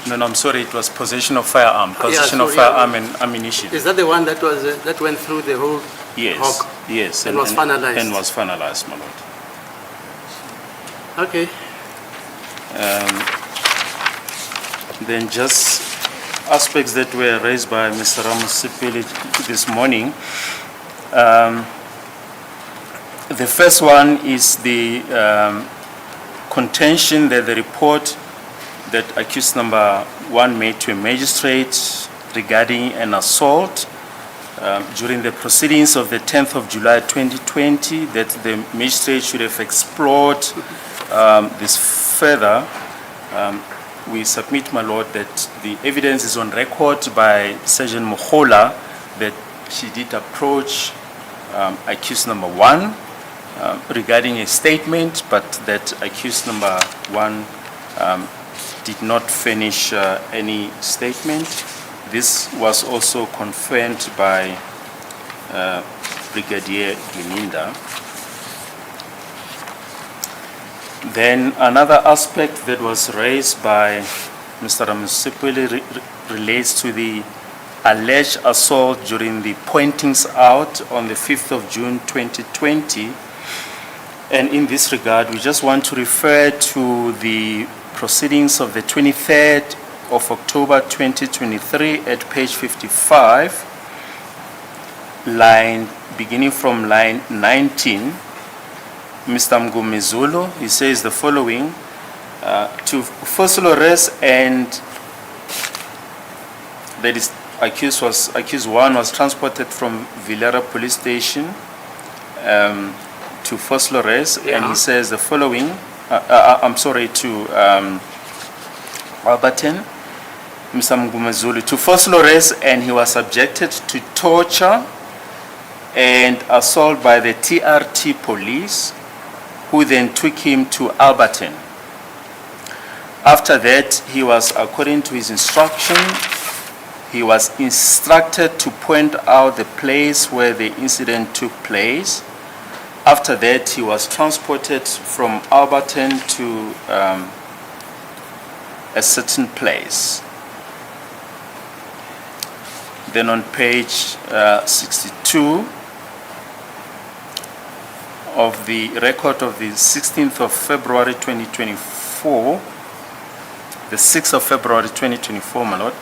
C: No, I'm sorry, it was possession of firearm, possession of
B: so, yeah.
C: firearm and ammunition.
B: Is that the one that was, that went through the whole
C: Yes,
B: hog?
C: yes.
B: And was finalized?
C: And was finalized, my lord.
B: Okay.
C: Then just aspects that were raised by Mr. Ramasipili this morning. The first one is the contention that the report that accused number 1 made to a magistrate regarding an assault during the proceedings of the 10th of July 2020, that the magistrate should have explored this further. We submit, my lord, that the evidence is on record by Sergeant Mohola that she did approach accused number 1 regarding a statement, but that accused number 1 did not finish any statement. This was also confirmed by Brigadier Gininda. Then another aspect that was raised by Mr. Ramasipili relates to the alleged assault during the pointings out on the 5th of June 2020. And in this regard, we just want to refer to the proceedings of the 23rd of October 2023 at page 55, beginning from line 19. Mr. Mgumezulu, he says the following, to first arrest and that is accused 1 was transported from Villara police station to first arrest, and he says the following, to Alberton, Mr. Mgumezulu, to first arrest and he was subjected to torture and assault by the TRT police, who then took him to Alberton. After that, he was, according to his instruction, he was instructed to point out the place where the incident took place. After that, he was transported from Alberton to a certain place. Then on page 62, of the record of the 16th of February 2024, the 6th of February 2024, my lord,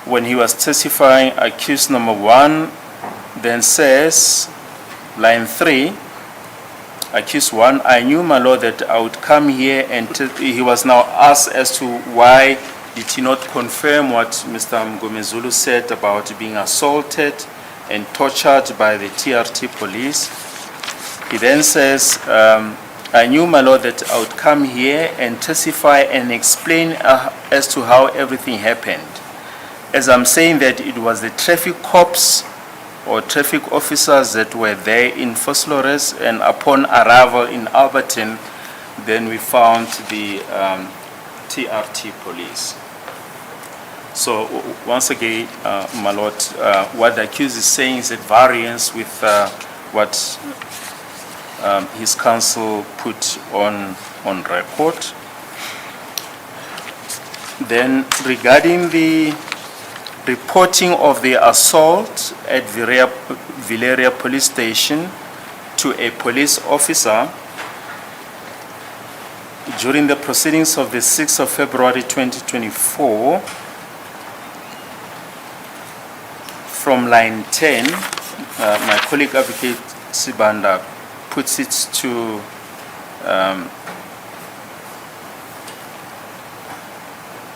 C: when he was testifying, accused number 1 then says, line 3, accused 1, I knew, my lord, that I would come here, and he was now asked as to why did he not confirm what Mr. Mgumezulu said about being assaulted and tortured by the TRT police. He then says, I knew, my lord, that I would come here and testify and explain as to how everything happened. As I'm saying that it was the traffic cops or traffic officers that were there in First Flores, and upon arrival in Alberton, then we found the TRT police. So once again, my lord, what the accused is saying is at variance with what his counsel put on record. Then regarding the reporting of the assault at Villeria police station to a police officer during the proceedings of the 6th of February 2024, from line 10, my colleague advocate Sibanda puts it to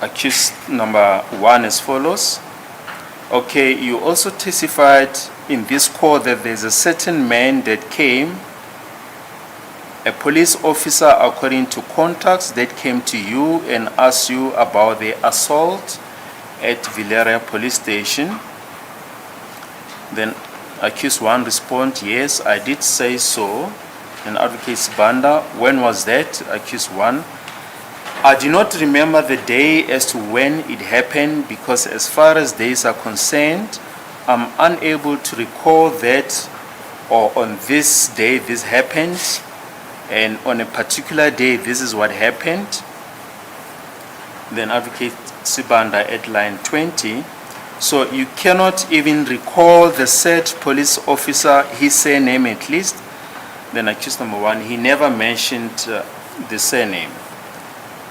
C: accused number 1 as follows. Okay, you also testified in this court that there's a certain man that came, a police officer, according to contacts, that came to you and asked you about the assault at Villeria police station. Then accused 1 respond, yes, I did say so. And advocate Banda, when was that? Accused 1, I do not remember the day as to when it happened, because as far as days are concerned, I'm unable to recall that, or on this day this happened, and on a particular day this is what happened. then Advocate Sibanda at line 20. So you cannot even recall the said police officer, his surname at least. Then accused number 1, he never mentioned the surname.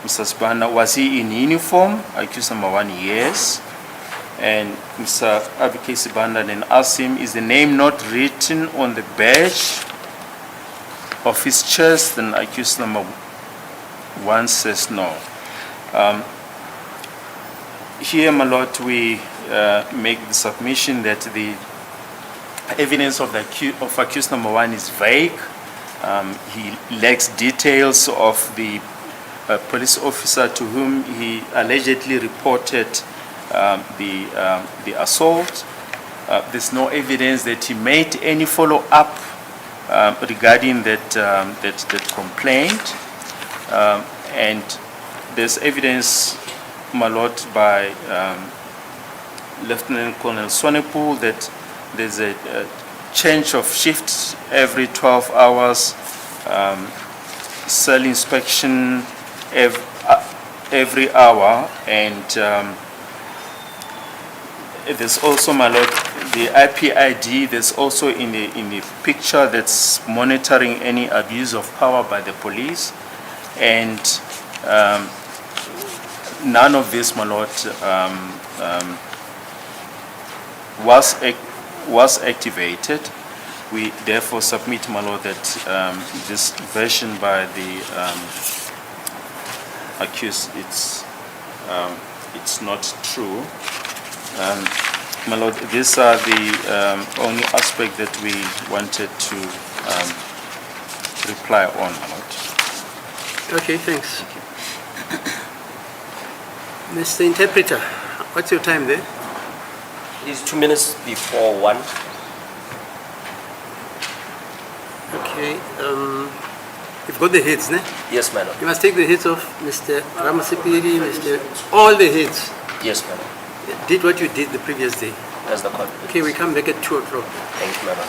C: Mr. Sibanda, was he in uniform? Accused number 1, yes. And Mr. Advocate Sibanda then asked him, is the name not written on the badge of his chest? Then accused number 1 says no. Here, my lord, we make the submission that the evidence of accused number 1 is vague. He lacks details of the police officer to whom he allegedly reported the assault. There's no evidence that he made any follow-up regarding that complaint. And there's evidence, my lord, by Lieutenant Colonel Swanepoel that there's a change of shifts every 12 hours, cell inspection every hour, and there's also, my lord, the IPID. There's also in the picture that's monitoring any abuse of power by the police, and none of this, my lord, was activated. We therefore submit, my lord, that this version by the accused, it's not true. My lord, these are the only aspect that we wanted to reply on, my lord.
B: Okay, thanks. Mr. Interpreter, what's your time there?
H: It is 2 minutes before 1.
B: Okay, you've got the heads, ne?
H: Yes, madam.
B: You must take the heads of Mr. Ramasipiri, all the heads.
H: Yes, madam.
B: Did what you did the previous day.
H: That's the call.
B: Okay, we come back at 2 o'clock.
H: Thank you, madam.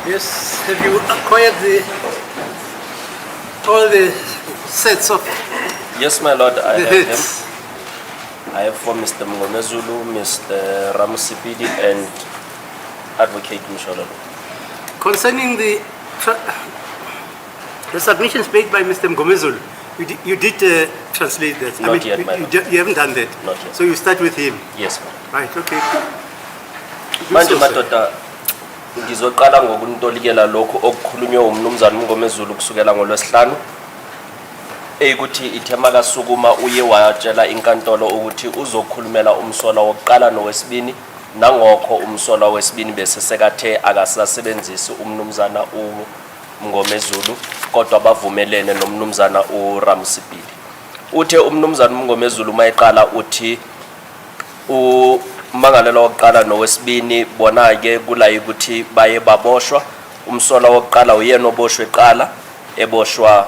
B: Yes, have you acquired all the sets of
H: Yes, my lord, I
B: the
H: have them.
B: heads?
H: I have for Mr. Mngomezulu, Mr. Ramusipidi, and Advocate Mshololo.
B: Concerning the submissions made by Mr. Mgomezulu, you did translate that.
H: Not yet, my lord.
B: You haven't done that.
H: Not yet.
B: So you start with him.
H: Yes, ma'am.
B: Right, okay. Do
H: Manje
B: so, sir.
H: madoda ngizoqala ngokuntolikela lokho okukhulunywe umnumzana uMngomezulu kusukela ngolwesihlanu ukuthi ithema kasukuma uye watshela inkantolo ukuthi uzokhulumela umsola wokuqala nowesibini nangokho umsola wesibini bese sekathe akasasebenzisi umnumzana uMngomezulu kodwa bavumelene nomnumzana uRamusipili. Uthe umnumzana uMngomezulu mayiqala uthi umangalelo wokuqala nowesibini bona ke kula ukuthi baye baboshwa umsola wokuqala uyena oboshwe eqala eboshwa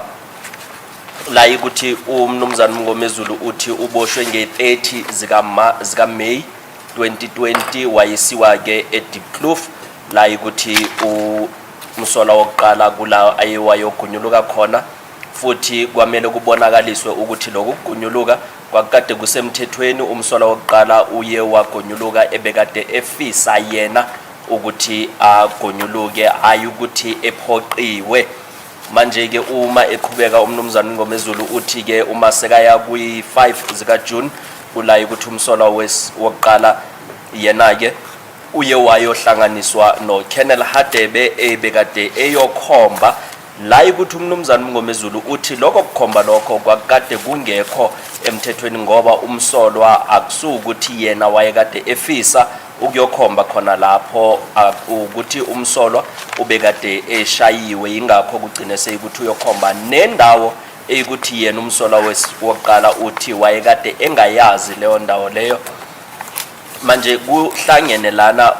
H: la ukuthi umnumzana uMngomezulu uthi uboshwe nge-30 zika May 2020 wayisiwa ke eDeepkloof la ukuthi umsola wokuqala kula ayewayogunyuluka khona futhi kwamele kubonakaliswe ukuthi lokugunyuluka kwakade kusemthethweni umsola wokuqala uye wagonyuluka ebekade efisa yena ukuthi agonyuluke ayukuthi ephoqiwe. Manje ke uma eqhubeka umnumzana uMngomezulu uthi ke uma sekaya kwi5 zika June kula ukuthi umsola wokuqala yena ke uye wayohlanganiswa no Colonel Hadebe ebekade eyokhomba la ukuthi umnumzana uMngomezulu uthi lokho kukhomba lokho kwakade kungekho emthethweni ngoba umsolwa akusukuthi yena wayekade efisa ukuyokhomba khona lapho ukuthi umsolwa ubekade eshayiwe ingakho kugcine seyikuthi uyokhomba nendawo eyikuthi yena umsolwa wokuqala uthi wayekade engayazi leyo ndawo leyo. Manje kuhlangene lana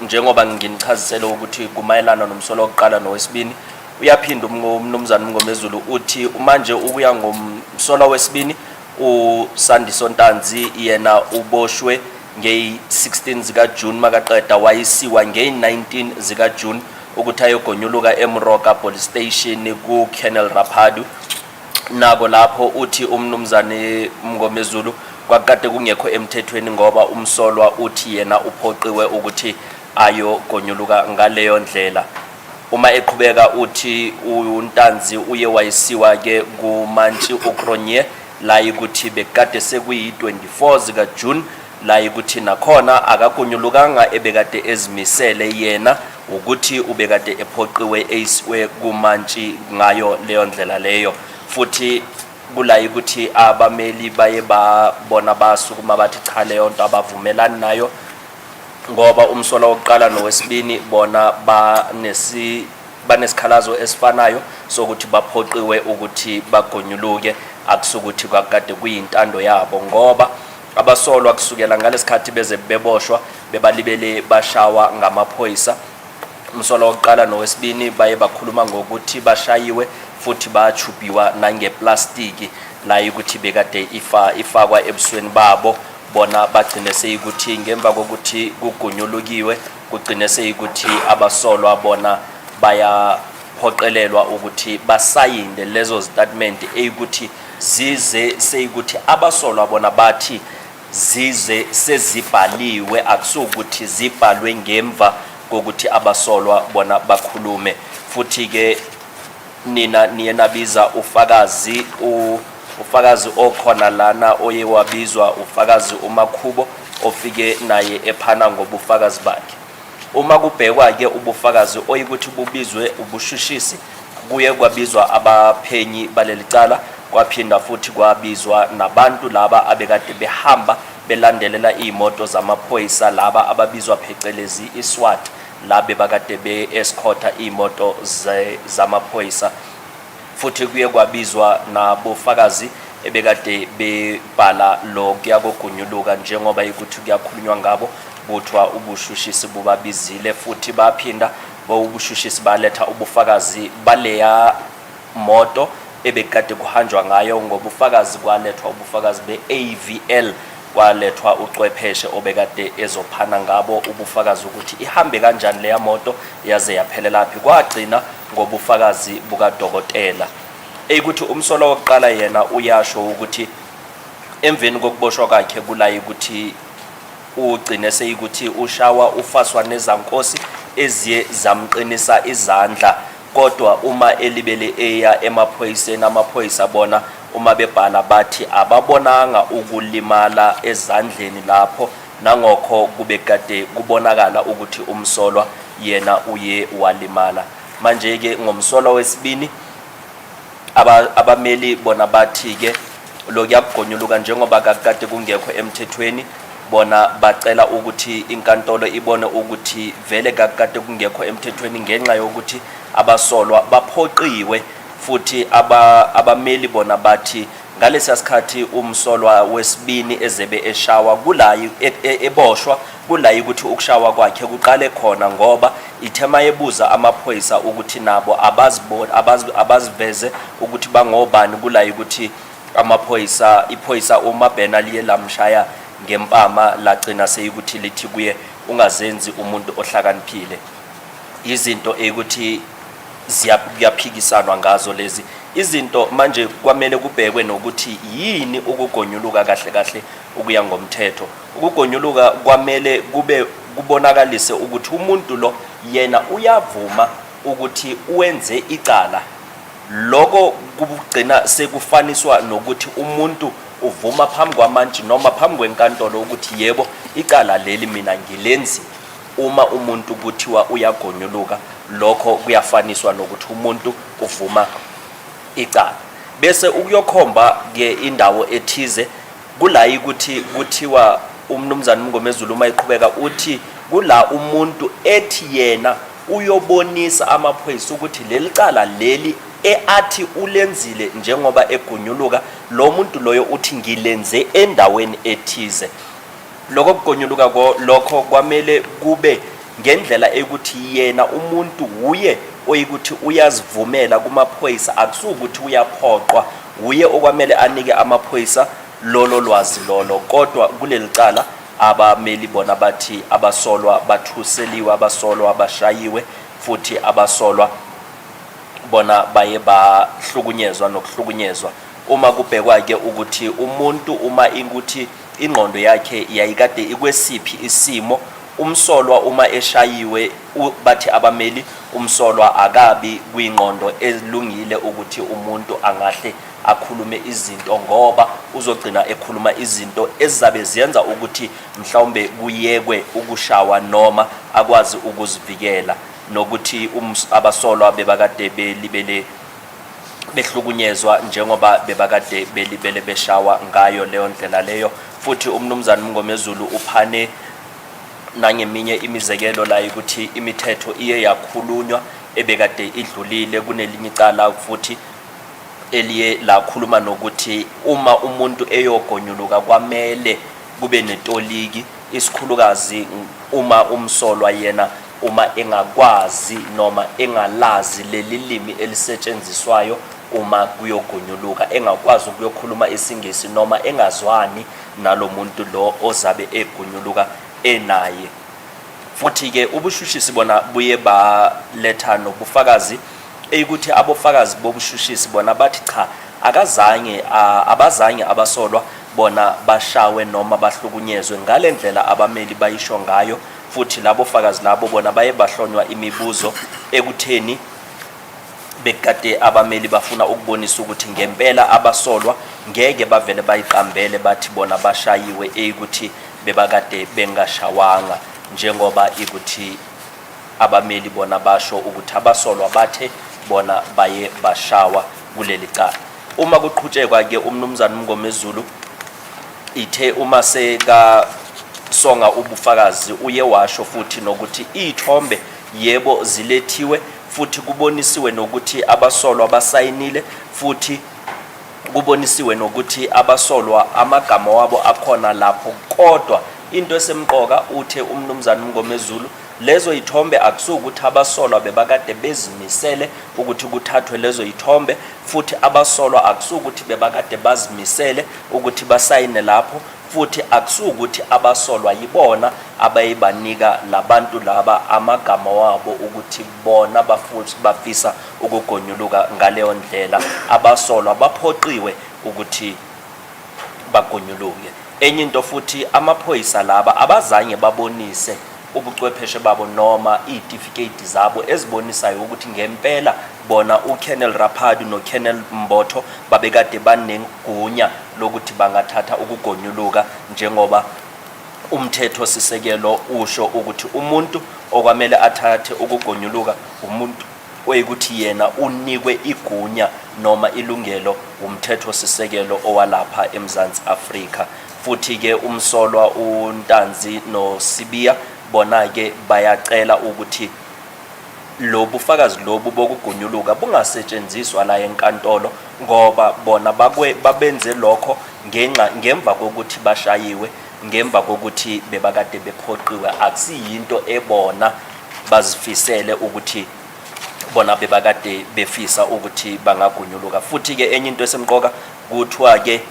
H: njengoba nginichazisela ukuthi kumayelana nomsolwa wokuqala nowesibini uyaphinda umnumzana uMngomezulu uthi manje ukuya ngomsolwa wesibini uSandiso Ntanzi yena uboshwe nge-16 zika June makaqeda wayisiwa nge-19 zika June ukuthi ayogonyuluka eMroka police station ku Colonel Raphadu nako lapho uthi umnumzane uMngomezulu kwakade kungekho emthethweni ngoba umsolwa uthi yena uphoqiwe ukuthi ayogonyuluka ngaleyo ndlela. Uma eqhubeka uthi uNtanzi uye wayisiwa ke kuMantshi uKronye la ukuthi bekade sekuyi-24 zika June la ukuthi nakhona akagonyulukanga ebekade ezimisele yena ukuthi ubekade ephoqiwe eyisiwe kuMantshi ngayo leyo ndlela leyo. Futhi kula ukuthi abameli baye babona basukuma bathi cha leyo nto abavumelani nayo ngoba umsolwa wokuqala nowesibini bona banesikhalazo esifanayo sokuthi baphoqiwe ukuthi bagonyuluke akusukuthi kwakade kuyintando yabo ngoba abasolwa kusukela ngalesikhathi beze beboshwa bebalibele bashawa ngamaphoyisa. Umsolwa wokuqala nowesibini baye bakhuluma ngokuthi bashayiwe futhi bachubiwa nangeplastiki la ukuthi bekade ifakwa ebusweni babo bona bagcine seyikuthi ngemva kokuthi kugonyulukiwe kugcine seyikuthi abasolwa bona bayaphoqelelwa ukuthi basayinde lezo statement eyikuthi zize seyikuthi abasolwa bona bathi zize sezibhaliwe akusukuthi zibhalwe ngemva kokuthi abasolwa bona bakhulume. Futhi ke nina niyenabiza ufakazi okhona lana oye wabizwa ufakazi uMakhubo ofike naye ephana ngobufakazi bakhe. Uma kubhekwa ke ubufakazi oyikuthi bubizwe ubushushisi kuye kwabizwa abaphenyi balelicala kwaphinda futhi kwabizwa nabantu laba abekade behamba belandelela imoto zamaphoyisa laba ababizwa phecelezi iSWAT labe bakade be-escorta imoto zamaphoyisa. Futhi kuye kwabizwa nabofakazi ebekade bebhala lo kuyakogunyuluka njengoba ukuthi kuyakhulunywa ngabo kuthiwa ubushushisi bubabizile futhi baphinda ubushushisi baletha ubufakazi baleya moto ebekade kuhanjwa ngayo ngobufakazi kwalethwa ubufakazi be-AVL kwalethwa ucwepheshe obekade ezophana ngabo ubufakazi ukuthi ihambe kanjani leya moto yaze yaphelelaphi. Kwagcina ngobufakazi bukadokotela ukuthi umsolwa wokuqala yena uyasho ukuthi emveni kokuboshwa kwakhe kulayi ukuthi ugcine seyikuthi ushawa ufaswa nezankosi eziye zamqinisa izandla, kodwa uma elibele eya emaphoyiseni amaphoyisa bona uma bebhala bathi ababonanga ukulimala ezandleni lapho, nangokho kube kade kubonakala ukuthi umsolwa yena uye walimala. Manje ke ngomsolwa wesibini abameli bona bathi ke lokuyagonyuluka njengoba kakade kungekho emthethweni, bona bacela ukuthi inkantolo ibone ukuthi vele kakade kungekho emthethweni ngenxa yokuthi abasolwa baphoqiwe, futhi abameli bona bathi ngalesi sikhathi umsolwa wesibini ezebe eshawa kulayi eboshwa kulayi ukuthi ukushawa kwakhe kuqale khona, ngoba ithema yebuza amaphoyisa ukuthi nabo abaziveze ukuthi bangobani kulayi ukuthi iphoyisa uma bhena liye lamshaya ngempama lagcina seyikuthi lithi kuye ungazenzi umuntu ohlakaniphile. Izinto ukuthi ziyaphikisanwa ngazo lezi izinto. Manje kwamele kubhekwe nokuthi yini ukugonyuluka kahle kahle ukuya ngomthetho. Ukugonyuluka kwamele kubonakalise ukuthi umuntu lo yena uyavuma ukuthi uwenze icala. Lokho kugcina sekufaniswa nokuthi umuntu uvuma phambi kwamantshi noma phambi kwenkantolo ukuthi yebo icala leli mina ngilenzile. Uma umuntu kuthiwa uyagonyuluka, lokho kuyafaniswa nokuthi umuntu uvuma icala. Bese ukuyokhomba ke indawo ethize kulayi ukuthi kuthiwa umnumzana Mngomezulu uma iqhubeka uthi kula umuntu ethi yena uyobonisa amaphoyisa ukuthi leli cala leli athi ulenzile njengoba egonyuluka, lo muntu loyo uthi ngilenze endaweni ethize. Lokho kugonyuluka lokho kwamele kube ngendlela ukuthi yena umuntu uye oyikuthi uyazivumela kumaphoyisa, akusukuthi uyaphoqwa, uye okwamele anike amaphoyisa lolo lwazi lolo. Kodwa kuleli cala abameli bona bathi abasolwa bathuseliwe, abasolwa bashayiwe, futhi abasolwa bona baye bahlukunyezwa nokuhlukunyezwa. Uma kubhekwa ke ukuthi umuntu uma inguthi ingqondo yakhe yayikade ikwesiphi isimo, umsolwa uma eshayiwe bathi abameli umsolwa akabi kwingqondo elungile ukuthi umuntu angahle akhulume izinto, ngoba uzogcina ekhuluma izinto ezizabe ziyenza ukuthi mhlawumbe kuyekwe ukushawa noma akwazi ukuzivikela, nokuthi abasolwa bebakade belibele behlukunyezwa njengoba bebakade belibele beshawa ngayo leyo ndlela leyo. Futhi umnumzana Mngomezulu uphane nangeminye imizekelo la ukuthi imithetho iye yakhulunywa ebekade idlulile kunelinye icala, futhi eliye lakhuluma nokuthi uma umuntu eyogonyuluka kwamele kube netoliki, isikhulukazi uma umsolwa yena uma engakwazi noma engalazi leli limi elisetshenziswayo uma kuyogonyuluka, engakwazi ukuyokhuluma isingisi noma engazwani nalo muntu lo ozabe egonyuluka enaye. Futhi ke ubushushisi bona buye baletha nobufakazi ukuthi abofakazi bobushushisi bona bathi cha abazange abasolwa bona bashawe noma bahlukunyezwe ngale ndlela abameli bayisho ngayo. Futhi labo fakazi labo bona baye bahlonywa imibuzo ekutheni bekade abameli bafuna ukubonisa ukuthi ngempela abasolwa ngeke bavele bayiqambele bathi bona bashayiwe ukuthi bebakade bengashawanga, njengoba ikuthi abameli bona basho ukuthi abasolwa bathe bona baye bashawa kuleli cala. Uma kuqhutshekwa ke umnumzana Mngomezulu ithe uma seka songa ubufakazi uye washo futhi nokuthi ithombe yebo zilethiwe, futhi kubonisiwe nokuthi abasolwa basayinile, futhi kubonisiwe nokuthi abasolwa amagama wabo akhona lapho. Kodwa into esemqoka uthe umnumzana Mngomezulu lezo ithombe akusukuthi abasolwa bebakade bezimisele ukuthi kuthathwe lezo ithombe, futhi abasolwa akusukuthi bebakade bazimisele ukuthi basayine lapho, futhi akusukuthi abasolwa yibona abayibanika labantu laba amagama wabo ukuthi bona bafisa ukugonyuluka ngaleyo ndlela. Abasolwa baphoqiwe ukuthi bagonyuluke. Enye into futhi amaphoyisa laba abazange babonise ubuchwepheshe babo noma izitifiketi zabo ezibonisayo ukuthi ngempela bona uKennel Rapadu noKennel Mbotho babekade banegunya lokuthi bangathatha ukugonyuluka, njengoba umthetho sisekelo usho ukuthi umuntu okwamele athathe ukugonyuluka umuntu oyikuthi yena unikwe igunya noma ilungelo umthetho sisekelo owalapha eMzansi Afrika. Futhi ke umsolwa uNtanzi noSibiya bona ke bayacela ukuthi lo bufakazi lobu bokugonyuluka bungasetshenziswa la enkantolo, ngoba bona babenze lokho ngemva kokuthi bashayiwe, ngemva kokuthi bebakade bephoqiwe. Akusiyinto ebona bazifisele ukuthi bona bebakade befisa ukuthi bangagonyuluka. Futhi ke enye into esemqoka kuthiwa ke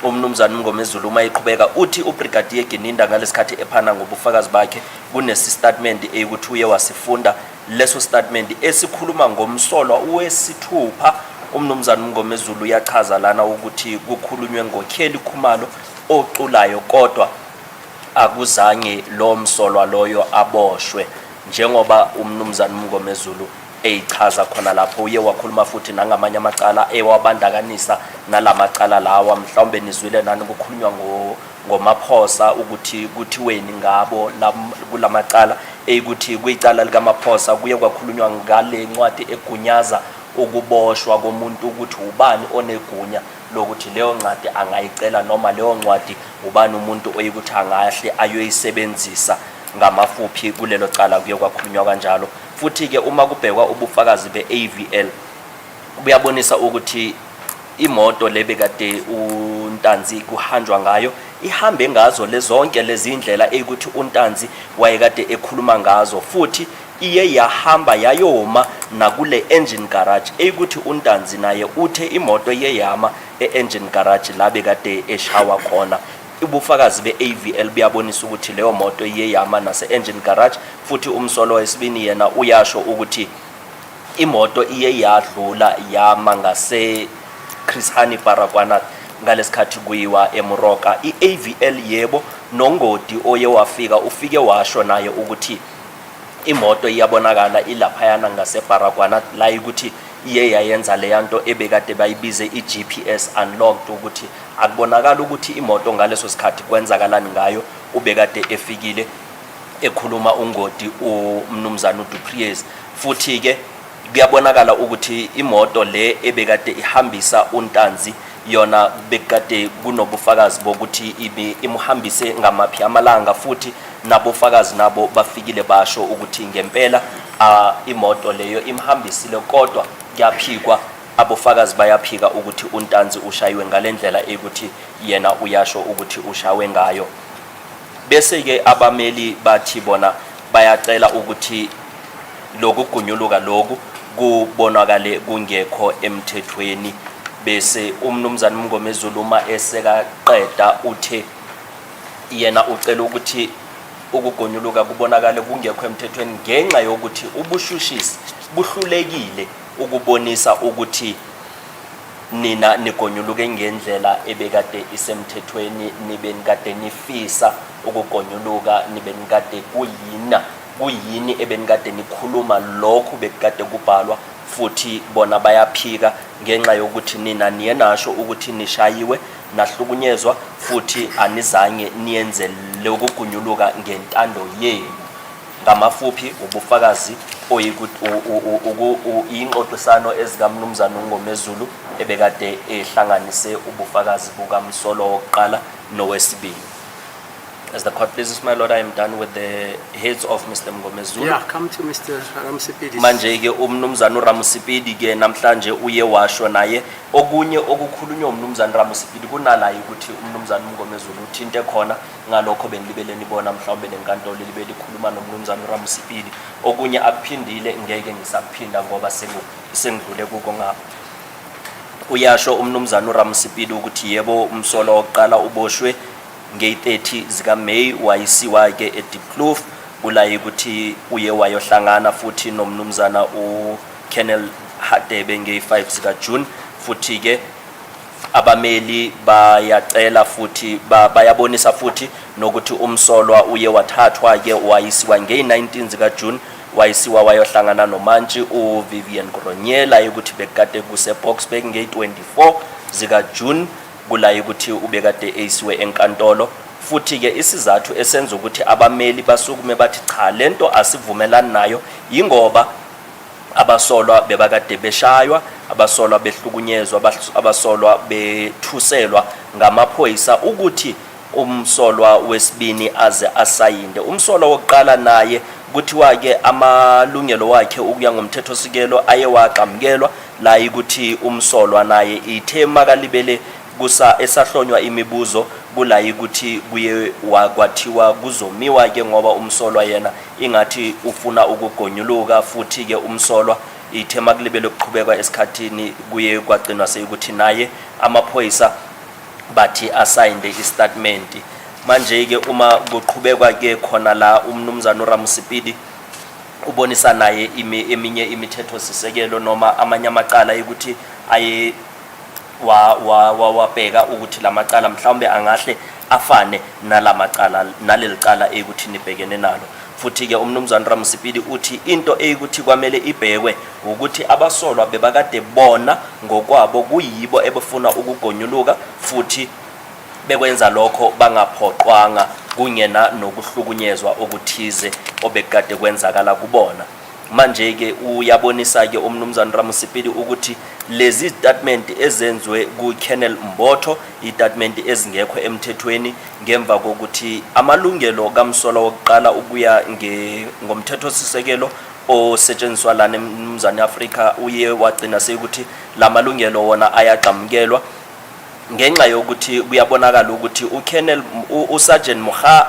H: umnumzana Mngomezulu uma iqhubeka uthi uBrigadier Gininda ngalesikhathi ephana ngobufakazi bakhe kunesistatement ukuthi uye wasifunda. Leso statement esikhuluma ngomsolwa wesithupha umnumzana Mngomezulu uyachaza lana ukuthi kukhulunywe ngoKheli Khumalo oculayo, kodwa akuzange lo msolwa loyo aboshwe, njengoba umnumzana Mngomezulu eyichaza khona lapho. Uye wakhuluma futhi nangamanye amacala ewabandakanisa nalamacala lawa. Mhlawumbe nizwile nani kukhulunywa ngomaphosa ukuthi kuthiweni ngabo kulamacala eyikuthi kuyicala likamaphosa kuye kwakhulunywa ngale ncwadi egunyaza ukuboshwa komuntu ukuthi ubani onegunya lokuthi leyo ncwadi angayicela, noma leyo ncwadi ubani umuntu oyikuthi angahle ayoyisebenzisa ngamafuphi kulelo cala kuye kwakhulunywa kanjalo. Futhi ke uma kubhekwa ubufakazi beAVL buyabonisa ukuthi imoto lebekade uNtanzi kuhanjwa ngayo ihambe ngazo lezonke lezi indlela eyikuthi uNtanzi wayekade ekhuluma ngazo, futhi iye yahamba yayoma nakule engine garage eyikuthi uNtanzi naye uthe imoto iye yama engine garage la bekade eshawa khona. Ubufakazi beAVL buyabonisa ukuthi leyo moto iye yama nase engine garage, futhi umsolo wesibini yena uyasho ukuthi imoto iye yadlula yama ngase Chris Hani Baragwanath ngalesikhathi kuyiwa eMoroka. iAVL yebo noNgodi oye wafika ufike washo naye ukuthi imoto iyabonakala ilaphayana ngase Baragwanath la ukuthi iye yayenza le yanto ebekade bayibize iGPS unlocked ukuthi akubonakala ukuthi imoto ngaleso sikhathi kwenzakalani ngayo. Ubekade efikile ekhuluma uNgodi umnumzana uDupriez. Futhi ke kuyabonakala ukuthi imoto le ebekade ihambisa uNtanzi yona bekade kunobufakazi bokuthi imuhambise ngamaphi amalanga, futhi nabofakazi nabo bafikile basho ukuthi ngempela imoto leyo imhambisile, kodwa kuyaphikwa abofakazi bayaphika ukuthi uNtanzi ushayiwe ngalendlela ukuthi yena uyasho ukuthi ushawe ngayo. Bese ke abameli bathi bona bayacela ukuthi lokugunyuluka lokhu kubonakale kungekho emthethweni. Bese umnumzana Mngomezulu uma esekaqeda uthe yena ucela ukuthi ukugonyuluka kubonakale kungekho emthethweni ngenxa yokuthi ubushushisi buhlulekile ukubonisa ukuthi nina nigonyuluke ngendlela ebekade isemthethweni, nibe nikade nifisa ukugonyuluka, nibe nikade kuyini ebenikade nikhuluma lokhu bekade kubhalwa. Futhi bona bayaphika ngenxa yokuthi nina niyenasho ukuthi nishayiwe nahlukunyezwa, futhi anizange niyenze lokugunyuluka ngentando yenu. Ngamafuphi ubufakazi ingxoxisano ezikamnumzana uNgomezulu ebekade ehlanganise ubufakazi bukamsolo wokuqala nowesibili. As the court pleases, my lord, I am done with the heads of Mr. Mngomezulu.
B: Yeah, come to Mr. Ramusipidi.
H: Manje ke umnumzana uRamusipidi ke namhlanje uye washo naye okunye okukhulunywa umnumzana Ramusipidi kunalayo ukuthi umnumzana Mngomezulu uthinte khona ngalokho benilibele nibona mhlawumbe lenkantolo libele ikhuluma nomnumzana uRamusipidi. Okunye akuphindile ngeke ngisaphinda ngoba sengidlule kuko ngapha. Uyasho umnumzana uRamusipidi ukuthi yebo umsolo wokuqala uboshwe nge-30 zika May wayisiwa ke eDeepkloof kula ukuthi uye wayohlangana futhi nomnumzana uKennel Hadebe nge-5 zika June futhi ke abameli bayacela futhi bayabonisa futhi nokuthi umsolwa uye wathathwa ke wayisiwa nge-19 zika June wayisiwa wayohlangana nomantshi uVivian Gronyela ukuthi bekade kuse Boksburg nge-24 zika June kula ukuthi ubekade eyisiwe enkantolo futhi ke isizathu esenza ukuthi abameli basukume bathi cha lento asivumelani nayo ingoba abasolwa bebakade beshaywa abasolwa behlukunyezwa abasolwa bethuselwa ngamaphoyisa ukuthi umsolwa wesibini aze asayinde umsolwa wokuqala naye kuthiwa ke amalungelo wakhe ukuya ngomthethosikelo aye waqamukelwa la ukuthi umsolwa naye ithe makalibele kusa esahlonywa imibuzo kula ukuthi kuye kwathiwa kuzomiwa ke ngoba umsolwa yena ingathi ufuna ukugonyuluka futhi ke umsolwa ithe makulibele ukuqhubeka esikhathini kuye kwagcinwa seyukuthi naye amaphoyisa bathi asayinde istatement manje ke uma kuqhubekwa ke khona la umnumzana uRamusipidi ubonisa naye eminye imithetho sisekelo noma amanye amaqala ukuthi aye wabheka ukuthi lamacala mhlawumbe angahle afane nalamacala nalelicala ukuthi nibhekene nalo futhi ke umnumzana Ramusipidi uthi into eyikuthi kwamele ibhekwe ukuthi abasolwa bebakade bona ngokwabo kuyibo ebefuna ukugonyuluka futhi bekwenza lokho bangaphoqwanga kungena nokuhlukunyezwa okuthize obekade kwenzakala kubona manje ke uyabonisa ke umnumzana Ramusipidi ukuthi lezi statement ezenzwe kuKennel Mbotho istatement ezingekho emthethweni ngemva kokuthi amalungelo kamsolwa wokuqala ukuya ngomthetho sisekelo osetshenziswa lana eMzantsi Afrika uye wagcina sekuthi lamalungelo wona ayaqamukelwa ngenxa yokuthi kuyabonakala ukuthi uKennel uSergeant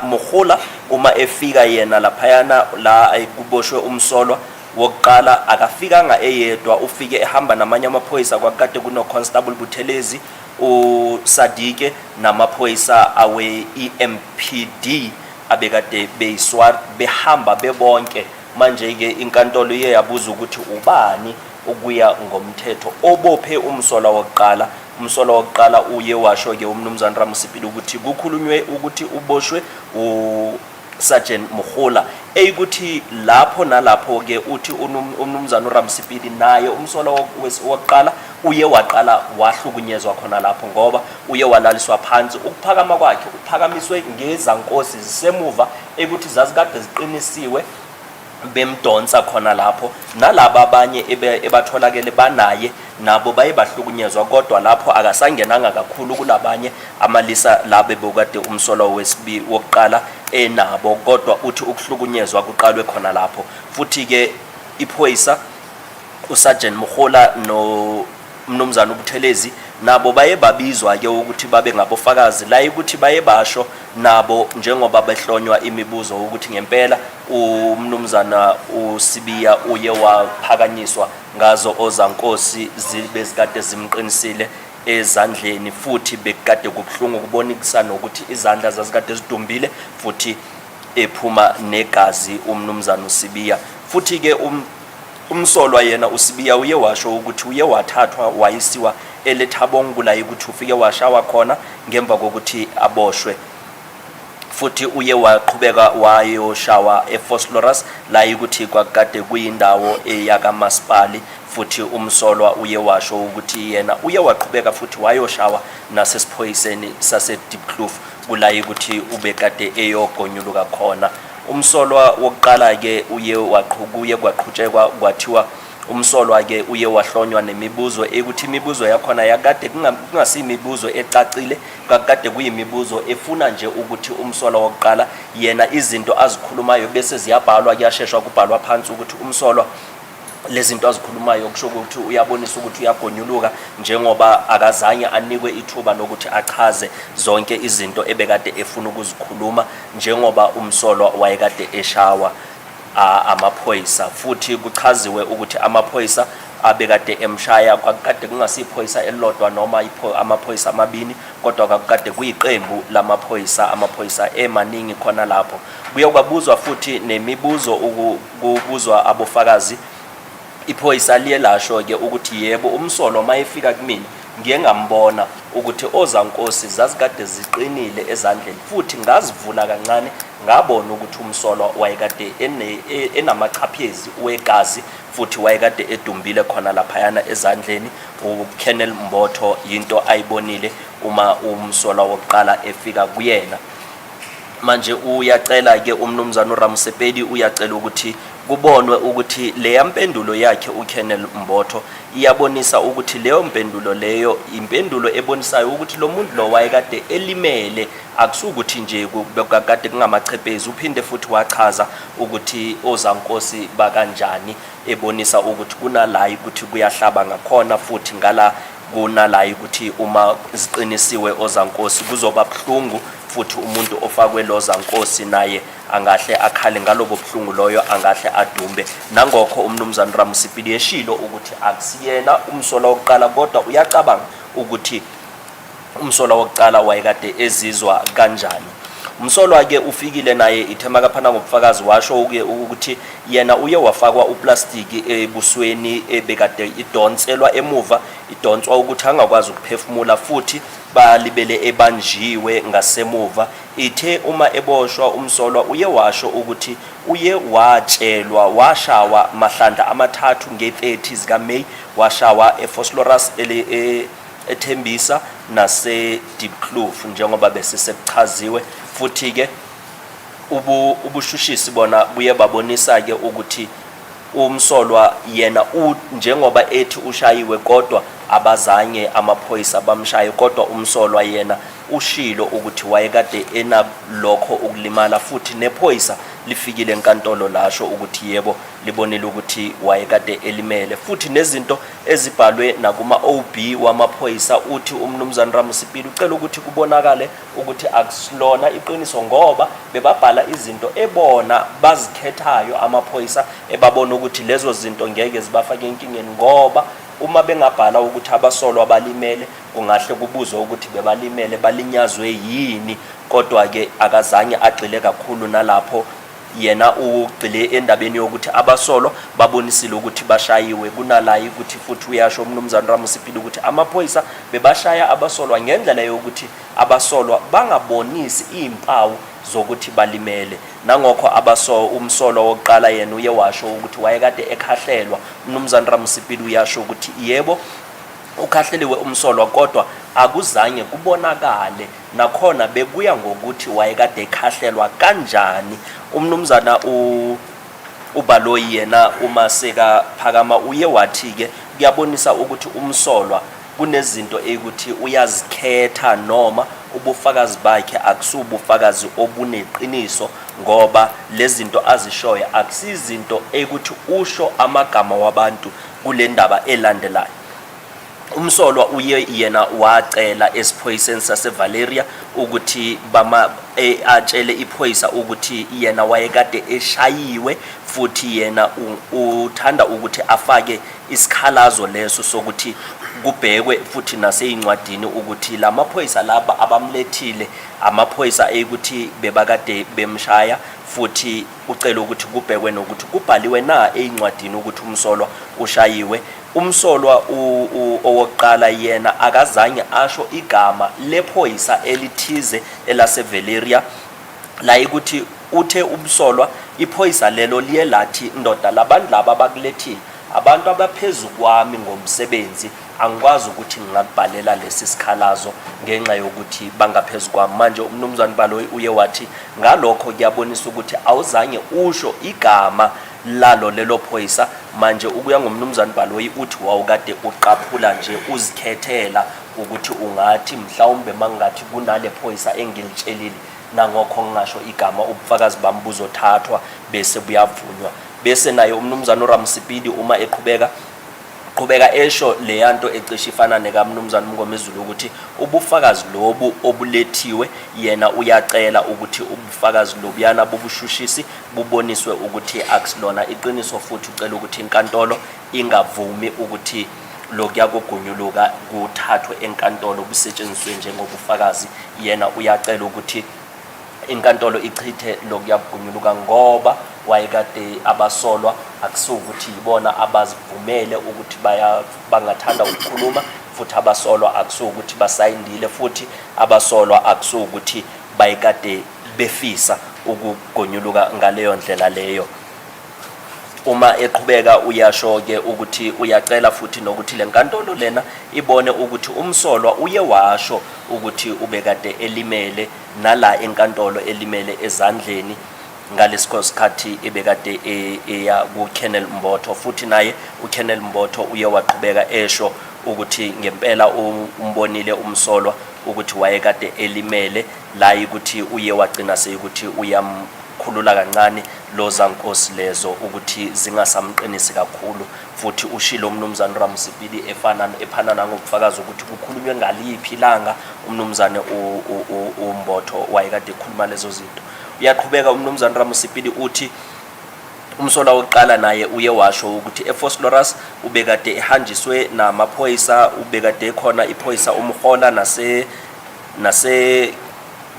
H: Mugula uma efika yena laphayana la kuboshwe umsolwa wokuqala akafikanga eyedwa ufike ehamba namanye amaphoyisa kwakade kuno Constable Buthelezi uSadike namaphoyisa awe EMPD abekade beyiswar behamba bebonke manje ke inkantolo iye yabuza ukuthi ubani ukuya ngomthetho obophe umsolwa wokuqala umsolwa wokuqala uye washo ke umnumzana Ramusipidi ukuthi kukhulunywe ukuthi uboshwe uSergeant Mugula eyikuthi lapho nalapho ke uthi umnumzana uRamusipidi naye umsolwa wokuqala uye waqala wahlukunyezwa khona lapho ngoba uye walaliswa phansi ukuphakama kwakhe uphakamiswe ngezankosi zisemuva ekuthi zazikade ziqinisiwe bemdonsa khona lapho nalabo abanye ebatholakele banaye nabo bayebahlukunyezwa kodwa lapho akasangenanga kakhulu kulabanye amalisa labe bokade umsolwa wesibili wokuqala enabo kodwa uthi ukuhlukunyezwa kuqalwe khona lapho futhi ke iphoyisa uSergeant Mugula no umnumzana uButhelezi nabo baye babizwa ke ukuthi babe ngabofakazi la ukuthi baye basho nabo njengoba behlonywa imibuzo ukuthi ngempela umnumzana uSibiya uye waphakanyiswa ngazo ozankosi bezikade zimqinisile ezandleni futhi bekade kubuhlungu kubonisa nokuthi izandla zazikade zidumbile futhi ephuma negazi umnumzana uSibiya futhi ke umsolwa yena uSibiya uye washo ukuthi uye wathathwa wayisiwa eLethabong la ukuthi ufike washawa khona ngemva kokuthi aboshwe futhi uye waqhubeka wayoshawa eFosloras la ukuthi kwakade kuyindawo eyakaMaspali futhi umsolwa uye washo ukuthi yena uye waqhubeka futhi wayoshawa nasesiphoyiseni saseDeepkloof kula ukuthi ubekade eyogonyuluka khona umsolwa wokuqala ke uye waqhubuye kwaqhutshekwa kwathiwa umsolwa ke uye wahlonywa nemibuzo ekuthi imibuzo yakhona yakade kungasimibuzo ecacile kakade kuyimibuzo efuna nje ukuthi umsolwa wokuqala yena izinto azikhulumayo bese ziyabhalwa kuyasheshwa kubhalwa phansi ukuthi umsolwa lezinto azikhulumayo kusho ukuthi uyabonisa ukuthi uyagonyuluka njengoba akazange anikwe ithuba lokuthi achaze zonke izinto ebekade efuna ukuzikhuluma njengoba umsolwa wayekade eshawa amaphoyisa futhi kuchaziwe ukuthi amaphoyisa abekade emshaya kwakade kungasiphoyisa elilodwa noma amaphoyisa amabini kodwa kwakade kuyiqembu amaphoyisa emaningi khona lapho. Kuye kwabuzwa futhi nemibuzo ukubuzwa abofakazi. Iphoyisa liye lasho ke ukuthi yebo umsolo mayefika kimi ngiye ngambona ukuthi ozankosi zazikade ziqinile ezandleni futhi ngazivula kancane ngabona ukuthi umsolo wayekade enamaqhaphezi wegazi futhi wayekade edumbile khona laphayana ezandleni. uKenneth Mbotho into ayibonile uma umsolo wokuqala efika kuyena. Manje uyacela ke umnumzana uRamsepedi uyacela ukuthi kubonwe ukuthi leya mpendulo yakhe uKenneth Mbotho iyabonisa ukuthi leyo mpendulo leyo impendulo ebonisayo ukuthi lo muntu lo wayekade elimele akusukuthi nje bekade kungamachepezi. Uphinde futhi wachaza ukuthi ozankosi bakanjani ebonisa ukuthi kunala ukuthi kuyahlaba ngakhona futhi ngala kunala ukuthi uma ziqinisiwe ozankosi kuzoba buhlungu futhi umuntu ofakwe lozankosi naye angahle akhale ngalobo buhlungu loyo angahle adumbe. Nangokho umnumzana Ramusipili eshilo ukuthi akusiyena umsolo wokuqala kodwa uyacabanga ukuthi umsolo wokuqala wayekade ezizwa kanjani. Umsolwa ke ufikile naye ithemaka phana ngobufakazi washo ukuthi yena uye wafakwa uplastiki ebusweni ebekade idonselwa emuva idonswa ukuthi angakwazi ukuphefumula futhi balibele ebanjiwe ngasemuva. Ithe uma eboshwa umsolwa uye washo ukuthi uye watshelwa washawa mahlandla amathathu nge-30 zika May washawa eFosloras ethembisa nase Deep Kloof njengoba bese sekuchaziwe. Futhi ke ubushushisi bona buye babonisa ke ukuthi umsolwa yena njengoba ethi ushayiwe kodwa abazange amaphoyisa bamshaye kodwa umsolwa yena ushilo ukuthi wayekade enalokho ukulimala futhi nephoyisa lifikile enkantolo lasho ukuthi yebo libonile ukuthi wayekade elimele futhi nezinto ezibhalwe nakuma OB wamaphoyisa uthi umnumzana Ramusipili ucela ukuthi kubonakale ukuthi akusilona iqiniso ngoba bebabhala izinto ebona bazikhethayo amaphoyisa ebabona ukuthi lezo zinto ngeke zibafake enkingeni ngoba uma bengabhala ukuthi abasolwa balimele kungahle kubuzwe ukuthi bebalimele balinyazwe yini kodwa ke akazange agxile kakhulu nalapho yena ugxile endabeni yokuthi abasolwa babonisile ukuthi bashayiwe kunalayi ukuthi futhi uyasho umnumzana Ramusipili ukuthi amaphoyisa bebashaya abasolwa ngendlela yokuthi abasolwa bangabonisi izimpawu zokuthi balimele. Nangokho umsolo wokuqala yena uye washo ukuthi wayekade ekhahlelwa. Umnumzana Ramusipili uyasho ukuthi yebo ukhahleliwe umsolwa kodwa akuzange kubonakale nakhona bekuya ngokuthi wayekade ekhahlelwa kanjani. Umnumzana uBaloyi yena uma seka phakama uye wathi ke kuyabonisa ukuthi umsolwa kunezinto ukuthi uyazikhetha noma ubufakazi bakhe akusubufakazi obuneqiniso ngoba lezinto azishoyo akusizinto ukuthi usho amagama wabantu kule ndaba elandelayo. Umsolwa uye yena wacela esiphoyiseni saseValeria ukuthi atshele iphoyisa ukuthi yena wayekade eshayiwe futhi yena uthanda ukuthi afake isikhalazo leso sokuthi kubhekwe futhi naseyincwadini ukuthi lamaphoyisa laba abamlethile amaphoyisa ukuthi bebakade bemshaya futhi ucela ukuthi kubhekwe nokuthi kubhaliwe na eyincwadini ukuthi umsolwa ushayiwe. Umsolwa owokuqala yena akazange asho igama lephoyisa elithize elaseValeria la ukuthi uthe umsolwa iphoyisa lelo liye lathi ndoda labantu laba bakulethile abantu abaphezulu kwami ngomsebenzi angikwazi ukuthi ngingakubhalela lesi sikhalazo ngenxa yokuthi bangaphezulu kwami. Manje umnumzana Baloyi uye wathi ngalokho kuyabonisa ukuthi awuzange usho igama lalo lelo phoyisa. Manje ukuya ngomnumzana Baloyi uthi wawukade uqaphula nje uzikhethela ukuthi ungathi mhlawumbe mangathi kunale phoyisa engilitshelile nangokho ngingasho igama ubufakazi bami buzothathwa bese buyavunywa. Bese naye umnumzana uRamusipili uma eqhubeka qhubeka esho leyanto ecishe ifana nekaMnumzana Mngomezulu ukuthi ubufakazi lobu obulethiwe yena uyacela ukuthi ubufakazi lobuyana bobushushisi buboniswe ukuthi akusilona iqiniso futhi ucela ukuthi inkantolo ingavumi ukuthi lokya kogunyuluka kuthathwe enkantolo kusetshenziswe njengobufakazi yena uyacela ukuthi inkantolo ichithe lokya kugunyuluka ngoba wayekade abasolwa akusukuthi yibona abazivumele ukuthi bangathanda ukukhuluma futhi abasolwa akusukuthi basayindile futhi abasolwa akusukuthi bayekade befisa ukugonyuluka ngaleyo ndlela leyo. Uma eqhubeka uyasho ke ukuthi uyacela futhi nokuthi lenkantolo lena ibone ukuthi umsolwa uye washo ukuthi ubekade elimele nala enkantolo elimele ezandleni ngalesikhathi ebekade eya kuKennel Mbotho futhi naye uKennel Mbotho uye waqhubeka esho ukuthi ngempela umbonile umsolwa ukuthi wayekade elimele la ukuthi uye wagcina seyukuthi uyamkhulula kancane loza nkosi lezo ukuthi zingasamqinisi kakhulu futhi ushilo umnumzane Ramusipili ephana nangobufakazi ukuthi kukhulunywe ngaliphi ilanga umnumzane uMbotho wayekade ekhuluma lezo zinto. Uyaqhubeka umnumzane Ramusipili uthi umsolwa wokuqala naye uye washo ukuthi eFosloras ubekade ehanjiswe namaphoyisa ubekade khona iphoyisa umhola nase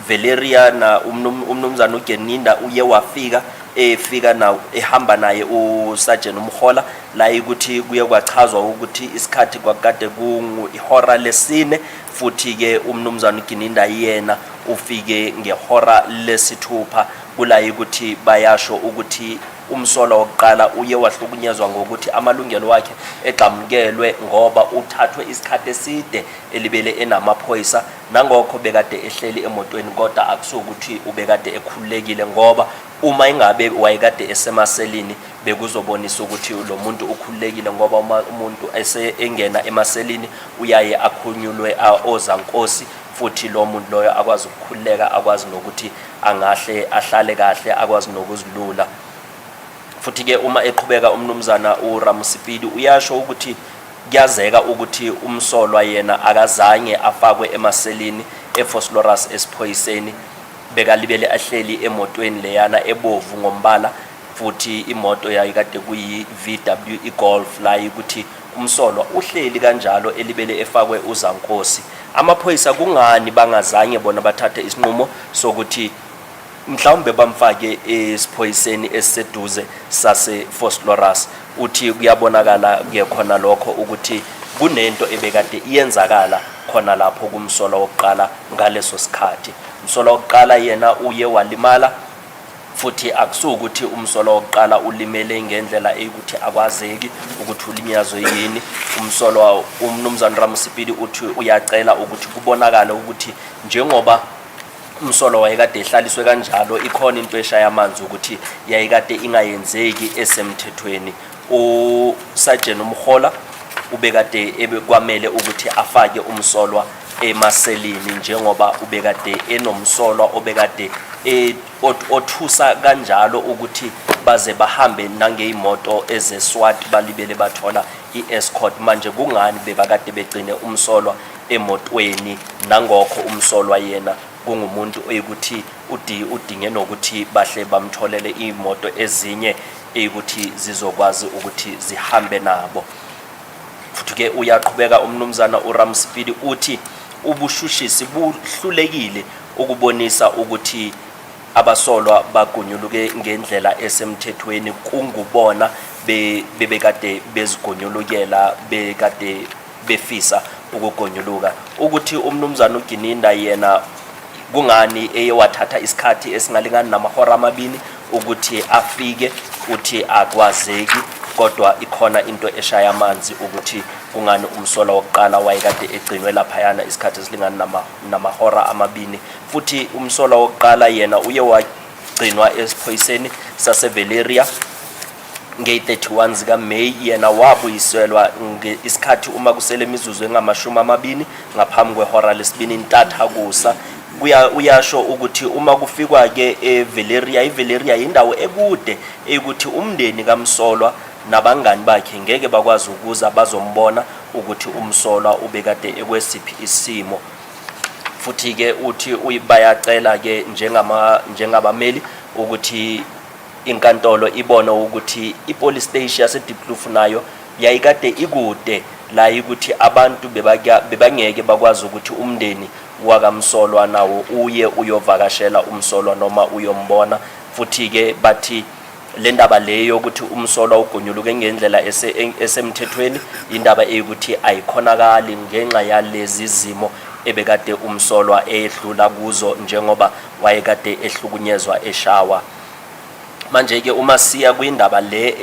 H: Valeria na umnumzane uGeninda uye wafika efika na ehamba naye uSergeant Umhola la ukuthi kuye kwachazwa ukuthi isikhathi kwakade ihora lesine futhi ke umnumzane uGeninda yena ufike ngehora lesithupha kula ukuthi bayasho ukuthi umsolwa wokuqala uye wahlukunyezwa ngokuthi amalungelo wakhe eqhamukelwe ngoba uthathwe isikhathi eside elibele enamaphoyisa nangokho bekade ehleli emotweni kodwa akusukuthi ubekade ekhululekile ngoba uma ingabe wayekade esemaselini bekuzobonisa ukuthi lo muntu ukhululekile ngoba uma umuntu engena emaselini uyaye akhunyulwe ozankosi futhi lo muntu loyo akwazi ukukhululeka akwazi nokuthi angahle ahlale kahle akwazi nokuzilula. Futhi ke uma eqhubeka umnumzana uRamusipili uyasho ukuthi kuyazeka ukuthi umsolwa yena akazange afakwe emaselini eFosloras esiphoyiseni bekalibele ahleli emotweni leyana ebovu ngombala futhi imoto yayikade kuyi VW iGolf la ukuthi umsolwa uhleli kanjalo elibele efakwe uzankosi. Amaphoyisa kungani bangazange bona bathathe isinqumo sokuthi mhlawumbe bamfake esiphoyiseni esiseduze sase Fosloras uthi kuyabonakala ke khona lokho ukuthi kunento ebekade iyenzakala khona lapho kumsolwa wokuqala ngaleso sikhathi. Umsolwa wokuqala yena uye walimala futhi akusukuthi umsolwa wokuqala ulimele ngendlela eyikuthi akwazeki ukuthi ulinyazwe yini. Umsolwa umnumzane Ramusipili uthi uyacela ukuthi kubonakala ukuthi njengoba umsolwa wayekade ehlaliswe kanjalo ikhona into eshaya amanzi ukuthi yayikade ingayenzeki esemthethweni. uSergeant Umhola ubekade ebekwamele ukuthi afake umsolwa emaselini njengoba ubekade enomsolwa obekade othusa kanjalo ukuthi baze bahambe nangeimoto ezeSWAT balibele bathola iescort. Manje kungani bebakade begcine umsolwa emotweni nangokho umsolwa yena kungumuntu oyikuthi udinge nokuthi bahle bamtholele imoto ezinye eyikuthi zizokwazi ukuthi zihambe nabo. Futhi ke uyaqhubeka umnumzana uRamusipili uthi ubushushisi buhlulekile ukubonisa ukuthi abasolwa bagunyuluke ngendlela esemthethweni kungubona bebekade bezigonyulukela bekade befisa ukugonyuluka ukuthi umnumzana uGeninda yena kungani eyewathatha isikhathi esingalingani namahora amabini ukuthi afike uthi akwazeki kodwa ikhona into eshaya amanzi ukuthi kungani umsolwa wokuqala wayekade egcinwe laphayana isikhathi esilingana namahora amabini. Futhi umsolwa wokuqala yena uye wagcinwa esiphoyiseni saseValeria nge-31 zika May yena wabuyiselwa isikhathi uma kusele imizuzu engama20 ngaphambi kwehora lesibini intathakusa. Uyasho ukuthi uma kufikwa ke eValeria iValeria indawo ekude ukuthi umndeni kaMsolwa nabangani bakhe ngeke bakwazi ukuza bazombona ukuthi umsolwa ubekade ekwesiphi isimo. Futhi ke uthi bayacela ke njengabameli ukuthi inkantolo ibone ukuthi ipolice station yaseDiepkloof nayo yayikade ikude la ukuthi abantu bebangeke bakwazi ukuthi umndeni wakamsolwa nawo uye uyovakashela umsolwa noma uyombona. Futhi ke bathi le ndaba leyo ukuthi umsolwa ugonyuluke ngendlela esemthethweni indaba eyikuthi ayikhonakali ngenxa yalezi zimo ebekade umsolwa edlula kuzo njengoba wayekade ehlukunyezwa eshawa. Manje ke uma siya kwindaba le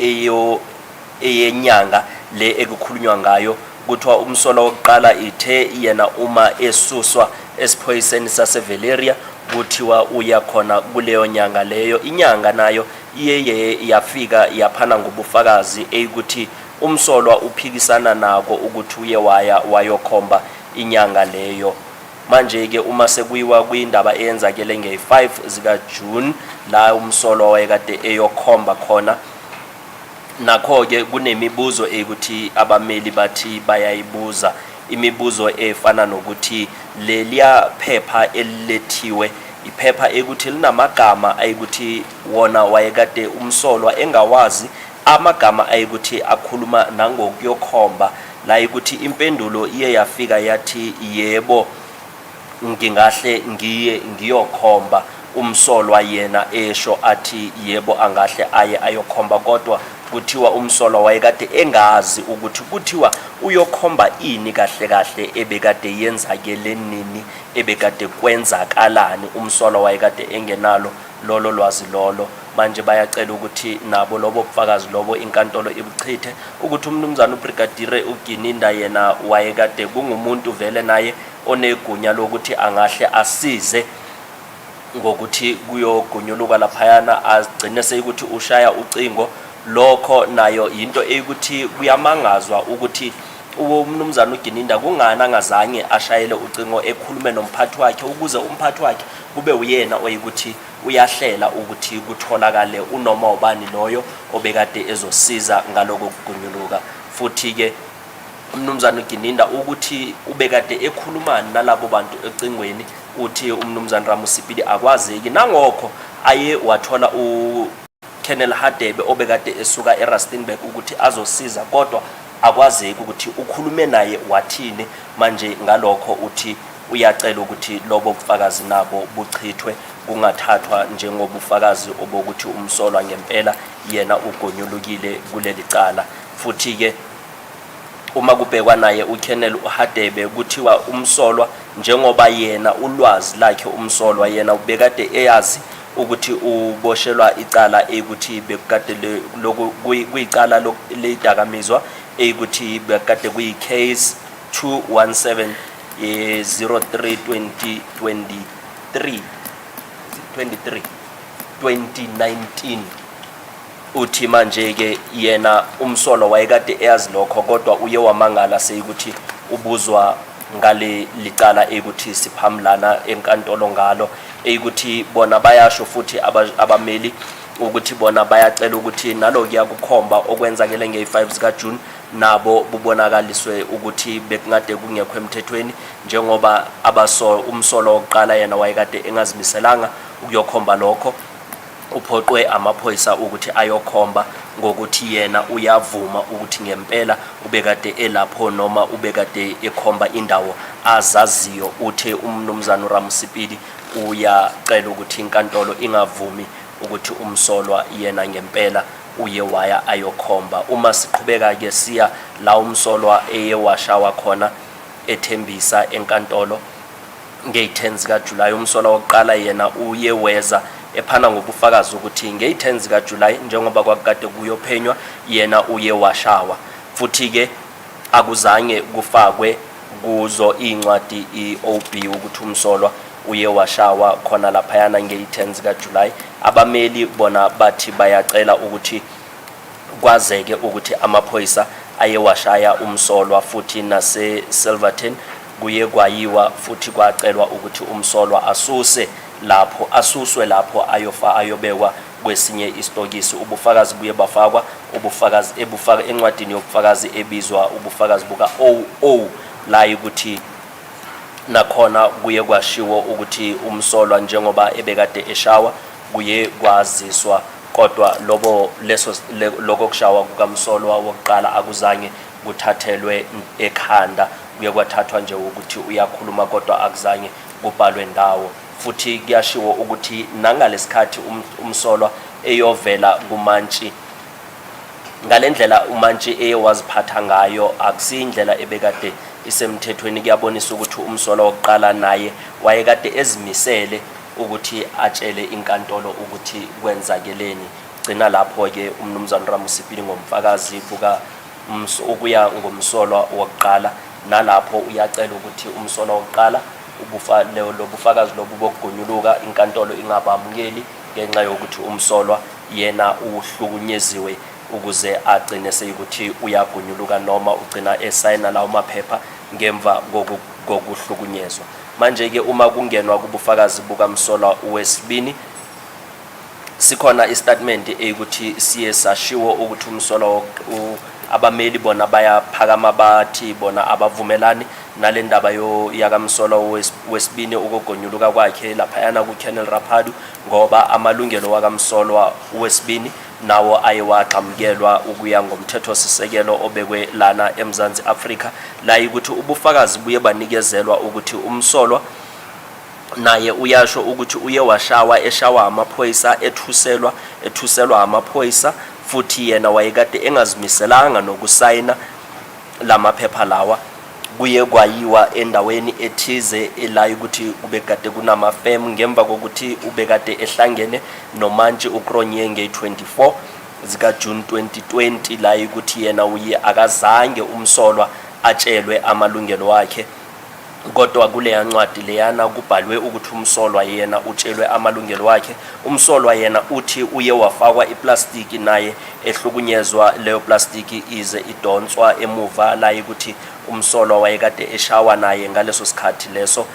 H: eyenyanga le ekukhulunywa ngayo kuthiwa umsolwa wokuqala ithe yena uma esuswa esiphoyiseni saseValeria kuthiwa uya khona kuleyo nyanga leyo. Inyanga nayo iye yafika yaphana ngobufakazi eyikuthi umsolwa uphikisana nako ukuthi uye wayokhomba inyanga leyo. Manje ke uma sekuyiwa kwindaba eyenzakele nge-5 zika June la umsolwa wayekade eyokhomba khona, nakho ke kunemibuzo ukuthi abameli bathi bayayibuza. Imibuzo efana nokuthi leliya phepha elilethiwe iphepha ekuthi linamagama ayikuthi wona wayekade umsolwa engawazi, amagama ayikuthi akhuluma nangokuyokhomba la ukuthi impendulo iye yafika yathi yebo ngingahle ngiye ngiyokhomba. Umsolwa yena esho athi yebo angahle aye ayokhomba, kodwa kuthiwa umsolwa wayekade engazi ukuthi kuthiwa uyokhomba ini kahle kahle ebekade yenzakele nini, ebekade kwenzakalani. Umsolwa wayekade engenalo lolo lwazi lolo. Manje bayacela ukuthi nabo lobo bufakazi lobo inkantolo ibuchithe ukuthi umnumzana uBrigadier uGininda yena wayekade kungumuntu vele naye onegunya lokuthi angahle asize ngokuthi kuyogonyuluka laphayana, agcine seyikuthi ushaya ucingo. Lokho nayo into eyikuthi kuyamangazwa ukuthi umnumzana uGininda kungani angazange ashayele ucingo ekhulume nomphathi wakhe ukuze umphathi wakhe kube uyena oyikuthi uyahlela ukuthi kutholakale unoma ubani loyo obekade ezosiza ngaloko kugonyuluka. Futhi ke umnumzana uGininda ukuthi ubekade ekhulumana nalabo bantu ecingweni uthi umnumzana Ramusipili akwazeki, nangokho aye wathola Colonel Hadebe obekade esuka eRustenburg ukuthi azosiza, kodwa akwazeki ukuthi ukhulume naye wathini. Manje ngalokho uthi uyacela ukuthi lobo bufakazi nabo buchithwe, kungathathwa njengobufakazi obokuthi umsolwa ngempela yena ugonyulukile kuleli cala. Futhi ke uma kubhekwa naye uKolonel Hadebe kuthiwa umsolwa njengoba yena ulwazi lakhe umsolwa yena ubekade eyazi ukuthi uboshelwa icala ukuthi bekade kuyicala ledakamizwa ukuthi bekade kuyi case 217 2019. Uthi manje ke yena umsolwa wayekade eyazi lokho, kodwa uye wamangala seyikuthi ubuzwa ngale licala ukuthi siphamlana enkantolo ngalo, ukuthi bona bayasho futhi abameli ukuthi bona bayacela ukuthi nalo kuyakukhomba okwenzakele nge-5 zika June nabo bubonakaliswe ukuthi bekungade kungekho emthethweni, njengoba umsolwa wokuqala yena wayekade engazimiselanga ukuyokhomba lokho. Uphoqwe amaphoyisa ukuthi ayokhomba ngokuthi yena uyavuma ukuthi ngempela ubekade elapho noma ubekade ekhomba indawo azaziyo. Uthe umnumzana Ramusipili uyacela ukuthi inkantolo ingavumi ukuthi umsolwa yena ngempela uye waya ayokhomba. Uma siqhubeka ke siya la umsolwa eyewashawa khona ethembisa enkantolo nge-10 zika July, umsolwa wokuqala yena uye weza ephana ngobufakazi ukuthi nge-10 zika July njengoba kwakade kuyophenywa yena uye washawa. Futhi ke akuzange kufakwe kuzo incwadi iOB ukuthi umsolwa uye washawa khona laphayana nge-10 zika July. Abameli bona bathi bayacela ukuthi kwazeke ukuthi amaphoyisa aye washaya umsolwa, futhi nase Silverton kuye kwayiwa futhi kwacelwa ukuthi umsolwa asuswe lapho ayobekwa kwesinye isitokisi. Ubufakazi buye bafakwa ubufakazi ebufaka encwadini yobufakazi ebizwa ubufakazi buka OO la ukuthi nakhona kuye kwashiwo ukuthi umsolwa njengoba ebekade eshawa kuye kwaziswa, kodwa lokho kushawa kukamsolwa wokuqala akuzange kuthathelwe ekhanda, kuye kwathathwa nje ukuthi uyakhuluma kodwa akuzange kubhalwe ndawo. Futhi kuyashiwo ukuthi nangalesikhathi umsolwa eyovela kumantshi, ngalendlela umantshi eyewaziphatha ngayo akusindlela ebekade isemthethweni. Kuyabonisa ukuthi umsolwa wokuqala naye wayekade ezimisele ukuthi atshele inkantolo ukuthi kwenzakeleni. Gcina lapho ke umnumzana Ramusipili ngomfakazi buka ukuya ngomsolwa wokuqala, nalapho uyacela ukuthi umsolwa wokuqala lobufakazi lobu bokugunyuluka inkantolo ingabamukeli ngenxa yokuthi umsolwa yena uhlukunyeziwe ukuze agcine seyikuthi uyagunyuluka noma ugcina esayina lawo maphepha ngemva kokuhlukunyezwa. Manje ke uma kungenwa kubufakazi bukamsolwa wesibini, sikhona istatement eyikuthi siye sashiwo ukuthi umsolwa abameli bona bayaphakama bathi bona abavumelani nale ndaba yakamsolwa wesibini ukugonyuluka kwakhe laphayana kuKennel Raphadu, ngoba amalungelo wakamsolwa wesibini nawo ayewaqhamukelwa ukuya ngomthetho sisekelo obekwe lana eMzansi Afrika, la ukuthi ubufakazi buye banikezelwa ukuthi umsolwa naye uyasho ukuthi uye eshawa amaphoyisa ethuselwa amaphoyisa, futhi yena wayekade engazimiselanga nokusayina lamaphepha lawa. Kuye kwayiwa endaweni ethize la ukuthi ubekade kunamafem ngemva kokuthi ubekade ehlangene nomantshi uKronye nge-24 zika June 2020, la ukuthi yena uye akazange umsolwa atshelwe amalungelo wakhe, kodwa kuleya ncwadi leyana kubhalwe ukuthi umsolwa yena utshelwe amalungelo wakhe. Umsolwa yena uthi uye wafakwa iplastiki naye ehlukunyezwa, leyo plastiki ize idonswa emuva, la ukuthi umsolwa wayekade eshawa naye ngaleso sikhathi leso.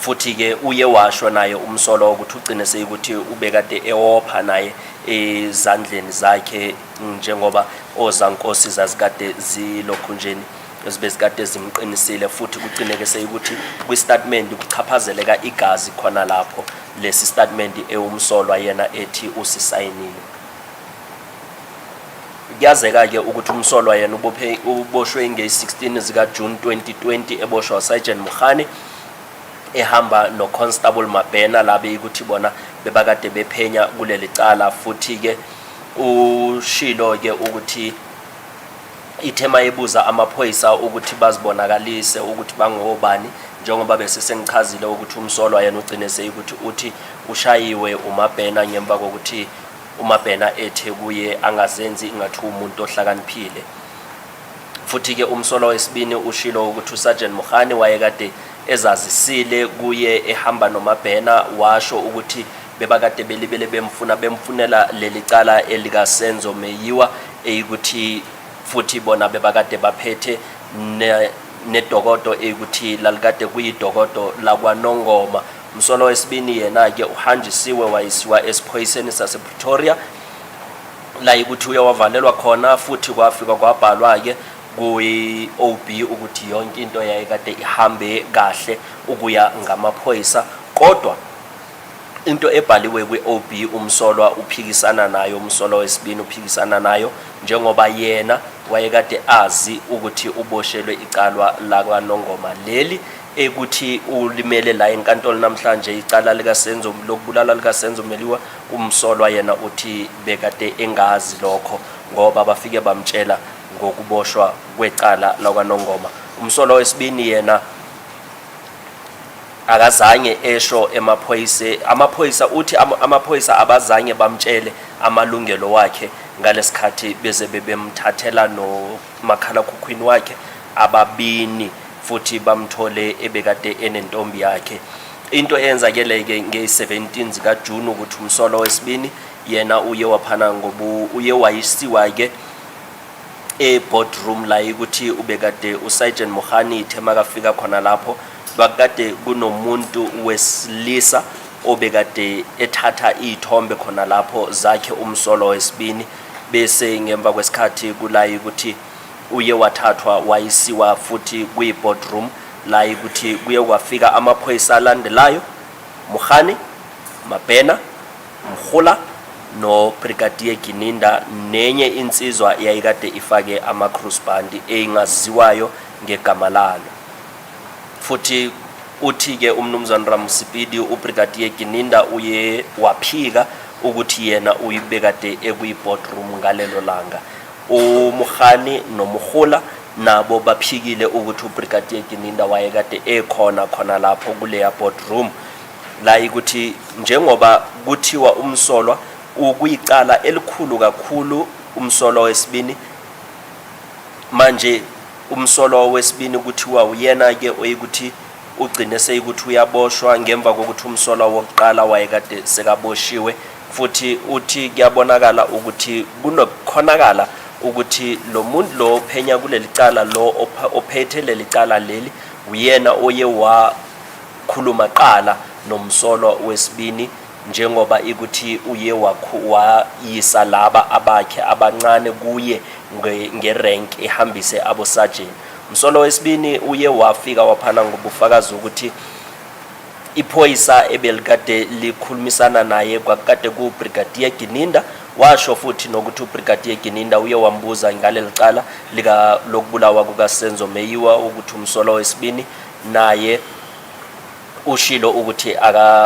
H: Futhi ke uye washo naye umsolwa ukuthi ugcine seyikuthi ubekade ewopha naye ezandleni zakhe, njengoba ozankosi zazikade zilokhunjeni ezibezikade zimqinisile. Futhi kugcineke seyikuthi kwistatement kuchaphazeleka igazi khona lapho, lesi statement umsolwa yena ethi usisayinile. Kuyazeka ke ukuthi umsolwa yena uboshwe nge-16 zika June 2020 eboshwa Sergeant Mukhani ehamba no Constable Mabhena, labe ukuthi bona bebakade bephenya kuleli cala. Futhi ke ushilo ke ukuthi ithema ebuza amaphoyisa ukuthi bazibonakalise ukuthi bangobani, njengoba besesengichazile ukuthi umsolwa yena ugcine seyikuthi uthi ushayiwe uMabhena ngemva kokuthi uMabhena ethe kuye angazenzi ingathi umuntu ohlakaniphile. Futhi ke umsolwa wesibini ushilo ukuthi uSergeant Mukhani wayekade ezazisile kuye ehamba noMabhena, washo ukuthi bebakade belibele bemfunela leli cala elika Senzo Meyiwa eyikuthi futhi bona bebakade baphethe nedokodo eyikuthi lalikade kuyidokodo lakwaNongoma. Umsolwa wesibini yena ke uhanjisiwe wayisiwa esiphoyiseni sasePretoria, la ukuthi uyawavalelwa khona. Futhi kwafika kwabhalwa ke kuyi-OB ukuthi yonke into yayikade ihambe kahle ukuya ngamaphoyisa, kodwa into ebhaliwe kwi-OB umsolwa uphikisana nayo, umsolwa wesibini uphikisana nayo, njengoba yena wayekade azi ukuthi uboshelwe icala lakwaNongoma leli ekuthi ulimele la enkantolo namhlanje icala lika Senzo lokubulala lika Senzo Meyiwa. Umsolwa yena uthi bekade engazi lokho ngoba bafike bamtshela ngokuboshwa kwecala lakwaNongoma. Umsolwa wesibini yena akazange esho amaphoyisa uthi amaphoyisa abazange bamtshele amalungelo wakhe ngalesikhathi beze bebemthathela no makhala khukhwini wakhe ababini, futhi bamthole ebekade enentombi yakhe. Into eyenzakele ke nge-17 zika June ukuthi umsolwa wesibini yena uye waphana uye wayisiwa ke boardroom, la ukuthi ubekade uSergeant Mukhani ithema kafika khona lapho bakade kunomuntu wesilisa obekade ethatha ithombe khona lapho zakhe umsolo wesibini bese ngemva kwesikhathi kulayi ukuthi uye wathathwa wayisiwa futhi kwi-boardroom la ukuthi kuye kwafika amaphoyisa alandelayo Mukhani, Mabhena, Mkhula no Brigadier Gininda nenye insizwa yayikade ifake ama-cruise band engaziwayo ngegama lalo. Futhi uthi-ke umnumzana Ramusipidi uBrigadier Gininda uye waphika ukuthi yena uyibekade ekwi-boardroom ngalelo langa. uMukhani noMkhula nabo baphikile ukuthi uBrigadier Gininda wayekade ekhona khona lapho kuleya boardroom la ukuthi njengoba kuthiwa umsolwa ukuyicala elikhulu kakhulu umsolwa wesibini manje umsolwa wesibini kuthiwa uyena ke oyikuthi ugcine seyikuthi uyaboshwa ngemva kokuthi umsolwa wokuqala wayekade sekaboshiwe futhi uthi kuyabonakala ukuthi kunokhonakala ukuthi lo muntu lo phenya kuleli cala lo ophethe leli cala leli uyena oye wakhuluma qala nomsolwa wesibini njengoba ikuthi uye wayisa laba abakhe abancane kuye ngerank ehambise abo sergeant. Umsolwa wesibini uye wafika waphana ngobufakazi ukuthi iphoyisa ebelikade likhulumisana naye kwakade ku Brigadier Gininda washo futhi nokuthi uBrigadier Gininda uye wambuza ngaleli cala lika lokubulawa kuka Senzo Meyiwa ukuthi umsolwa wesibini naye ushilo ukuthi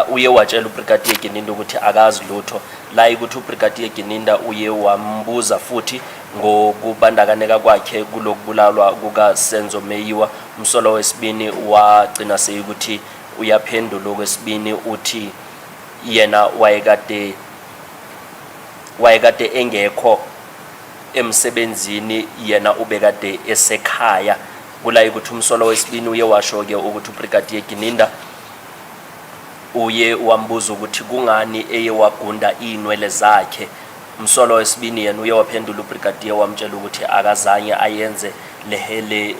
H: uye watshela uBrigadier Gininda ukuthi akazi lutho la ukuthi uBrigadier Gininda uye wambuza futhi ngokubandakanyeka kwakhe kulokubulawa kuka Senzo Meyiwa. Umsolwa wesibini wagcina seyikuthi uyaphendula okwesibini uthi yena wayekade engekho emsebenzini yena ubekade esekhaya kula ukuthi umsolwa wesibini uye washo ke ukuthi uBrigadier Gininda uye wambuza ukuthi kungani eye wagunda inwele zakhe. Umsolwa wesibini yena uye waphendula uBrigadier wamtshela ukuthi akazange ayenze lehele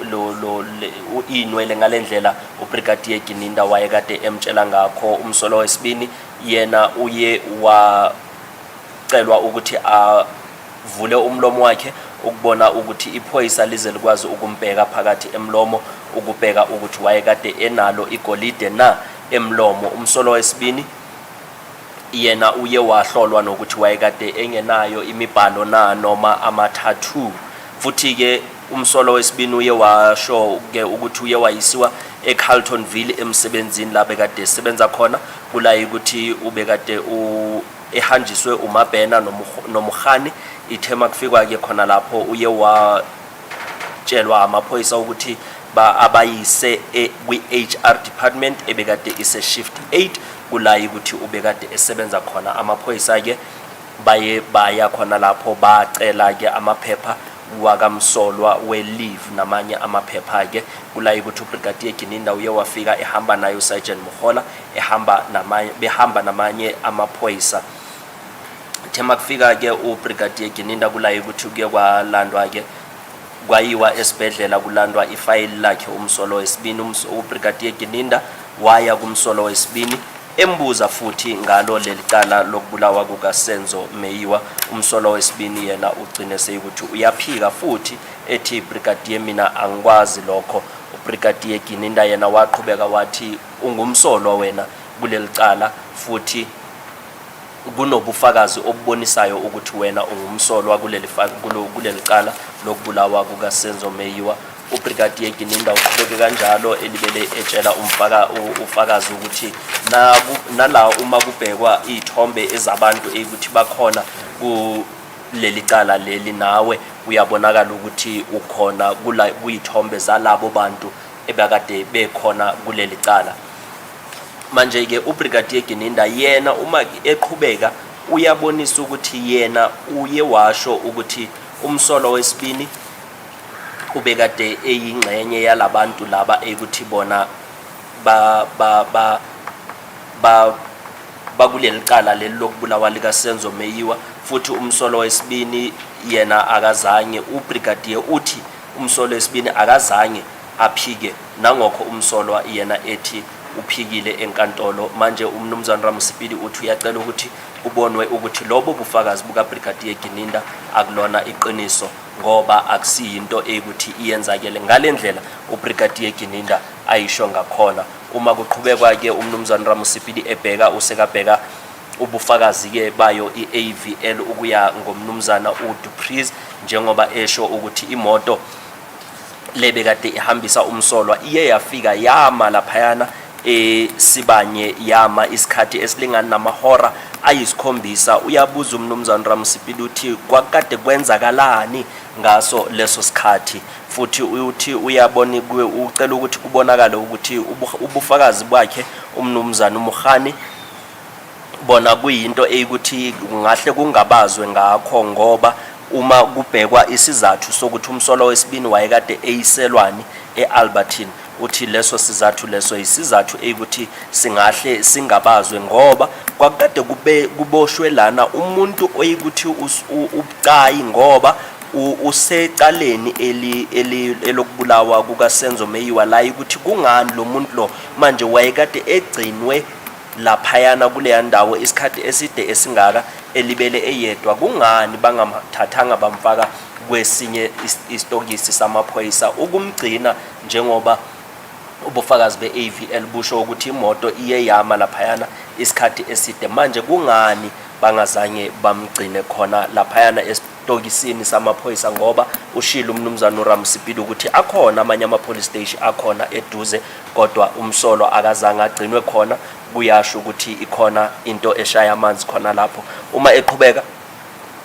H: inwele ngalendlela uBrigadier Gininda wayekade emtshela ngakho. Umsolwa wesibini yena uye wacelwa ukuthi avule umlomo wakhe ukubona ukuthi iphoyisa lize likwazi ukumbheka phakathi emlomo ukubheka ukuthi wayekade enalo igolide na emlomo. Umsolwa wesibini yena uye wahlolwa nokuthi wayekade engenayo imibhalo na noma ama-tattoo futhi ke umsolwa wesibini uye washo ke ukuthi uye wayisiwa eCarltonville emsebenzini la bekade esebenza khona kula ukuthi ubekade ehanjiswe uMabhena noMukhani. Ithema kufikwa ke khona lapho uye watshelwa amaphoyisa ukuthi abayise kwi-HR department ebekade ise shift 8 kula ukuthi ubekade esebenza khona. Amaphoyisa ke baya khona lapho bacela ke amaphepha wakamsolwa we-leave namanye amaphepha ke kula ukuthi uBrigadier Gininda uye wafika ehamba nayo Sergeant Mukhola behamba namanye amaphoyisa. Thema kufika ke uBrigadier Gininda kula ukuthi kuye kwalandwa ke kwayiwa esibhedlela kulandwa ifile lakhe umsolwa wesibini. uBrigadier Gininda waya kumsolwa wesibini embuza futhi ngalo leli cala lokubulawa kuka Senzo Meyiwa. Umsolwa wesibini yena ugcine seyikuthi uyaphika futhi ethi Brigadier mina angikwazi lokho. uBrigadier Gininda yena waqhubeka wathi ungumsolwa wena kuleli cala futhi kunobufakazi obubonisayo ukuthi wena ungumsolwa kuleli cala lokubulawa kuka Senzo Meyiwa. uBrigadier Gininda uqhubeke kanjalo elibele etshela ufakazi ukuthi nala uma kubhekwa izithombe ezabantu ukuthi bakhona kuleli cala leli nawe uyabonakala ukuthi ukhona kuyithombe zalabo bantu ebakade bekhona kuleli cala. Manje ke uBrigadier Gininda yena uma eqhubeka uyabonisa ukuthi yena uye washo ukuthi umsolwa wesibini ubekade eyingxenye yalabantu laba ukuthi bona bakuleli cala leli lokubulawa lika Senzo Meyiwa futhi umsolwa wesibini yena akazange uBrigadier uthi umsolwa wesibini akazange aphike nangokho umsolwa yena ethi uphikile enkantolo manje umnumzana Ramusipili uthi uyacela ukuthi kubonwe ukuthi lobo bufakazi buka Brigadier Gininda akulona iqiniso ngoba akusiyinto ukuthi iyenzakele ngalendlela uBrigadier Gininda ayisho ngakhona uma kuqhubekwa ke umnumzana Ramusipili ebheka usekabheka ubufakazi ke bayo iAVL ukuya ngomnumzana uDuprez njengoba esho ukuthi imoto lebekade ihambisa umsolwa iye yafika yama laphayana Sibanye yama isikhathi esilingana namahora ayisikhombisa uyabuza umnumzana Ramusipili uthi kwakade kwenzakalani ngaso leso sikhathi futhi uthi uyabona ucela ukuthi kubonakala ukuthi ubufakazi bakhe umnumzana uMukhani bona kuyinto eyikuthi ngahle kungabazwe ngakho ngoba uma kubhekwa isizathu sokuthi umsolwa wesibini wayekade eyiselwani eAlbertine uthi leso sizathu leso isizathu eyikuthi singahle singabazwe ngoba kwakade kuboshwe lana umuntu oyikuthi ubucayi ngoba usecaleni elokubulawa kuka Senzo Meyiwa la ukuthi kungani lo muntu lo manje wayekade egcinwe laphayana kuleya ndawo isikhathi eside esingaka elibele eyedwa kungani bangamthathanga bamfaka kwesinye istokisi samaphoyisa ukumgcina njengoba ubufakazi beAVL busho ukuthi imoto iye yama laphayana isikhathi eside manje kungani bangazange bamgcine khona laphayana esitokisini samaphoyisa ngoba ushilo umnumzana Ramusipili ukuthi akhona amanye police station akhona eduze kodwa umsolo akazange agcinwe khona kuyasho ukuthi ikhona into eshaya amanzi khona lapho uma eqhubeka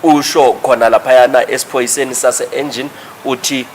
H: usho khona laphayana esiphoyiseni sase engine uthi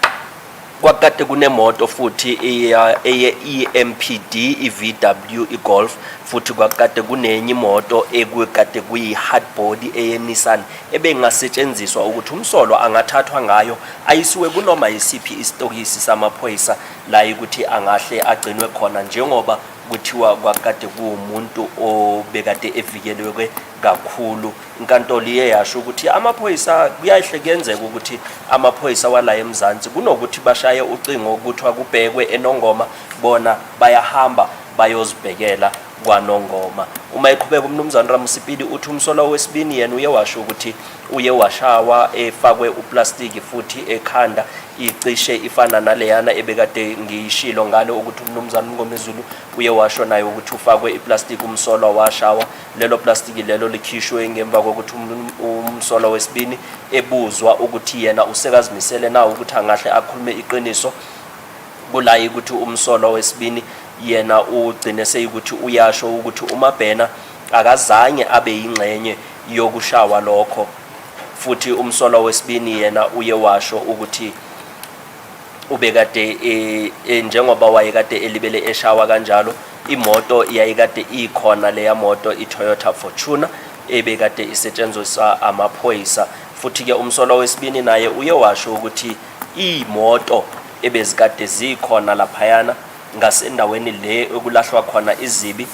H: kwakade kunemoto futhi eye EMPD iVW iGolf futhi kwakade kunenye imoto ekukade kuyi-hardbody eye-Nissan ebengasetshenziswa ukuthi umsolwa angathathwa ngayo ayisiwe kunoma yisiphi isitokisi samaphoyisa la ukuthi angahle agcinwe khona njengoba kuthiwa kwakade kuwumuntu obekade evikelwe kakhulu inkantolo iye yasho ukuthi amaphoyisa kuyahle kuyenzeka ukuthi amaphoyisa wala eMzansi kunokuthi bashaye ucingo ukuthi kubhekwe eNongoma bona bayahamba bayozibhekela kwaNongoma uma eqhubeka umnumzana Ramusipili uthi umsolwa wesibini yena uye washo ukuthi uye washawa efakwe uplastic futhi ekhanda icishe ifana naleyana ebekade ngiyishilo ngale ukuthi umnumzana Ngomezulu uye washo naye ukuthi ufakwe iplastic umsolwa washawa lelo plastic lelo likhishwe ngemva kokuthi umsolwa wesibini ebuzwa ukuthi yena usekazimisele na ukuthi angahle akhulume iqiniso kulayi ukuthi umsolwa wesibini yena ugcine seyikuthi uyasho ukuthi uMabhena akazange abe yingxenye yokushawa lokho futhi umsolwa wesibini yena uye washo ukuthi ubekade njengoba wayekade elibele eshawa kanjalo imoto iyayikade ikhona leya moto iToyota Fortuner ebekade isetshenziswa amaphoyisa futhi ke umsolwa wesibini naye uye washo ukuthi imoto ebezikade zikhona laphayana ngasendaweni le ekulahlwa khona izibi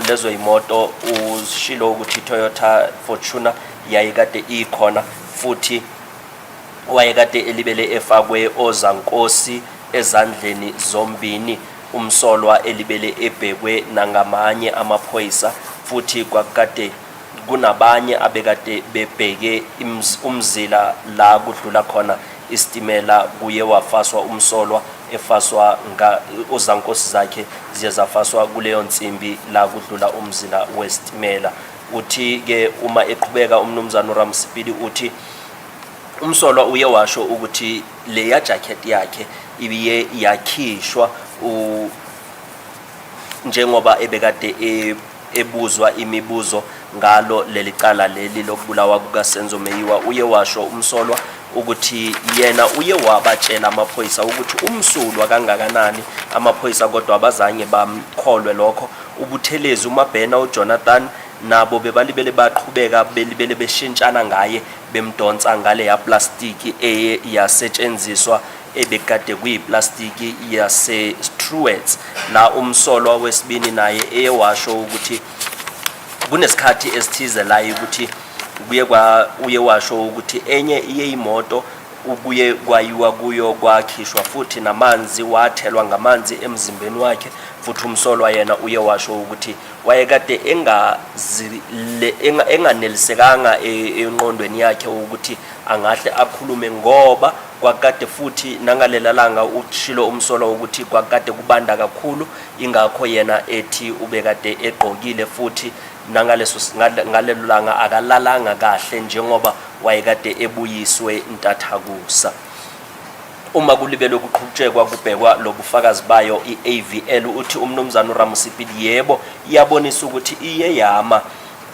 H: lezo imoto ushilo ukuthi Toyota Fortuner yayikade ikhona futhi wayekade elibele efakwe ozankosi ezandleni zombini umsolwa elibele ebhekwe nangamanye amaphoyisa futhi kwakade kunabanye abekade bebheke umzila la kudlula khona istimela kuye wafaswa umsolwa efaswa ozankosi zakhe ziyazafaswa kuleyo nsimbi la kudlula umzila westimela uthi ke uma eqhubeka umnumzana Ramusipili uthi umsolwa uye washo ukuthi leya jacket yakhe ibiye yakhishwa njengoba ebekade ebuzwa imibuzo ngalo lelicala leli lokubulawa kuka Senzo Meyiwa uye washo umsolwa ukuthi yena uye wabatshela amaphoyisa ukuthi umsulwa kangakanani amaphoyisa kodwa abazange bamkholwe lokho ubuthelezi uMabhena uJonathan nabo bebalibele baqhubeka belibele beshintshana ngaye bemdonsa ngale ya plastic yasetshenziswa ebekade kuyiplastic yase Struets la umsolwa wesibini naye eyewasho ukuthi kunesikhathi esithize la ukuthi uye washo ukuthi enye imoto ubuye kwayiwa kuyo kwakhishwa futhi namanzi wathelwa ngamanzi emzimbeni wakhe futhi umsolwa yena uye washo ukuthi wayekade enganelisekanga enqondweni yakhe ukuthi angahle akhulume ngoba kwakade futhi nangalela langa ushilo umsolwa ukuthi kwakade kubanda kakhulu ingakho yena ethi ubekade egqokile futhi ngalelo langa akalalanga kahle njengoba wayekade ebuyiswe intathakusa. Uma kulibele kuqhutshekwa kubhekwa lobufakazi bayo iAVL uthi umnumzana uRamusipili yebo iyabonisa ukuthi iye yama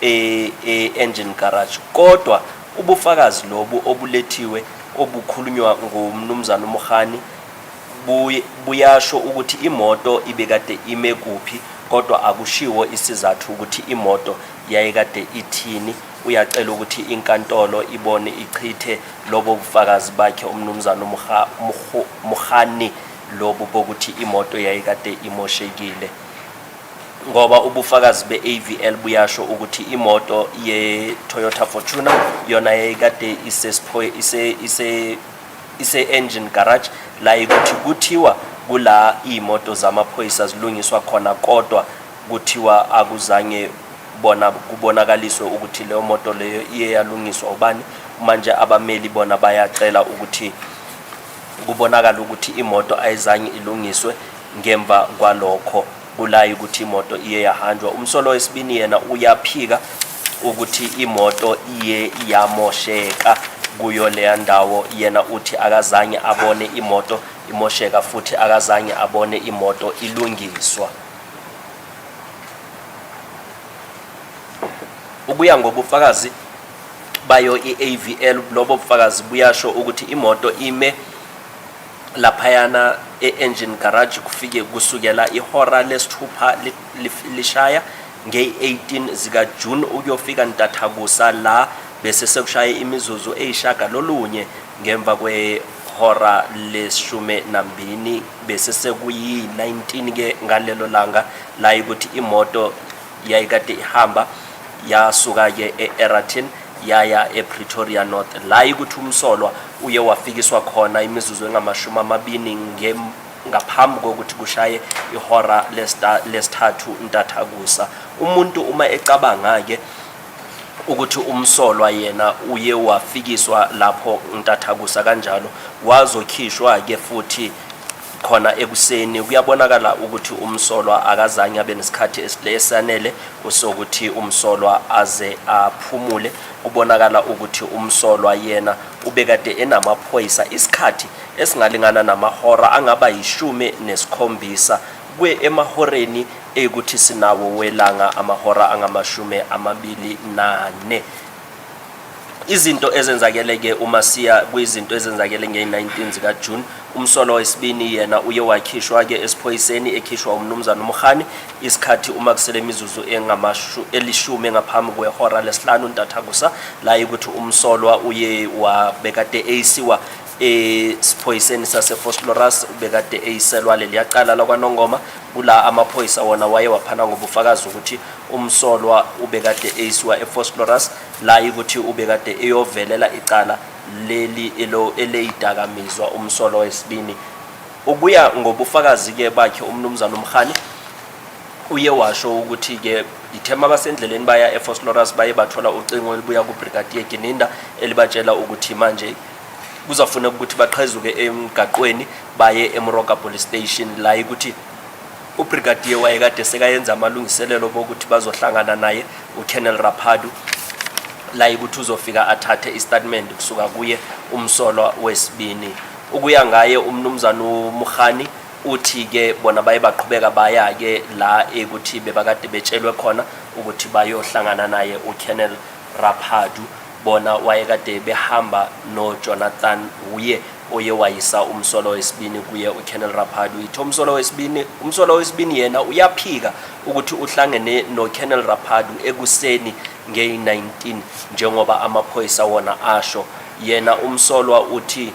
H: engine garage kodwa ubufakazi lobu obulethiwe obukhulunywa ngumnumzana uMkhani buyasho ukuthi imoto ibekade ime kuphi kodwa akushiwo isizathu ukuthi imoto yayikade ithini. Uyacela ukuthi inkantolo ibone ichithe lobo bufakazi bakhe umnumzana uMkhani lobo bokuthi imoto yayikade imoshekile ngoba ubufakazi beAVL buyasho ukuthi imoto ye Toyota Fortuner yona yayikade ise engine garage la ukuthi kuthiwa kula imoto zamaphoyisa zilungiswa khona kodwa kuthiwa akuzange bona kubonakaliswe ukuthi leyo moto leyo iye yalungiswa ubani. Manje abameli bona bayacela ukuthi kubonakala ukuthi imoto ayizange ilungiswe ngemva kwalokho kulayi ukuthi imoto iye yahanjwa. Umsolo wesibini yena uyaphika ukuthi imoto iye yamosheka kuyo leya ndawo yena uthi akazange abone imoto imosheka futhi akazange abone imoto ilungiswa. Ukuya ngobufakazi bayo iAVL lobo bufakazi buyasho ukuthi imoto ime laphayana engine garage kufike kusukela ihora lesithupha lishaya nge-18 zika June uyofika ntathakusa la bese sekushaya imizuzu eyishaka lolunye ngemva kwehora le12 bese sekuyi 19 ke ngalelo langa la ukuthi imoto yayikade ihamba yasuka ke eEratin yaya ePretoria North la ukuthi umsolwa uye wafikiswa khona imizuzu engama20 ngaphambi kokuthi kushaye ihora lesithathu ntathakusa. Umuntu uma ecabanga ke ukuthi umsolwa yena uye wafikiswa lapho ntathakusa kanjalo wazokhishwa ke futhi khona ekuseni kuyabonakala ukuthi umsolwa akazange abe nesikhathi esilesanele usokuthi umsolwa aze aphumule. Kubonakala ukuthi umsolwa yena ubekade enamaphoyisa isikhathi esingalingana namahora angaba yi17 kwe emahoreni ekuthi sinawo welanga amahora angama24. Izinto ezenzakele ke uma siya kwizinto ezenzakele nge-19 zika June umsolwa wesibini yena uye wakhishwa ke esiphoyiseni ekhishwa umnumzana uMkhani isikhathi uma kusele imizuzu elishumi ngaphambi kwehora lesihlanu ntathakusa la ukuthi umsolwa uye wabekade eyisiwa esiphoyiseni saseFosloras ubekade eyiselwa leliyaqala lakwaNongoma kula amaphoyisa wona waye waphana ngobufakazi ukuthi umsolwa ubekade eyisiwa eFosloras la ukuthi ubekade eyovelela icala leli eleyidakamizwa umsolwa wesibini. Ukuya ngobufakazi ke bakhe umnumzana uMkhani uye washo ukuthi ke ithema basendleleni baya eFosloras baye bathola ucingo elibuya kuBrigadier Gininda elibatshela ukuthi manje kuzafuna ukuthi baqhezuke emgaqweni baye eMoroka Police Station la ukuthi uBrigadier wayekade sekayenza amalungiselelo bokuthi bazohlangana naye uKennel Raphadu la ukuthi uzofika athathe istatement kusuka kuye umsolwa wesibini. Ukuya ngaye umnumzana uMkhani uthi ke bona baye baqhubeka baya ke la ukuthi bebakade betshelwe khona ukuthi bayohlangana naye uKennel Raphadu bona wayekade behamba no Jonathan uye oye wayisa umsolwa wesibini kuye uKennel Raphadu. Ithi umsolwa wesibini yena uyaphika ukuthi uhlangene noKennel Raphadu ekuseni nge-19 njengoba amaphoyisa wona asho. Yena umsolwa uthi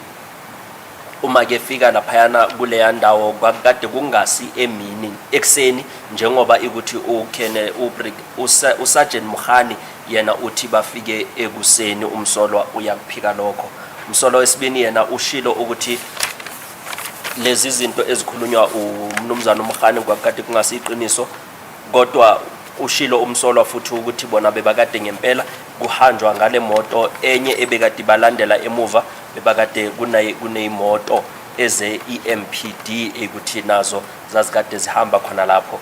H: uma ke fika laphayana kuleya ndawo kwakade kungasi emini ekseni njengoba ukuthi uKennel uSergeant Mkhani yena uthi bafike ekuseni umsolwa uyakuphika lokho. umsolwa wesibini yena ushilo ukuthi lezi zinto ezikhulunywa umnumzana uMkhane kwakade kungasiqiniso kodwa ushilo umsolwa futhi ukuthi bona bebakade ngempela kuhanjwa ngale moto enye ebekade balandela emuva bebakade kuneyimoto eze EMPD ukuthi nazo zazikade zihamba khona lapho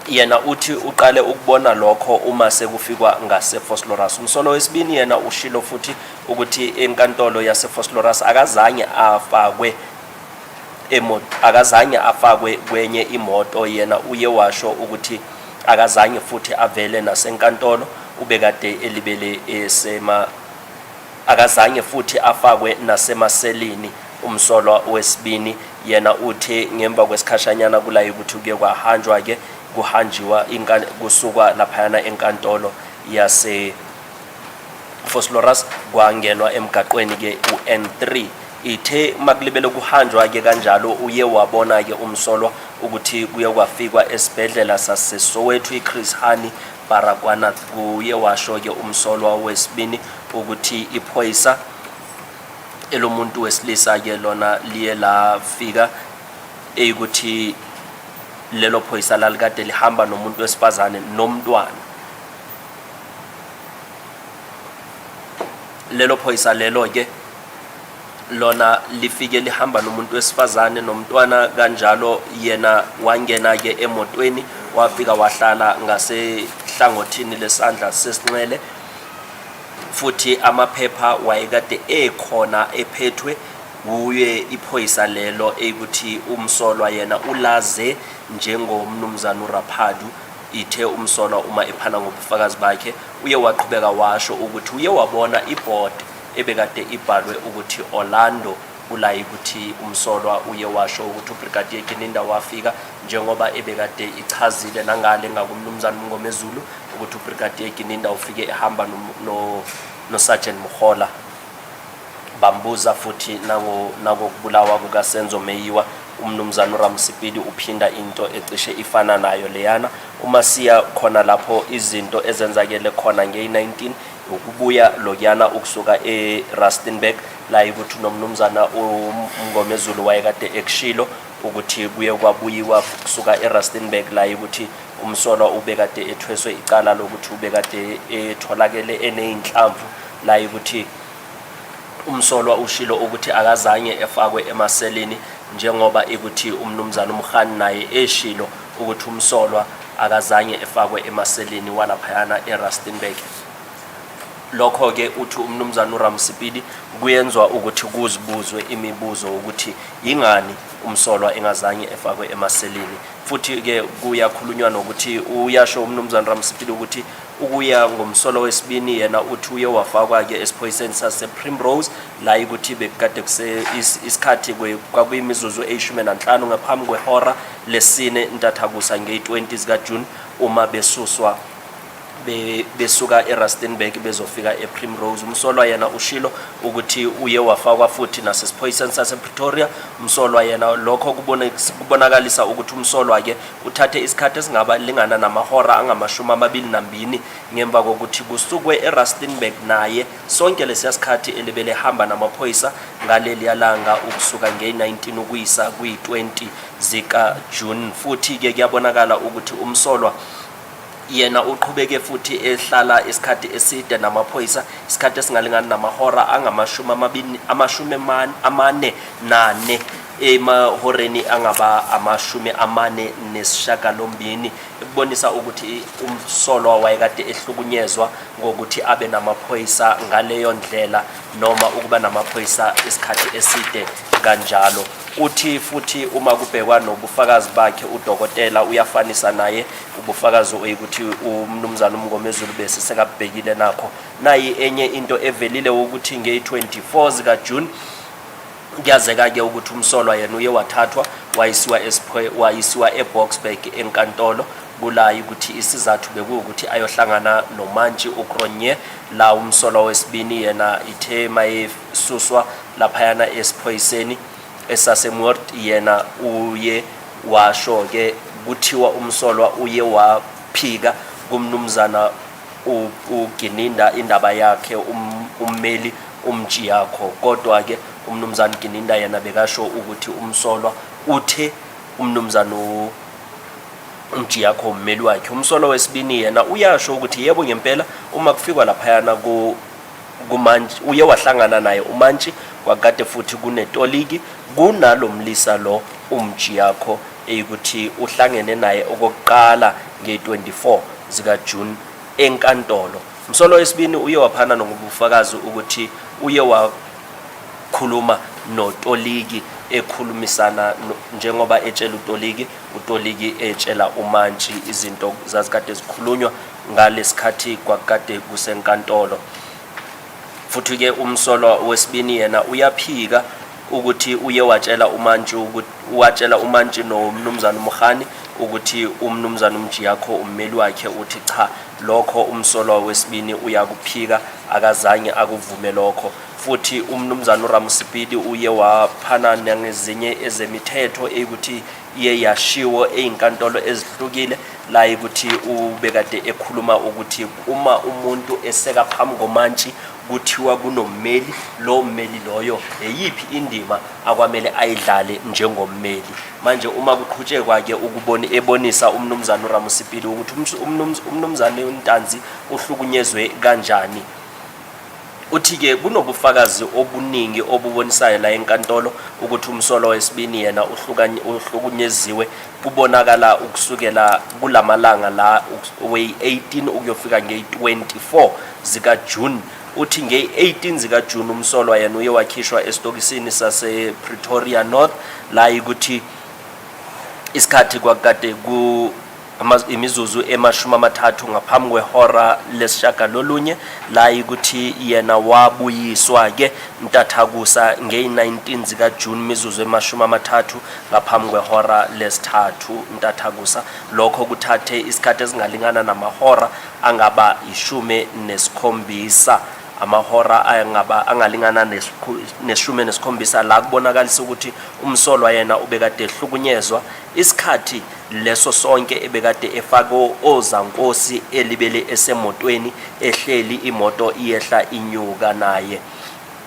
H: yena uthi uqale ukubona lokho uma sekufikwa ngase Vosloorus umsolwa wesibini yena ushilo futhi ukuthi enkantolo yase Vosloorus akazange afakwe kwenye imoto yena uye washo ukuthi akazange futhi avele nasenkantolo ubekade elibele akazange futhi afakwe nasemaselini umsolwa wesibini yena uthi ngemva kwesikhashanyana kulayo ukuthi kuye kwahanjwa ke kuhanjiwa kusuka laphayana enkantolo yase Vosloorus kwangenwa emgaqweni ke uN3 ithe makulibele kuhanjwa ke kanjalo uye wabona ke umsolwa ukuthi kuye kwafikwa esibhedlela saseSoweto iChris Hani Baragwanath kuye washo ke umsolwa wesibini ukuthi iphoyisa elomuntu wesilisa ke lona liye lafika ukuthi lelo phoyisa lalikade lihamba nomuntu wesifazane nomntwana lelo phoyisa lelo ke lona lifike lihamba nomuntu wesifazane nomntwana kanjalo yena wangena ke emotweni wafika wahlala ngasehlangothini lesandla sesinxele futhi amaphepha wayekade ekhona ephethwe kuye iphoyisa lelo ukuthi umsolwa yena ulaze njengomnumzana uRaphadu ithe umsolwa uma ephana ngobufakazi bakhe uye waqhubeka washo ukuthi uye wabona iboard ebekade ibhalwe ukuthi Orlando kula ukuthi umsolwa uye washo ukuthi uBrigadier Gininda wafika njengoba ebekade ichazile nangale ngakumnumzana Mngomezulu ukuthi uBrigadier Gininda ufike ehamba no Sergeant Mkhola bambuza futhi nangokubulawa kuka Senzo Meyiwa umnumzana uRamsipili uphinda into ecishe ifana nayo leyana uma siya khona lapho izinto ezenzakele khona nge-19 ukubuya lokuyana ukusuka eRustenburg la ukuthi nomnumzana uMngomezulu wayekade ekushilo ukuthi kuye kwabuyiwa kusuka eRustenburg la ukuthi umsolwa ubekade ethweswe icala lokuthi ubekade etholakele eneyinhlamvu la ukuthi umsolwa ushilo ukuthi akazange efakwe emaseleni njengoba ukuthi umnumzana uMkhane naye eshilo ukuthi umsolwa akazange efakwe emaseleni walaphayana eRustenburg lokho ke uthi umnumzana uRamsipili kuyenzwa ukuthi kuzibuzwe imibuzo ukuthi ingani umsolwa engazange efakwe emaseleni futhi ke kuyakhulunywa nokuthi uyasho umnumzana Ramsipili ukuthi ukuya ngomsolwa wesibini yena uthi uye wafakwa ke esiphoyiseni sase Primrose la ukuthi bekade kuse isikhathi kwakuyimizuzu e15 ngaphambi kwehora lesine ntathakusa nge20 zika June uma besuswa besuka eRustenburg bezofika ePrimrose umsolwa yena ushilo ukuthi uye wafakwa futhi nasesiphoyiseni sasePretoria umsolwa yena lokho kubonakalisa ukuthi umsolwa ke uthathe isikhathi esingaba lingana namahora angama22 ngemva kokuthi kusukwe eRustenburg naye sonke lesiyasikhathi elibele hamba namaphoyisa ngaleli yalanga ukusuka nge19 ukuyisa kuyi20 zika June futhi ke kuyabonakala ukuthi umsolwa yena uqhubeke futhi ehlala isikhathi eside namaphoyisa isikhathi esingalingana namahora angama44 emahoreni angaba ama48 ekubonisa ukuthi umsolwa wayekade ehlukunyezwa ngokuthi abe namaphoyisa ngaleyo ndlela noma ukuba namaphoyisa isikhathi eside kanjalo uthi futhi uma kubhekwa nobufakazi bakhe udokotela uyafanisa naye ubufakazi ukuthi umnumzana uMngomezulu bese sekabhekile nakho nayi enye into evelile ukuthi nge24 zika June kuyazeka ke ukuthi umsolwa yena uye wathathwa wayisiwa eBoksburg enkantolo kulayi ukuthi isizathu bekuwukuthi ayohlangana nomantshi uKronye la umsolwa wesibini yena ithe mayesuswa laphayana esiphoyiseni esaseMoort yena uye washo ke kuthiwa umsolwa uye waphika kumnumzana uGininda indaba yakhe ummeli umtshi yakho kodwa ke umnumzana Gininda yena bekasho ukuthi umsolwa uthe umnumzana umtshi yakho ummeli wakhe. Umsolwa wesibini yena uyasho ukuthi yebo ngempela uma kufikwa laphayana kumantshi uye wahlangana naye umantshi kwakade futhi kunetoliki kunalomlisa lo umtshi yakho eyikuthi uhlangene naye okokuqala nge-24 zika June enkantolo. Umsolwa wesibini uye waphana ngobufakazi ukuthi uye wakhuluma notoliki ekhulumisana njengoba etshela utoliki etshela umantshi izinto zazikade zikhulunywa ngalesikhathi kwakade kusenkantolo. Futhi ke umsolwa wesibini yena uyaphika ukuthi uye watshela umantshi nomnumzana uMkhani ukuthi umnumzana umtshi yakho ummeli wakhe uthi cha lokho umsolwa wesibini uyakuphika akazange akuvume lokho. Futhi umnumzana uRamusipidi uye waphana nangezinye ezemithetho ukuthi iye yashiwo einkantolo ezihlukile la ukuthi ubekade ekhuluma ukuthi uma umuntu eseka phambi komantshi kuthiwa kunommeli lo mmeli loyo eyiphi indima akwamele ayidlale njengommeli. Manje uma kuqhutshekwa ke ebonisa umnumzana uRamusipidi ukuthi umnumzana uNtanzi uhlukunyezwe kanjani. Uthi ke kunobufakazi obuningi obubonisayo la enkantolo ukuthi umsolwa wesibini yena uhlukunyeziwe kubonakala ukusukela kulamalanga la we-18 ukuyofika nge-24 zika June. Uthi nge-18 zika June umsolwa yena uye wakhishwa esitokisini sase Pretoria North la ukuthi isikhathi kwakade imizuzu 30 ngaphambi kwehora lesishagalolunye la ukuthi yena wabuyiswa ke Mtathakusa nge-19 zika June imizuzu 30 ngaphambi kwehora lesithathu Mtathakusa. Lokho kuthathe isikhathi esingalingana namahora angaba 17 amahora angalingana ne-17 la kubonakalisa ukuthi umsolwa yena ubekade ehlukunyezwa isikhathi leso sonke ebekade efako ozankosi elibele esemotweni ehleli imoto iyehla inyuka naye.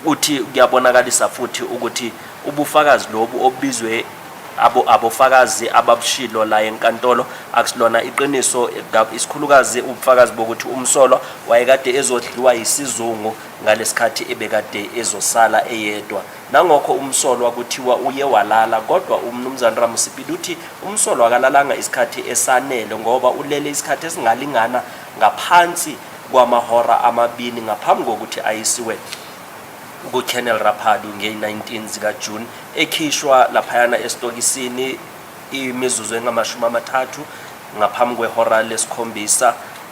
H: Uthi kuyabonakalisa futhi ukuthi ubufakazi lobu obizwe abofakazi ababushilo la enkantolo akusilona iqiniso isikhulukazi ubufakazi bokuthi umsolwa wayekade ezodliwa isizungu ngalesikhathi ebekade ezosala eyedwa. Nangokho umsolwa kuthiwa uye walala kodwa umnumzana Ramusipidi uthi umsolwa akalalanga isikhathi esanele ngoba ulele isikhathi esingalingana ngaphansi kwamahora amabili ngaphambi kokuthi ayisiwe ku-Colonel Raphadu nge-19 zika June ekhishwa laphayana esitokisini imizuzu 30 ngaphambi kwehora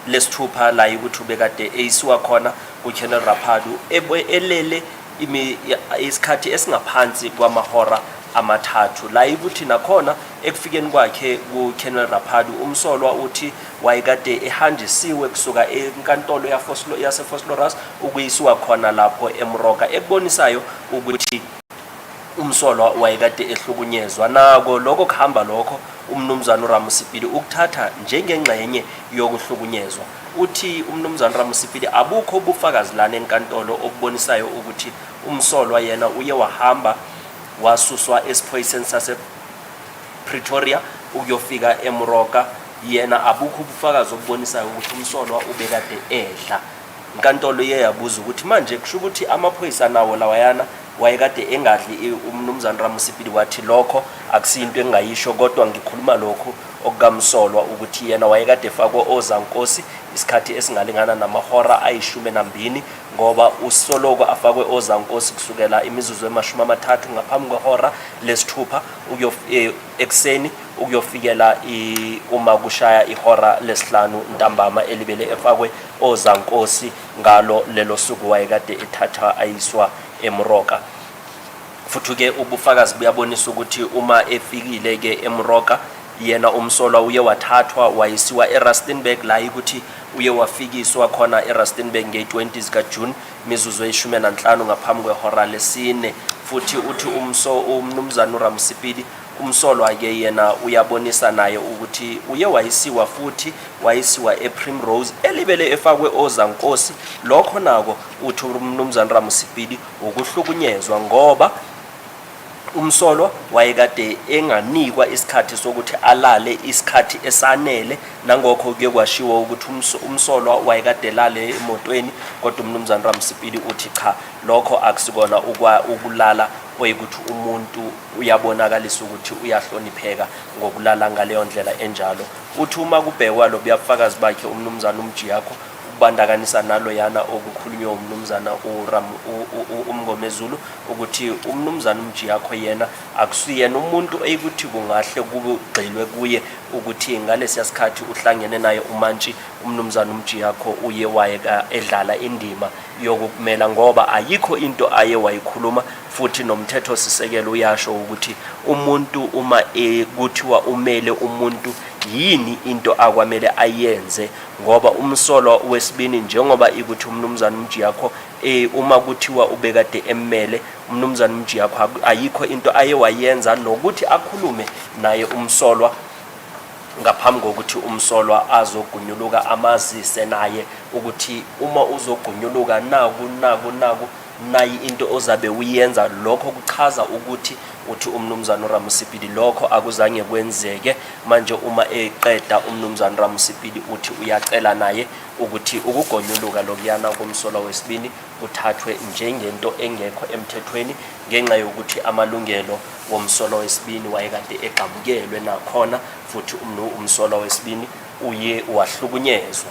H: lesithupha la ukuthi ubekade eyisiwa khona ku-Colonel Raphadu elele isikhathi esingaphansi kwamahora amathathu la ukuthi nakhona ekufikeni kwakhe ku-Colonel Raphadu umsolwa uthi wayekade ehanjisiwe kusuka enkantolo yase-Vosloorus ukuyisiwa khona lapho eMoroka ekubonisayo ukuthi umsolwa wayekade ehlukunyezwa. Nako lokho kuhamba lokho umnumzana uRamusipidi ukuthatha njengengxenye yokuhlukunyezwa. Uthi umnumzana uRamusipidi abukho ubufakazi lana enkantolo obubonisayo ukuthi umsolwa yena uye wahamba wasuswa esiphoyiseni sase Pretoria ukuyofika eMoroka yena abukho ubufakazi obubonisayo ukuthi umsolwa ubekade edla. Inkantolo iye yabuza ukuthi manje kusho ukuthi amaphoyisa nawo lawayana wayekade engadli umnumzana Ramusipidi wathi lokho akusinto engayisho kodwa ngikhuluma lokho okukamsolwa ukuthi yena wayekade efakwe ozankosi isikhathi esingalingana namahora 12 ngoba usoloko afakwe ozankosi kusukela imizuzu 30 ngaphambi kwehora lesithupha ekseni ukuyofikela uma kushaya ihora lesihlanu ntambama elibele efakwe ozankosi ngalo lelo suku wayekade ethatha ayiswa eMoroka. Futhi ke ubufakazi buyabonisa ukuthi uma efikile ke eMoroka yena umsolwa uye wathathwa wayisiwa eRustenburg la ukuthi uye wafikiswa khona eRustenburg nge-20 zika June mizuzu 15 ngaphambi kwehora lesine. Futhi uthi umnumzana uRamusipidi umsolwa ke yena uyabonisa naye ukuthi uye wayisiwa futhi wayisiwa ePrimrose elibele efakwe ozankosi lokho nako uthi umnumzana Ramusipidi ukuhlukunyezwa ngoba umsolwa wayekade enganikwa isikhathi sokuthi alale isikhathi esanele nangokho kuye kwashiwo ukuthi umsolwa wayekade lale emotweni kodwa umnumzana Ramusipidi uthi cha lokho akusikona ukulala oyikuthi umuntu uyabonakalisa ukuthi uyahlonipheka ngokulala ngaleyo ndlela enjalo uthi uma kubhekwa lo buyafakazi bakhe umnumzana umjiyakho ubandakanisa nalo yana okukhulunywa umnumzana uMngomezulu ukuthi umnumzana umjiyakho yena akusiyena umuntu eyikuthi kungahle kubugxilwe kuye ukuthi ngalesi sikhathi uhlangene naye umantshi umnumzana umjiyakho uye wayeka edlala indima yokumela ngoba ayikho into aye wayikhuluma futhi nomthetho sisekelo uyasho ukuthi umuntu uma ekuthiwa umele umuntu yini into akwamele ayenze ngoba umsolwa wesibini njengoba ikuthi umnumzana umjiyakho uma kuthiwa ubekade emmele umnumzana umjiyakho ayikho into aye wayenza nokuthi akhulume naye umsolwa ngaphambi kokuthi umsolwa azogunyuluka amazise naye ukuthi uma uzogunyuluka naku nayi into ozabe uyenza lokho kuchaza ukuthi uthi umnumzana Ramusipidi lokho akuzange kwenzeke manje uma eqeda umnumzana Ramusipidi uthi uyacela naye ukuthi ukugonyuluka lokuyana komsolwa wesibini uthathwe njengento engekho emthethweni ngenxa yokuthi amalungelo womsolwa wesibini wayekade eqhamukelwe nakhona futhi umsolwa wesibini uye wahlukunyezwa.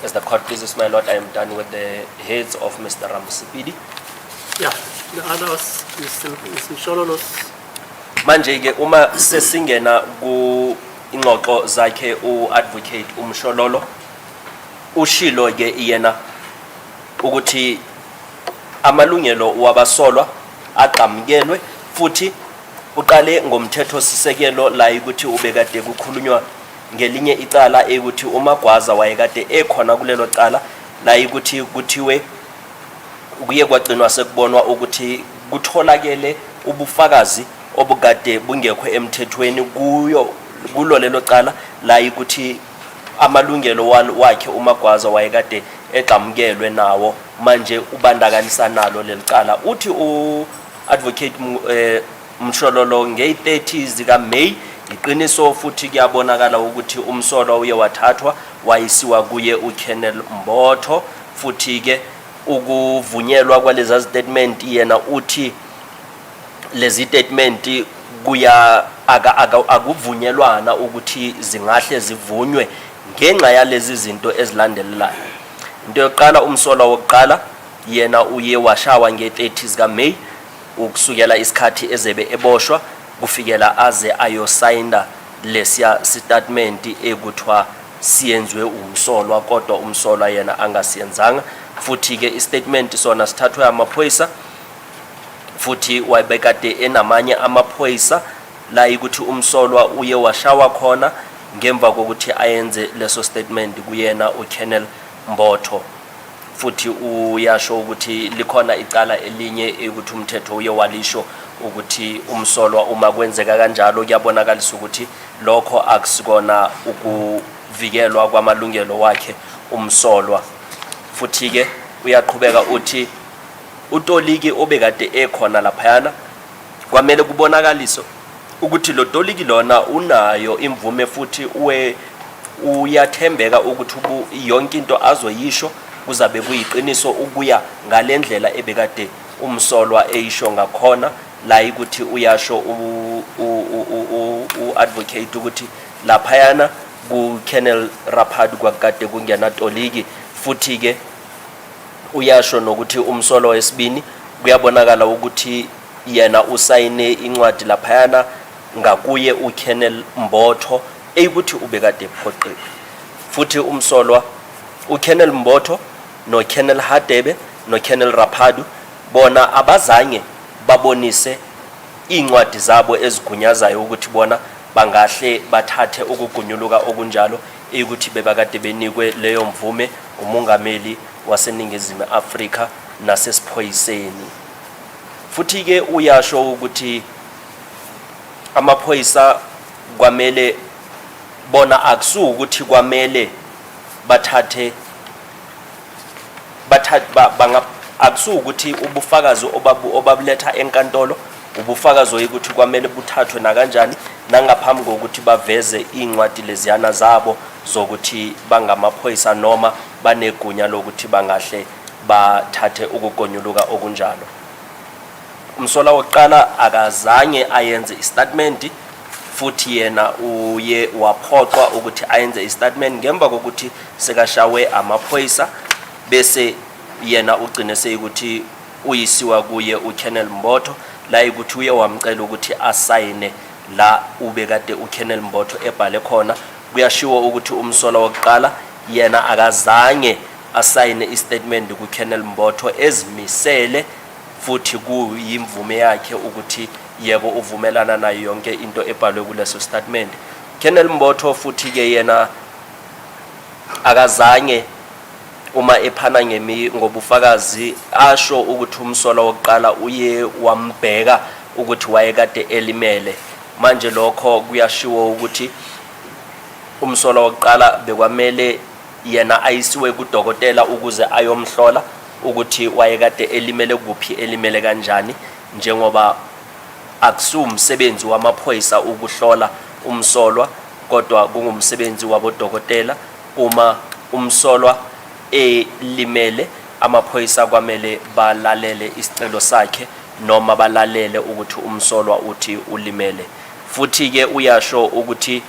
H: As the court pleases, my lord, I am done with the heads of Mr. Ramusipidi.
B: Yeah, the others, Mr. Mshololos.
H: Manje ke uma sesingena ku ingxoxo zakhe uadvocate uMshololo ushilo ke yena ukuthi amalungelo wabasolwa aqhamukelwe futhi uqale ngomthetho sisekelo la ukuthi ubekade kukhulunywa ngelinye icala ukuthi uMagwaza wayekade ekhona kulelo cala la ukuthi kuthiwe kuye kwagcinwa sekubonwa ukuthi kutholakele ubufakazi obukade bungekho emthethweni kulo lelo cala la ukuthi amalungelo wakhe uMagwaza wayekade eqhamukelwe nawo manje ubandakanisa nalo lelicala uthi uadvocate Mshololo nge-30 zika May iqiniso futhi kuyabonakala ukuthi umsolwa uye wathathwa wayisiwa kuye uKennel Mbotho futhi ke ukuvunyelwa kwalezi statement yena uthi lezi statement kuya akuvunyelwana ukuthi zingahle zivunywe ngenxa yalezi zinto ezilandelelayo. Into yokuqala umsolwa wokuqala yena uye washawa nge-30 zika May ukusukela isikhathi ezebe eboshwa kufikela aze ayosayina lesiya statement ekuthiwa siyenzwe umsolwa kodwa umsolwa yena angasiyenzanga futhi ke istatement sona sithathwe amaphoyisa futhi wayebekade enamanye amaphoyisa la ukuthi umsolwa uye washawa khona ngemva kokuthi ayenze leso statement kuyena uKennel Mbotho futhi uyasho ukuthi likhona icala elinye ukuthi umthetho uye walisho ukuthi umsolwa uma kwenzeka kanjalo kuyabonakalisa ukuthi lokho akusikona ukuvikelwa kwamalungelo wakhe umsolwa futhi ke uyaqhubeka uthi uToliki obekade ekhona laphayana kwamele kubonakaliso ukuthi lo Toliki lona unayo imvume futhi uyathembeka ukuthi yonke into azoyisho kuzabe kuyiqiniso ukuya ngalendlela ebekade umsolwa eyisho ngakhona la ukuthi uyasho uadvocate ukuthi laphayana kuKennel Rapad kwakade kungena Toliki futhi ke uyasho nokuthi umsolwa wesibini kuyabonakala ukuthi yena usayine incwadi laphayana ngakuye uKennel Mbotho eyikuthi ubekade ephoqile futhi umsolwa uKennel Mbotho noKennel Hadebe noKennel Rapadu bona abazange babonise incwadi zabo ezigunyazayo ukuthi bona bangahle bathathe ukugunyuluka okunjalo ukuthi bebakade benikwe leyo mvume umongameli waseNingizimu Afrika nasesiphoyiseni futhi ke uyasho ukuthi amaphoyisa kwamele bona akusu ukuthi kwamele bathathe akusu ukuthi ubufakazi obabuletha enkantolo ubufakazi ukuthi kwamele buthathwe na kanjani nangaphambi kokuthi baveze incwadi leziyana zabo zokuthi bangamaphoyisa noma banegunya lokuthi bangahle bathathe ukugonyuluka okunjalo. Umsola wokuqala akazange ayenze istatement futhi yena uye waphoqwa ukuthi ayenze istatement ngemva kokuthi sekashawe amaphoyisa bese yena ugcine seyikuthi uyisiwa kuye uKennel Mbotho la ukuthi uye wamcela ukuthi asayine la ubekade uKennel Mbotho ebhale khona. Kuyashiwo ukuthi umsola wokuqala yena akazange asayine istatement kuKennel Mbotho ezimisele futhi kuyimvume yakhe ukuthi yebo uvumelana nayo yonke into ebhalwe kuleso statement. Kennel Mbotho futhi ke yena akazange uma ephana ngobufakazi asho ukuthi umsola wokuqala uye wambheka ukuthi wayekade elimele. Manje lokho kuyashiwo ukuthi umsola wokuqala bekwamele yena ayisiwe kudokotela ukuze ayomhlola ukuthi wayekade elimele kuphi elimele kanjani njengoba akusumsebenzi wamaphoyisa ukuhlola umsolwa kodwa kungumsebenzi wabodokotela. Uma umsolwa elimele amaphoyisa kwamele balalele isicelo sakhe noma balalele ukuthi umsolwa uthi ulimele. Futhi ke uyasho ukuthi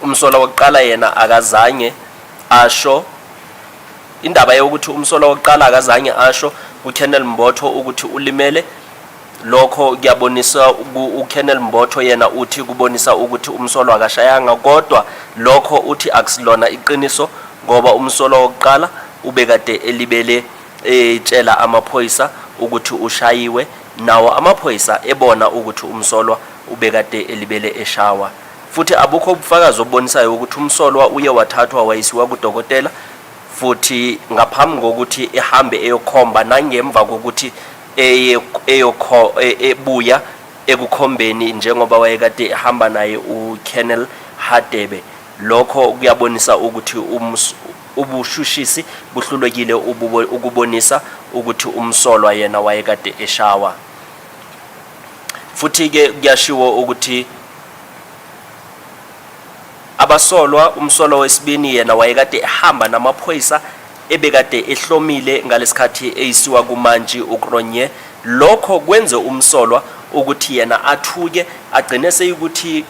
H: umsola wokuqala yena akazange asho indaba yokuthi umsola wokuqala akazange asho uKennel Mbotho ukuthi ulimele. Lokho kuyabonisa uKennel Mbotho yena uthi kubonisa ukuthi umsolwa akashayanga kodwa lokho uthi akusilona iqiniso ngoba umsolwa wokuqala ubekade elibele etshela amaphoyisa ukuthi ushayiwe nawo amaphoyisa ebona ukuthi umsolwa ubekade elibele eshawa. Futhi abukho ubufakazi obonisayo ukuthi umsolwa uye wathathwa wayisiwa kudokotela futhi ngaphambi kokuthi ehambe eyokhomba nangemva kokuthi ebuya ekukhombeni njengoba wayekade ehamba naye uKennel Hadebe. Lokho kuyabonisa ukuthi ubushushisi buhlulekile ukubonisa ukuthi umsolwa yena wayekade eshawa. Futhi ke kuyashiwo ukuthi abasolwa umsolwa wesibini yena wayekade ehamba namaphoyisa ebekade ehlomile ngalesikhathi eyisiwa kuMantshi uKronye. Lokho kwenze umsolwa ukuthi yena athuke agcine seyukuthi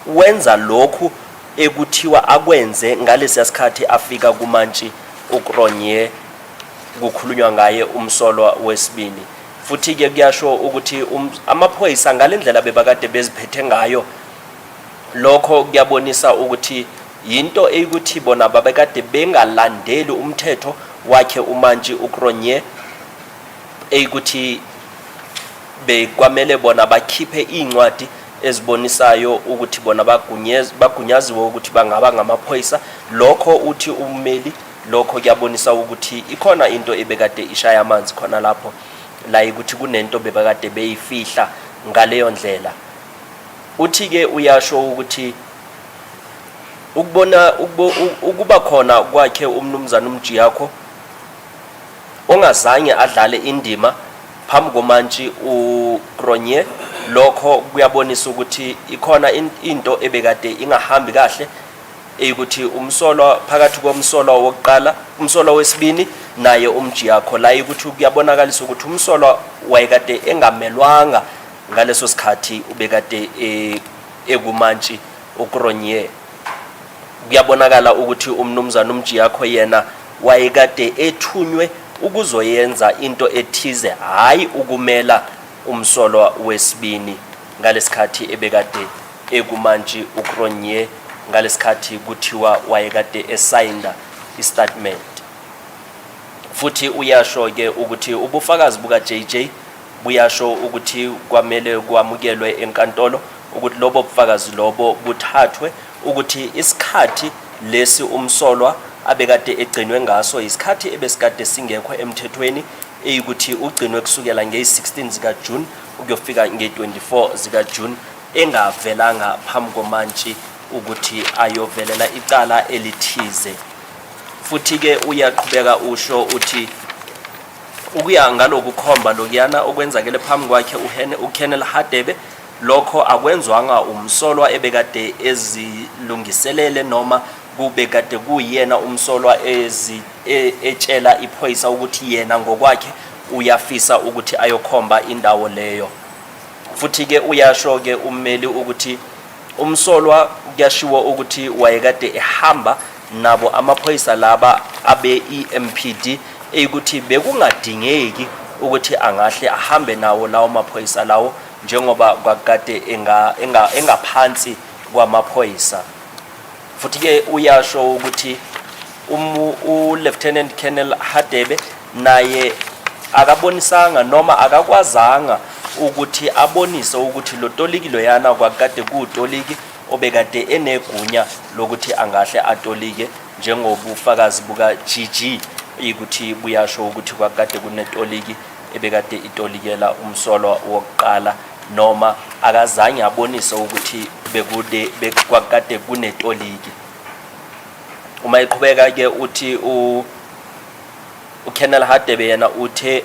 H: wenza lokhu ekuthiwa akwenze ngalesi sikhathi afika kuMantshi uKronye kukhulunywa ngaye umsolwa wesibini. Futhi ke kuyasho ukuthi amaphoyisa ngalendlela bebakade beziphethe ngayo lokho kuyabonisa ukuthi yinto eyikuthi bona babekade bengalandeli umthetho wakhe uMantshi uKronye eyikuthi bekwamele bona bakhiphe incwadi ezibonisayo ukuthi bona bagunyaziwe ukuthi bangaba ngamaphoyisa. Lokho uthi ummeli lokho kuyabonisa ukuthi ikhona into ebekade ishaya amanzi khona lapho la ukuthi kunento bebekade beyifihla ngaleyo ndlela. Uthi ke uyasho ukuthi ukubona ukuba khona kwakhe umnumzana uMjiyakho ongazange adlale indima phambi koMantshi uKronye. Lokho kuyabonisa ukuthi ikhona into ebekade ingahambi kahle eyikuthi umsolwa phakathi komsolwa wokuqala umsolwa wesibini naye uMjiyakho la ukuthi kuyabonakalisa ukuthi umsolwa wayekade engamelwanga ngaleso sikhathi ubekade ekuMantshi uKronye. Kuyabonakala ukuthi umnumzana uMjiyakho yena wayekade ethunywe ukuzoyenza into ethize hayi ukumela umsolwa wesibini ngalesikhathi ebekade ekuMantshi uKronye ngalesikhathi kuthiwa wayekade esayinda istatement. Futhi uyasho ke ukuthi ubufakazi buka JJ buyasho ukuthi kwamele kwamukelwe enkantolo ukuthi lobo bufakazi lobo buthathwe ukuthi isikhathi lesi umsolwa abekade egcinwe ngaso isikhathi ebesikade singekho emthethweni eyikuthi ugcinwe kusukela nge-16 zika June ukuyofika nge-24 zika June engavelanga phambi komantshi ukuthi ayovelela icala elithize. Futhi ke uyaqhubeka usho uthi ukuya ngaloku khomba lokuyana okwenzakele phambi kwakhe uKenneth Hadebe lokho akwenzwanga umsolwa ebekade ezilungiselele noma kube kade kuyena umsolwa etshela iphoyisa ukuthi yena ngokwakhe uyafisa ukuthi ayokhomba indawo leyo. Futhi ke uyasho ke ummeli ukuthi umsolwa kuyashiwo ukuthi wayekade ehamba nabo amaphoyisa laba abe EMPD ukuthi bekungadingeki ukuthi angahle ahambe nawo lawo maphoyisa lawo njengoba kwakade engaphansi kwamaphoyisa. Futhi ke uyasho ukuthi uLieutenant Colonel Hadebe naye akabonisanga noma akakwazanga ukuthi abonise ukuthi lo toliki loyana kwakade kuutoliki obekade enegunya lokuthi angahle atolike njengobufakazi buka GG ukuthi buyasho ukuthi kwakade kunetoliki ebekade itolikela umsolwa wokuqala noma akazange abonise ukuthi kwakade kunetoliki. Uma iqhubeka ke uthi uKenneth Hadebe yena uthe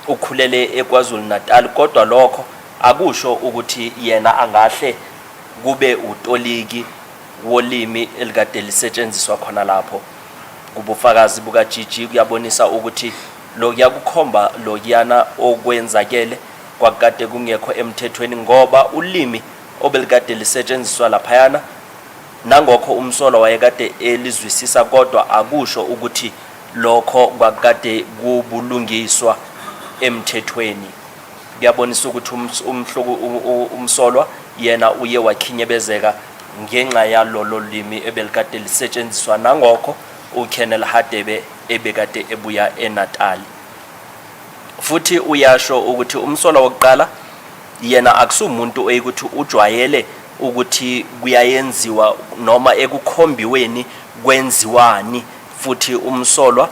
H: ukhulele eKwaZulu Natal kodwa lokho akusho ukuthi yena angahle kube utoliki wolimi elikade lisetshenziswa khona lapho. Kubufakazi buka GG kuyabonisa ukuthi lokuyakukhomba lokuyana okwenzakele kwakade kungekho emthethweni ngoba ulimi obelikade lisetshenziswa laphayana nangokho umsolwa wayekade elizwisisa kodwa akusho ukuthi lokho kwakade kubulungiswa emthethweni. Kuyabonisa ukuthi umsolwa yena uye wakhinyebezeka ngenxa yalolo limi ebelikade lisetshenziswa nangokho uKenneth Hadebe ebekade ebuya eNatal. Futhi uyasho ukuthi umsolwa wokuqala yena akusumuntu oyikuthi ujwayele ukuthi kuyayenziwa noma ekukhombiweni kwenziwani. Futhi umsolwa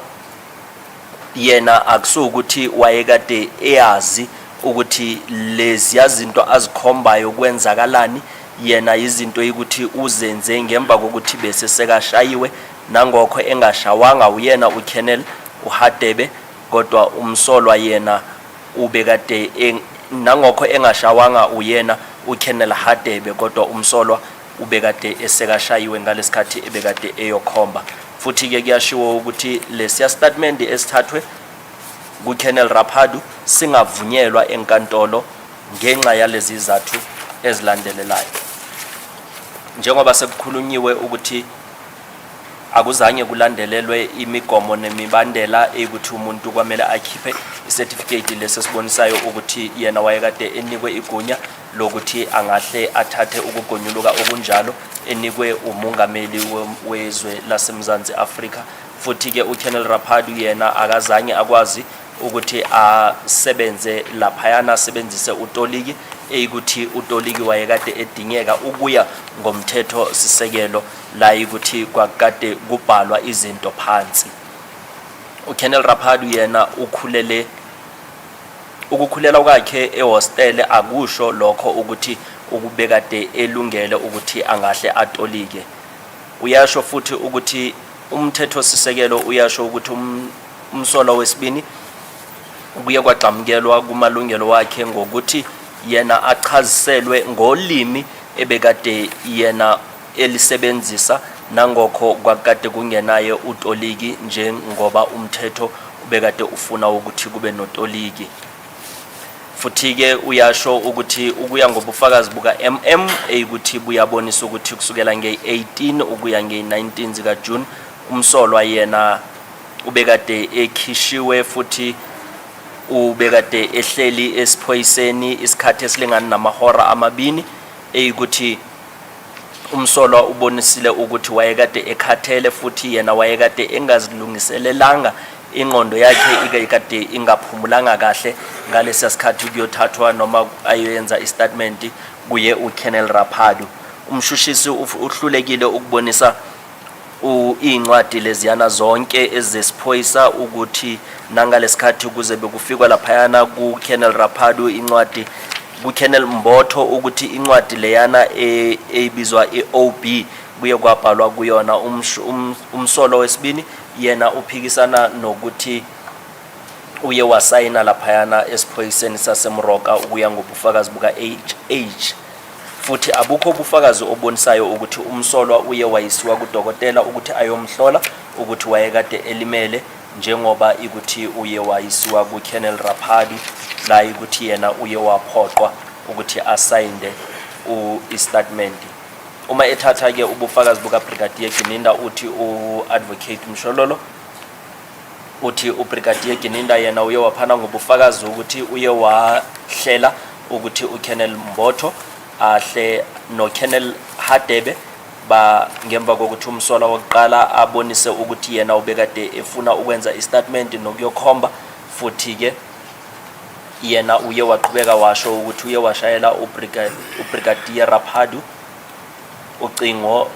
H: yena akusukuthi wayekade eyazi ukuthi lezi yazinto azikhombayo kwenzakalani yena izinto ukuthi uzenze ngemva kokuthi bese sekashayiwe nangokho engashawanga uyena uKenneth uHadebe kodwa umsolwa yena ubekade nangokho engashawanga uyena uKenneth Hadebe kodwa umsolwa ubekade esekashayiwe ngalesikhathi ebekade eyokhomba. Futhi ke kuyashiwo ukuthi lesiya statement esithathwe kuKenneth Raphadu singavunyelwa enkantolo ngenxa yalezi izathu ezilandelelayo. Njengoba sekukhulunyiwe ukuthi akuzange kulandelelwe imigomo nemibandela ukuthi umuntu kwamele akhiphe icertificate lesibonisayo ukuthi yena wayekade enikwe igunya lokuthi angahle athathe ukugonyuluka okunjalo enikwe umongameli wezwe laseMzansi Afrika. Futhi ke uKenneth Raphadu yena akazange akwazi ukuthi asebenze laphayana asebenzise utoliki ukuthi utoliki wayekade edingeka ukuya ngomthetho sisekelo la ukuthi kwakade kubhalwa izinto phansi. uKenneth Raphadu yena ukukhulela kwakhe ehostel akusho lokho ukuthi ukubekade elungele ukuthi angahle atolike. Uyasho futhi ukuthi umthetho sisekelo uyasho ukuthi umsolwa wesibini kuye kwaqhamukelwa kumalungelo wakhe ngokuthi yena achaziselwe ngolimi ebekade yena elisebenzisa nangokho kwakade kungenaye utoliki njengoba umthetho ubekade ufuna ukuthi kube notoliki. Futhi ke uyasho ukuthi ukuya ngobufakazi buka MM ukuthi buyabonisa ukuthi kusukela nge-18 ukuya nge-19 zika June umsolwa yena ubekade ekhishiwe futhi ubekade ehleli esiphoyiseni isikhathi esilingana namahora amabini ukuthi umsolwa ubonisile ukuthi wayekade ekhathele futhi yena wayekade engazilungiselelanga ingqondo yakhe ikade ingaphumulanga kahle ngalesi sikhathi kuyothathwa noma ayenza istatement kuye uKenneth Raphadu. Umshushisi uhlulekile ukubonisa incwadi leziyana zonke ezesiphoyisa ukuthi nangalesikhathi kuze bekufikwa laphayana kuKenneth Raphadu incwadi kuKennel Mbotho ukuthi incwadi leyana ebizwa iOB kuye kwabhalwa kuyona umsolo wesibini yena uphikisana nokuthi uye wasayina laphayana esiphoyiseni saseMoroka ukuya ngobufakazi buka HH futhi abukho ubufakazi obonisayo ukuthi umsolwa uye wayisiwa kudokotela ukuthi ayomhlola ukuthi wayekade elimele njengoba ukuthi uye wayisiwa kuKennel Rapadi la ukuthi yena uye waphoqwa ukuthi asayinde istatement. Uma ethatha ke ubufakazi buka Brigadier Gininda uthi uadvocate Mshololo uthi uBrigadier Gininda yena uye waphana ngobufakazi ukuthi uye wahlela ukuthi uKennel Mbotho ahle noKennel Hadebe ba ngemva kokuthi umsolwa wokuqala abonise ukuthi yena ubekade efuna ukwenza istatement nokuyokhomba futhi ke yena uye waqhubeka washo ukuthi uye washayela uBrigadier Rapadu ucingo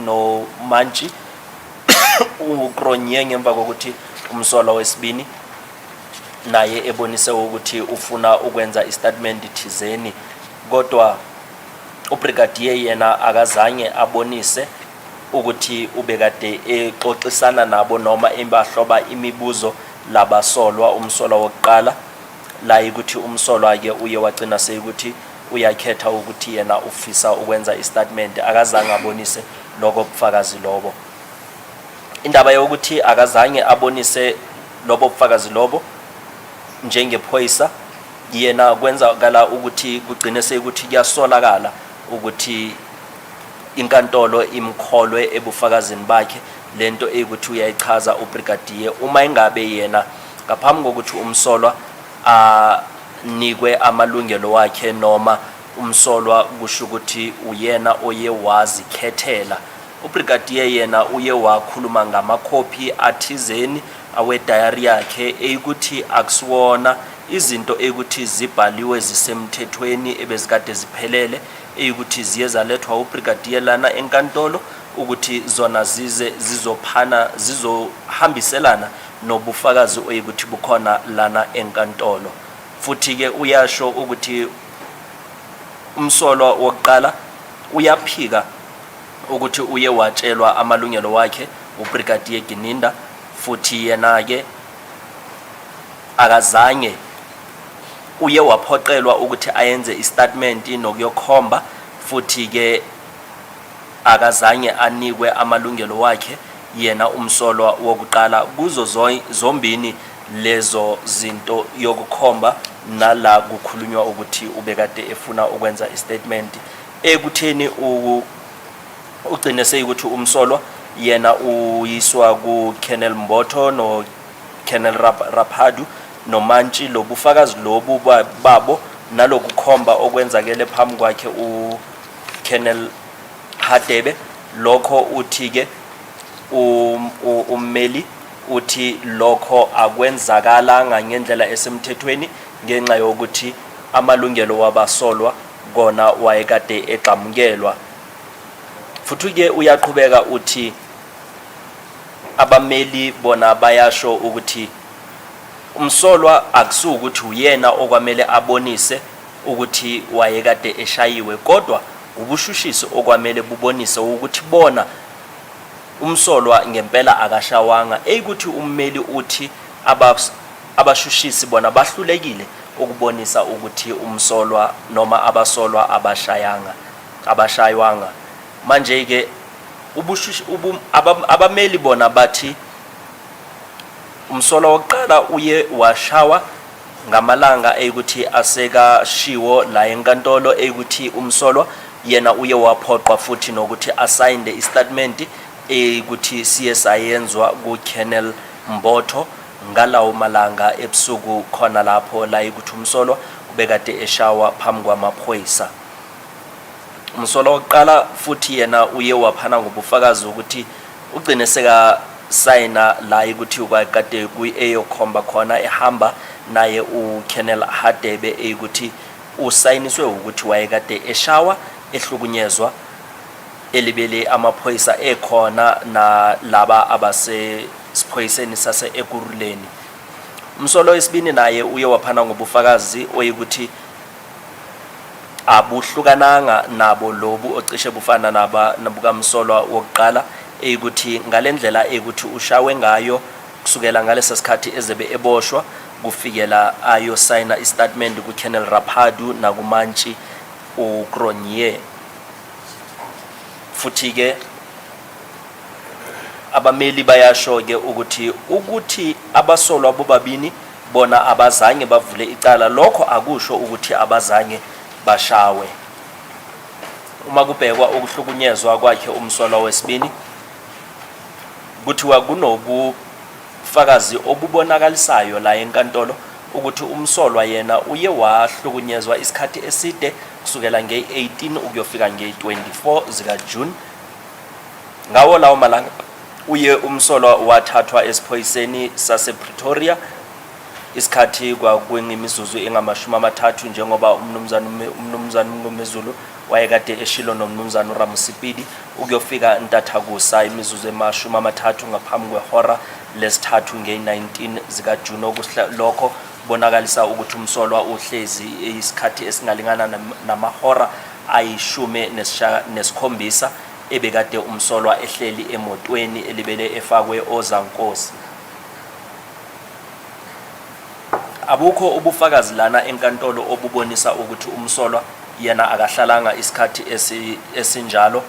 H: no Mantshi uKronye ngemva kokuthi umsolwa wesibini naye ebonise ukuthi ufuna ukwenza istatement thizeni kodwa uBrigadier yena akazange abonise ukuthi ubekade exoxisana nabo noma embahloba imibuzo labasolwa umsolwa wokuqala la ukuthi umsolwa ke uye wagcina seyukuthi uyakhetha ukuthi yena ufisa ukwenza istatement akazange abonise lokho bufakazi lobo. Indaba yokuthi akazange abonise lobo bufakazi lobo njengephoyisa yena kwenzakala ukuthi kugcine seyukuthi kuyasolakala ukuthi inkantolo imkholwe ebufakazini bakhe lento eyikuthi uyayichaza uBrigadier uma ingabe yena ngaphambi kokuthi umsolwa anikwe amalungelo wakhe noma umsolwa kusho ukuthi uyena oye wazikhethela. uBrigadier yena uye wakhuluma ngamakhophi athizeni awe diary yakhe eyikuthi akusiwona izinto eyikuthi zibhaliwe zisemthethweni ebezikade ziphelele eyikuthi ziyezalethwa uBrigadier lana enkantolo ukuthi zona zizohambiselana nobufakazi oyikuthi bukhona lana enkantolo futhi ke uyasho ukuthi umsolwa wokuqala uyaphika ukuthi uye watshelwa amalungelo wakhe uBrigadier Gininda futhi yena ke akazange uye waphoqelwa ukuthi ayenze istatement nokuyokhomba futhi ke akazange anikwe amalungelo wakhe yena umsolwa wokuqala kuzo zombini lezo zinto yokukhomba nala kukhulunywa ukuthi ubekade efuna ukwenza istatement ekutheni ugcine seyukuthi umsolwa yena uyiswa kuKennel Mbotho no Kennel Rapadu no Mantshi lobufakazi lobu babo nalokukhomba okwenzakele phambi kwakhe uKennel Hadebe lokho uthi ke ummeli uthi lokho akwenzakalanga ngendlela esemthethweni ngenxa yokuthi amalungelo wabasolwa kona wayekade eqhamukelwa futhi ke uyaqhubeka uthi abameli bona bayasho ukuthi umsolwa akusukuthi uyena okwamele abonise ukuthi wayekade eshayiwe kodwa ubushushisi okwamele bubonise ukuthi bona umsolwa ngempela akashawanga eyikuthi ummeli uthi abashushisi bona bahlulekile ukubonisa ukuthi umsolwa noma abasolwa abashayawanga manje ke abameli bona bathi umsolwa wokuqala uye washawa ngamalanga eyikuthi asekashiwo la enkantolo eyikuthi umsolwa yena uye waphoqwa futhi nokuthi asayinde istatement eyikuthi CSI yenzwa kuKennel Mbotho ngalawo malanga ebusuku khona lapho la ukuthi umsolwa ubekade eshawa phambi kwamaphoyisa. Umsolwa wokuqala futhi yena uye waphana ngobufakazi ukuthi ugcine seka sayina la ukuthi ukade kuyeyokhomba khona ehamba naye uKennel Hadebe eyikuthi usayiniswe ukuthi wayekade eshawa ehlukunyezwa elibele amaphoyisa ekhona na laba abasephoyiseni sase ekuruleni. Umsolwa wesibini naye uye waphana ngobufakazi oyikuthi abuhlukananga nabo lobu ocishe bufana nabukamsolwa wokuqala eyikuthi ngalendlela eyikuthi ushawe ngayo kusukela ngalesa sikhathi ezebe eboshwa kufikela ayo signa istatement ku Colonel Raphadu nakumantshi uGronye. Futhi ke abameli bayasho ke ukuthi abasolwa bobabini bona abazange bavule icala, lokho akusho ukuthi abazange bashawe. Uma kubhekwa ukuhlukunyezwa kwakhe umsolwa wesibini, kuthiwa kunobufakazi obubonakalisayo la enkantolo ukuthi umsolwa yena uye wahlukunyezwa isikhathi eside kusukela nge-18 ukuyofika nge-24 zika June. Ngawo lawo malanga uye umsolwa wathathwa esiphoyiseni sase Pretoria isikhathi kwakwengimizuzu engamashumi amathathu njengoba umnumzana Mngomezulu wayekade eshilo nomnumzana uRamusipidi ukuyofika Ntathakusa imizuzu emashumi amathathu ngaphambi kwehora lesithathu nge-19 zika June. Lokho bonakalisa ukuthi umsolwa uhlezi isikhathi esingalingana namahora ayishume nesikhombisa ebekade umsolwa ehleli emotweni elibele efakwe ozankosi. Abukho ubufakazi lana enkantolo obubonisa ukuthi umsolwa yena akahlalanga isikhathi esinjalo.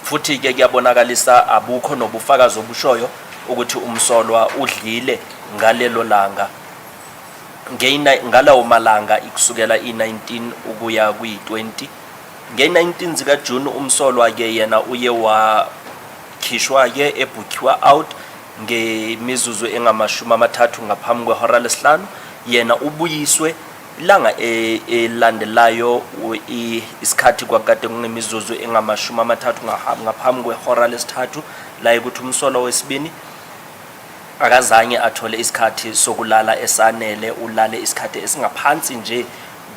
H: Futhi ke kuyabonakalisa abukho nobufakazi obushoyo ukuthi umsolwa udlile ngalelo langa ngalawo malanga ikusukela i-19 ukuya kwi-20. Nge-19 zika June umsolwa ke yena uye wakhishwa ke ebhukiwa out ngemizuzu engamashumi amathathu ngaphambi kwehora lesihlanu. Yena ubuyiswe ilanga elandelayo isikhathi kwakade kunemizuzu engamashumi amathathu ngaphambi kwehora lesithathu la ukuthi umsolwa wesibini akazange athole isikhathi sokulala esanele, ulale isikhathi esingaphansi nje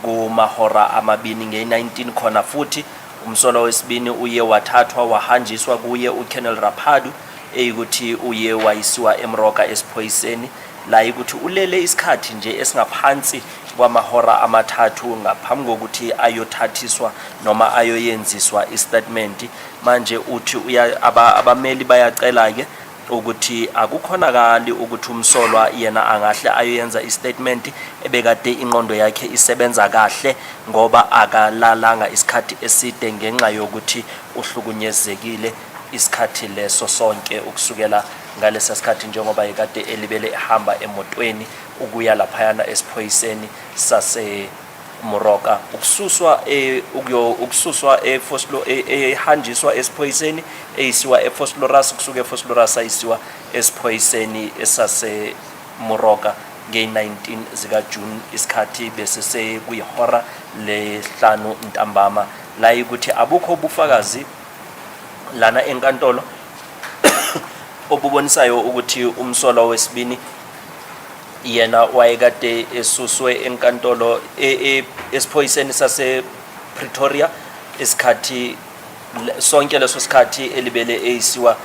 H: kumahora amabini. Nge-19 khona futhi umsolwa wesibini uye wathathwa wahanjiswa kuye uColonel Raphadu eyikuthi uye wayisiwa eMroka esiphoyiseni la ukuthi ulele isikhathi nje esingaphansi kwamahora amathathu ngaphambi kokuthi ayothathiswa noma ayoyenziswa istatement. Manje uthi abameli bayacela ke ukuthi akukhonakali ukuthi umsolwa yena angahle ayoyenza istatement ebekade inqondo yakhe isebenza kahle ngoba akalalanga isikhathi eside ngenxa yokuthi uhlukunyezekile isikhathi leso sonke ukusukela ngalesa sikhathi njengoba ekade elibele ehamba emotweni ukuya laphayana esiphoyiseni sase Moroka ukususwa eFoslo ehanjiswa esiphoyiseni eyisiwa eFosloras kusuka eFosloras ayisiwa esiphoyiseni esase Moroka nge-19 zika June isikhathi bese sekuyihora le5 ntambama la ukuthi abukho ubufakazi lana enkantolo obubonisayo ukuthi umsolwa wesibini yena wayekade esuswe enkantolo esiphoyiseni sase Pretoria isikhathi sonke leso sikhathi elibele eyisiwa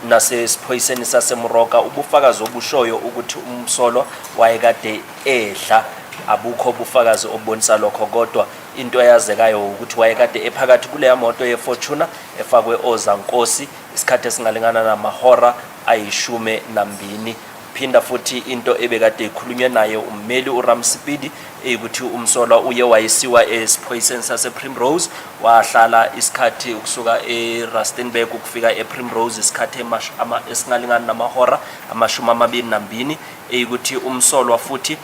H: nasesiphoyiseni sase Moroka. Ubufakazi obushoyo ukuthi umsolwa wayekade edla abukho ubufakazi obonisa lokho, kodwa into eyazekayo ukuthi wayekade ephakathi kuleya moto yeFortuna efakwe ozankosi isikhathi esingalingana namahora ayishume nambini. Phinda futhi into ebekade ikhulunywe naye ummeli uRamusipidi ukuthi umsolwa uye wayisiwa esiphoyiseni sase Primrose wahlala isikhathi ukusuka eRustenburg ukufika ePrimrose isikhathi esingalingana namahora amashumi amabili nambini ukuthi umsolwa futhi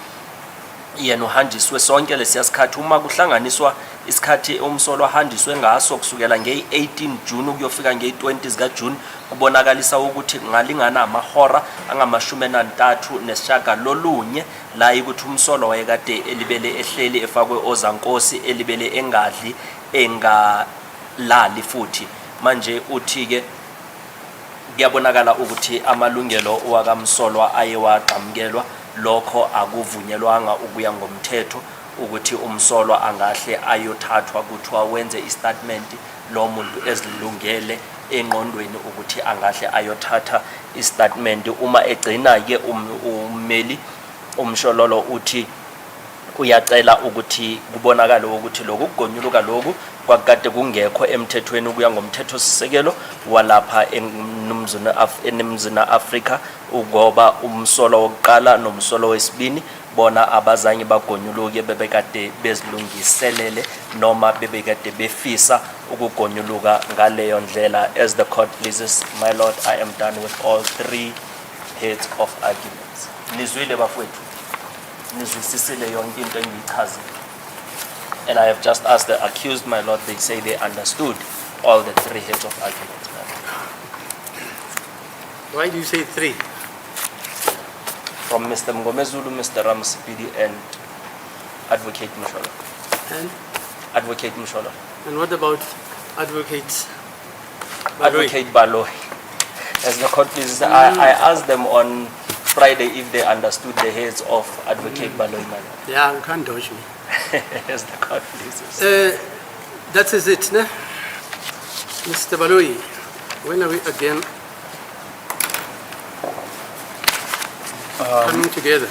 H: yena uhanjiswe sonke lesiya sikhathi uma kuhlanganiswa isikhathi umsolwa hanjiswe ngaso kusukela nge-18 June ukuyofika nge-20 zika June kubonakalisa ukuthi ngalingana amahora angamashumi nantathu nesishagalolunye la ukuthi umsolwa wayekade elibele ehleli efakwe ozankosi elibele engadli engalali futhi. Manje uthi ke kuyabonakala ukuthi amalungelo wakamsolwa ayewaqhamukelwa, lokho akuvunyelwanga ukuya ngomthetho ukuthi umsolwa angahle ayothathwa kuthiwa wenze istatement lo muntu ezilungele engqondweni ukuthi angahle ayothatha istatement. Uma egcina ke ummeli umshololo uthi uyacela ukuthi kubonakala ukuthi lokhu kugonyuluka lokhu kwakade kungekho emthethweni ukuya ngomthetho sisekelo walapha eNingizimu Afrika ugoba umsolo wokuqala nomsolo wesibini bona abazange bagonyuluke bebekade bezilungiselele noma bebekade befisa ukugonyuluka ngaleyo ndlela. As the court pleases, my lord, I am done with all three heads of arguments. Nizwile bafowethu, nizwisisile yonke into engiyichazile. And I have just asked the accused, my lord, they say they understood all the three heads of arguments. My lord.
B: Why do you say three?
H: From Mr. Mngomezulu, Mr. Ramasipidi, and Advocate Msholo.
B: And?
H: Advocate Msholo.
B: And what about Advocate Baloyi?
H: Advocate Baloyi. As the court pleases, I asked them on Friday if they understood the heads of Advocate Baloyi. My lord.
B: Yeah, you can't dodge me.
H: As the court pleases.
B: That is it, ne? Mr. Baloyi, when are we again coming together?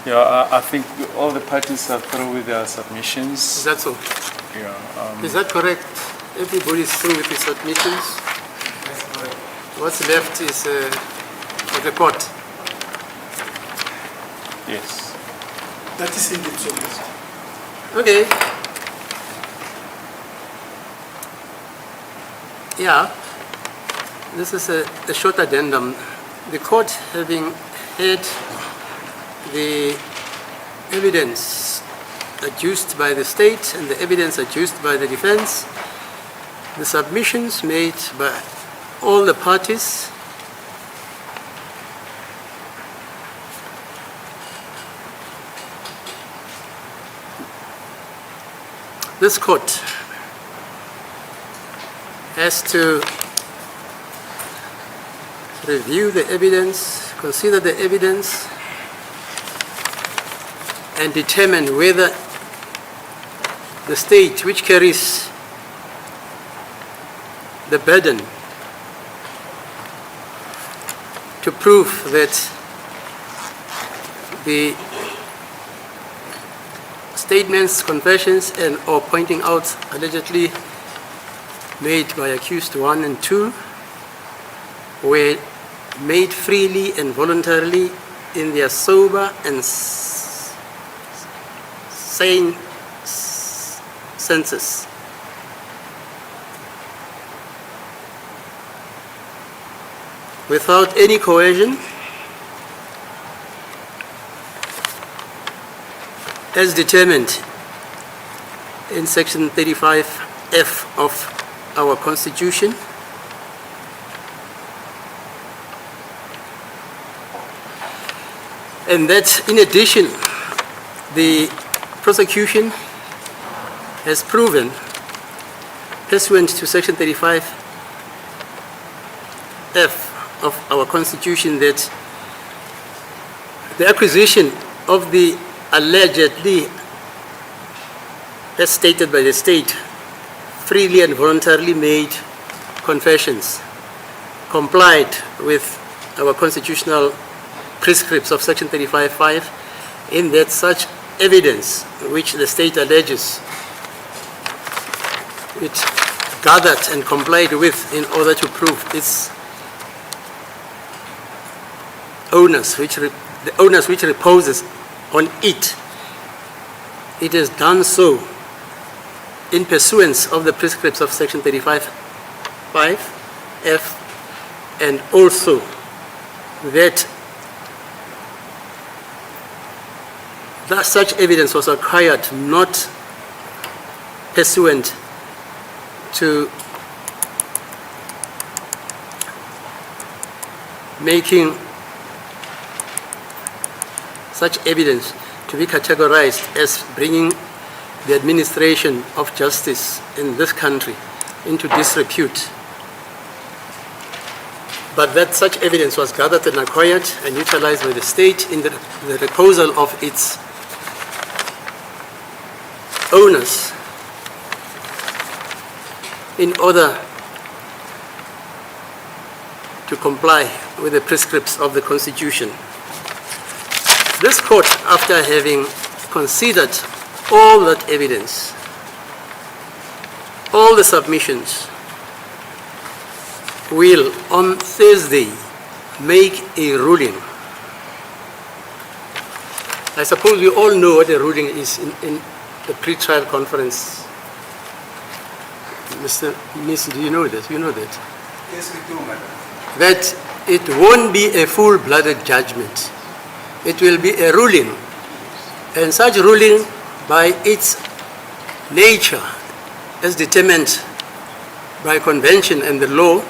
C: Yeah, I think all the parties are through with their submissions.
B: Is that so?
C: Yeah.
B: Is that correct? Everybody is through with his submissions? What's left is for the court.
C: Yes.
A: That is indeed so, Mr.
B: Okay. Yeah, this is a short addendum. The court, having heard the evidence adduced by the state and the evidence adduced by the defense, the submissions made by all the parties, this court has to review the evidence, consider the evidence, and determine whether the state which carries the burden to prove that the statements, confessions, and or pointing out allegedly made by accused 1 and 2 were made freely and voluntarily in their sober and sane senses. Without any coercion, as determined in Section 35F of our Constitution, and that in addition, the prosecution has proven, pursuant to Section 35F of our Constitution, that the acquisition of the allegedly, as stated by the state, freely and voluntarily made confessions complied with our constitutional prescripts of Section 35(5), in that such evidence which the state alleges it gathered and complied with in order to prove its onus, the onus which reposes on it. It has done so in pursuance of the prescripts of Section 35(5)(f), and also that such evidence was acquired not pursuant to making such evidence to be categorized as bringing the administration of justice in this country into disrepute, but that such evidence was gathered and acquired and utilized by the state in the reposal of its owners in order to comply with the prescripts of the Constitution. This court, after having considered all that evidence, all the submissions, will on Thursday make a ruling. I suppose we all know what a ruling is in the pre-trial conference. Miss, do you know that? You know that?
D: Yes, we do, madam.
B: That it won't be a full-blooded judgment. It will be a ruling. And such ruling, by its nature, as determined by convention and the law,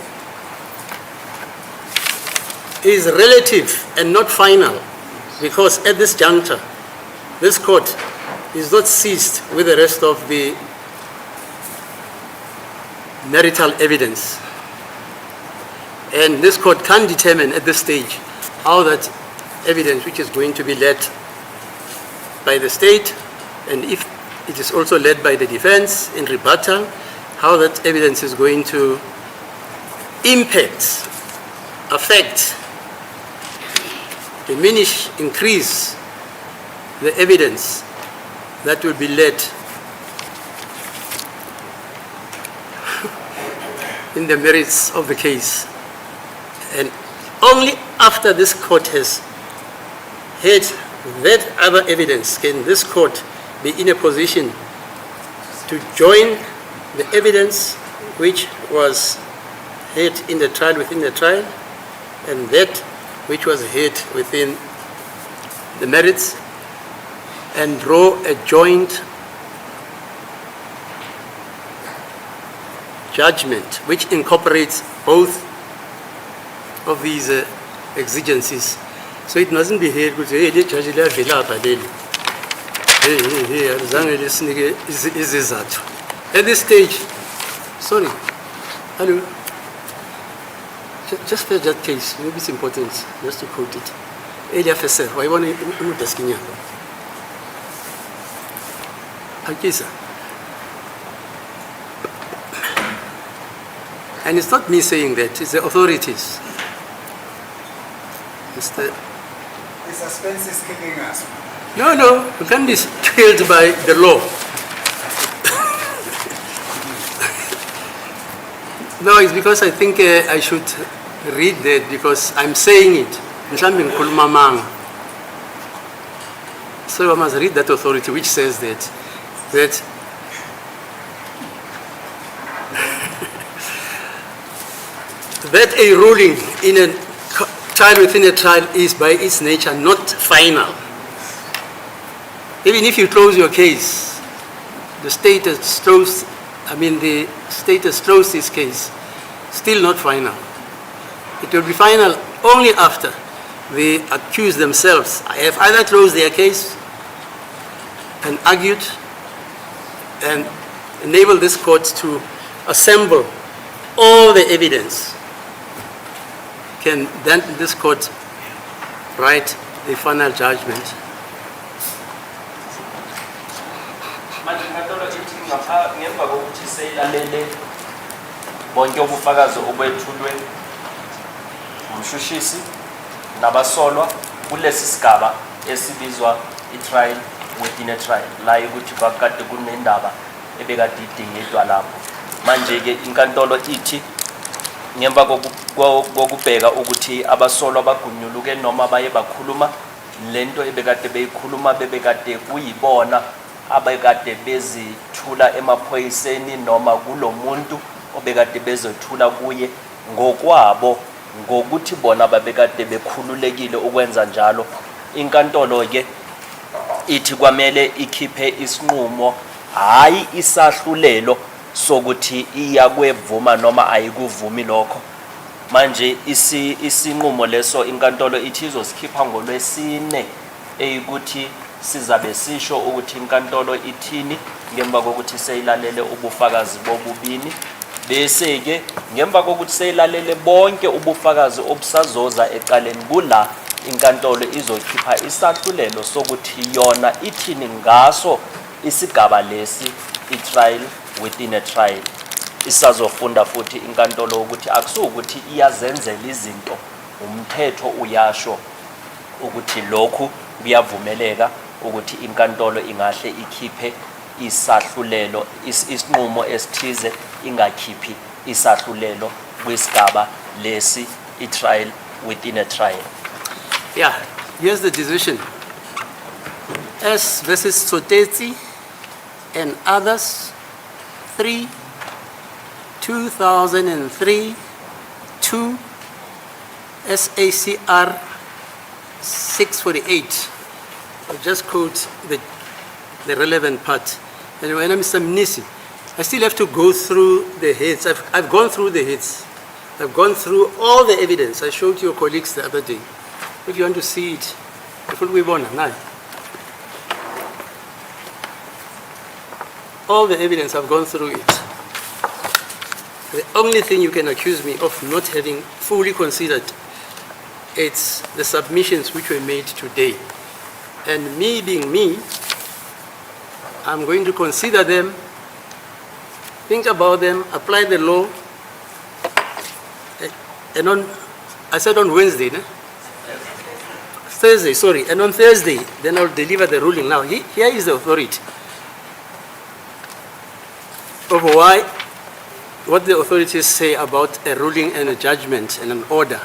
B: is relative and not final, because at this juncture, this court is not seized with the rest of the marital evidence. And this court can determine at this stage how that evidence, which is going to be led by the state, and if it is also led by the defense in rebuttal, how that evidence is going to impact, affect, diminish, increase the evidence that will be led in the merits of the case. And only after this court has heard that other evidence can this court be in a position to join the evidence which was heard in the trial, within the trial, and that which was heard within the merits, and draw a joint judgment which incorporates both of these exigencies. So it mustn't be here because hey, judge at this stage, sorry, hello, just for that case, maybe it's important just to quote it. Elia Fesser, why want to deskinya? Akisa. And it's not me saying that, it's the authorities. It's the
D: suspense is killing us.
B: No, we can't be killed by the law. No, it's because I think I should read that because I'm saying it. So I must read that authority which says that that a ruling in a trial within a trial is by its nature not final. Even if you close your case, the state has closed this case, still not final. It will be final only after the accused themselves have either closed their case and argued and enable this court to assemble all the evidence. Can then this court write a final judgment?
H: Manje inkantolo ithi ngemva kokuthi seyilalele bonke ubufakazi obethulwe umshushisi nabasolwa kulesi sigaba esibizwa i-trial within a trial la ukuthi bakade kunendaba ebekade idingidwa lapho. Manje-ke inkantolo ithi ngemva kokubheka ukuthi abasolwa bagunyuluke noma baye bakhuluma lento ebekade beyikhuluma bebekade kuyibona abekade bezithula emaphoyiseni noma kulo muntu obekade bezethula kuye ngokwabo ngokuthi bona babekade bekhululekile ukwenza njalo. Inkantolo ke ithi kwamele ikhiphe isinqumo hayi isahlulelo sokuthi iyakwevuma noma ayikuvumi lokho. Manje isinqumo leso inkantolo ithi izosikhipha ngoLwesine eyikuthi sizabe sisho ukuthi inkantolo ithini ngemva kokuthi seyilalele ubufakazi bobubini, bese ke ngemva kokuthi seyilalele bonke ubufakazi obusazoza eqaleni kula inkantolo izokhipha isahlulelo sokuthi yona ithini ngaso isigaba lesi i-trial within a trial. Isazofunda futhi inkantolo ukuthi akusukuthi iyazenzela izinto, umthetho uyasho ukuthi lokhu kuyavumeleka ukuthi inkantolo ingahle ikhiphe isahlulelo isinqumo esithize ingakhiphi isahlulelo kwisigaba lesi i-trial within a trial.
B: Yeah, here's the decision. S versus Sotetsi and others, 3, 2003, 2, SACR 648. I'll just quote the relevant part. And when Mr. Mnisi, I still have to go through the heads. I've gone through the heads. I've gone through all the evidence. I showed your colleagues the other day. If you want to see it, we want now. All the evidence, I've gone through it. The only thing you can accuse me of not having fully considered, it's the submissions which were made today. And me being me, I'm going to consider them, think about them, apply the law. And I said on Wednesday, no? Thursday, sorry. And on Thursday, then I'll deliver the ruling. Now, here is the authority of what the authorities say about a ruling and a judgment and an order.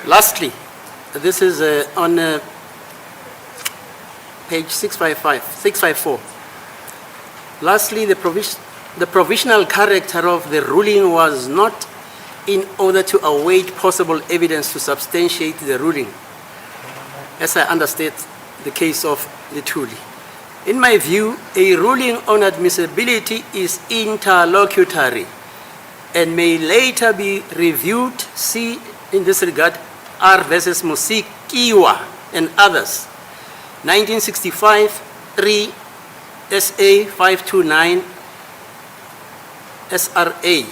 B: Lastly, this is on page 654. Lastly, the provisional character of the ruling was not in order to await possible evidence to substantiate the ruling, as I understand the case of the Thuli. In my view, a ruling on admissibility is interlocutory and may later be reviewed. See, in this regard, R versus Musikiwa and others. 1965, 3 SA 529 SRA,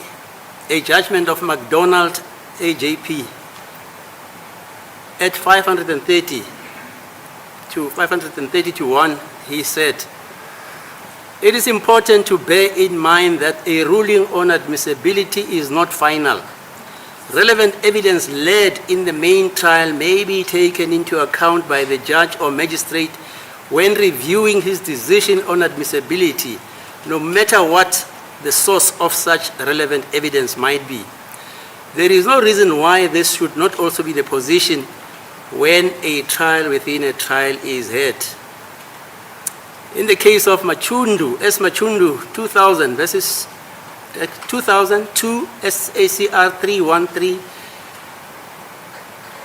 B: a judgment of MacDonald AJP at 530 to 1, he said, "It is important to bear in mind that a ruling on admissibility is not final. Relevant evidence led in the main trial may be taken into account by the judge or magistrate when reviewing his decision on admissibility, no matter what the source of such relevant evidence might be. There is no reason why this should not also be the position when a trial within a trial is heard." In the case of Machundu, S. Machundu 2000 versus 2002 SACR 313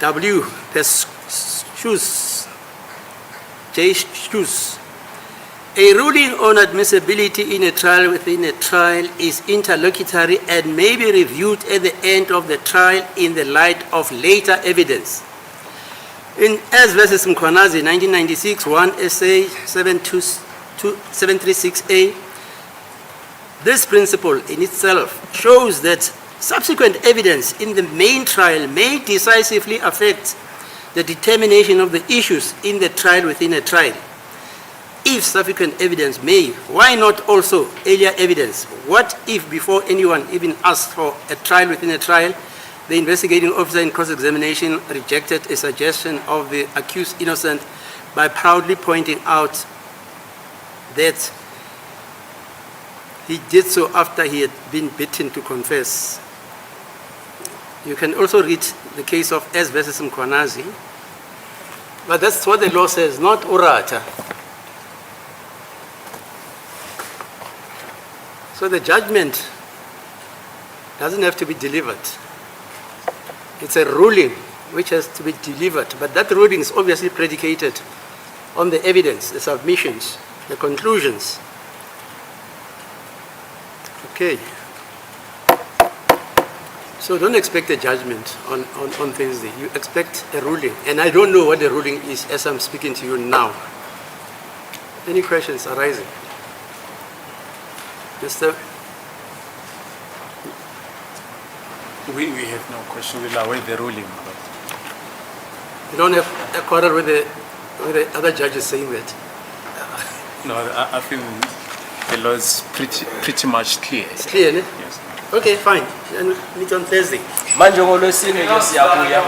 B: W, the shoes, J. Shoes. A ruling on admissibility in a trial within a trial is interlocutory and may be reviewed at the end of the trial in the light of later evidence. In S versus Mkhwanazi, 1996, 1 SA 736A, this principle in itself shows that subsequent evidence in the main trial may decisively affect the determination of the issues in the trial within a trial. If subsequent evidence may, why not also earlier evidence? What if before anyone even asked for a trial within a trial, the investigating officer in cross-examination rejected a suggestion of the accused innocent by proudly pointing out that he did so after he had been beaten to confess? You can also read the case of S versus Mkhwanazi, but that's what the law says, not urata. So the judgment doesn't have to be delivered. It's a ruling which has to be delivered, but that ruling is obviously predicated on the evidence, the submissions, the conclusions. Okay. So don't expect a judgment on Thursday. You expect a ruling. And I don't know what the ruling is as I'm speaking to you now. Any questions arising? Mr.
C: We have no question. We'll await the ruling.
B: You don't have a quarrel with the other judges saying that?
C: No, I think the law is pretty much clear.
B: It's clear, ne?
C: Yes.
B: Okay, fine. Then meet on Thursday.
H: manje ngolwesine ke siyabuya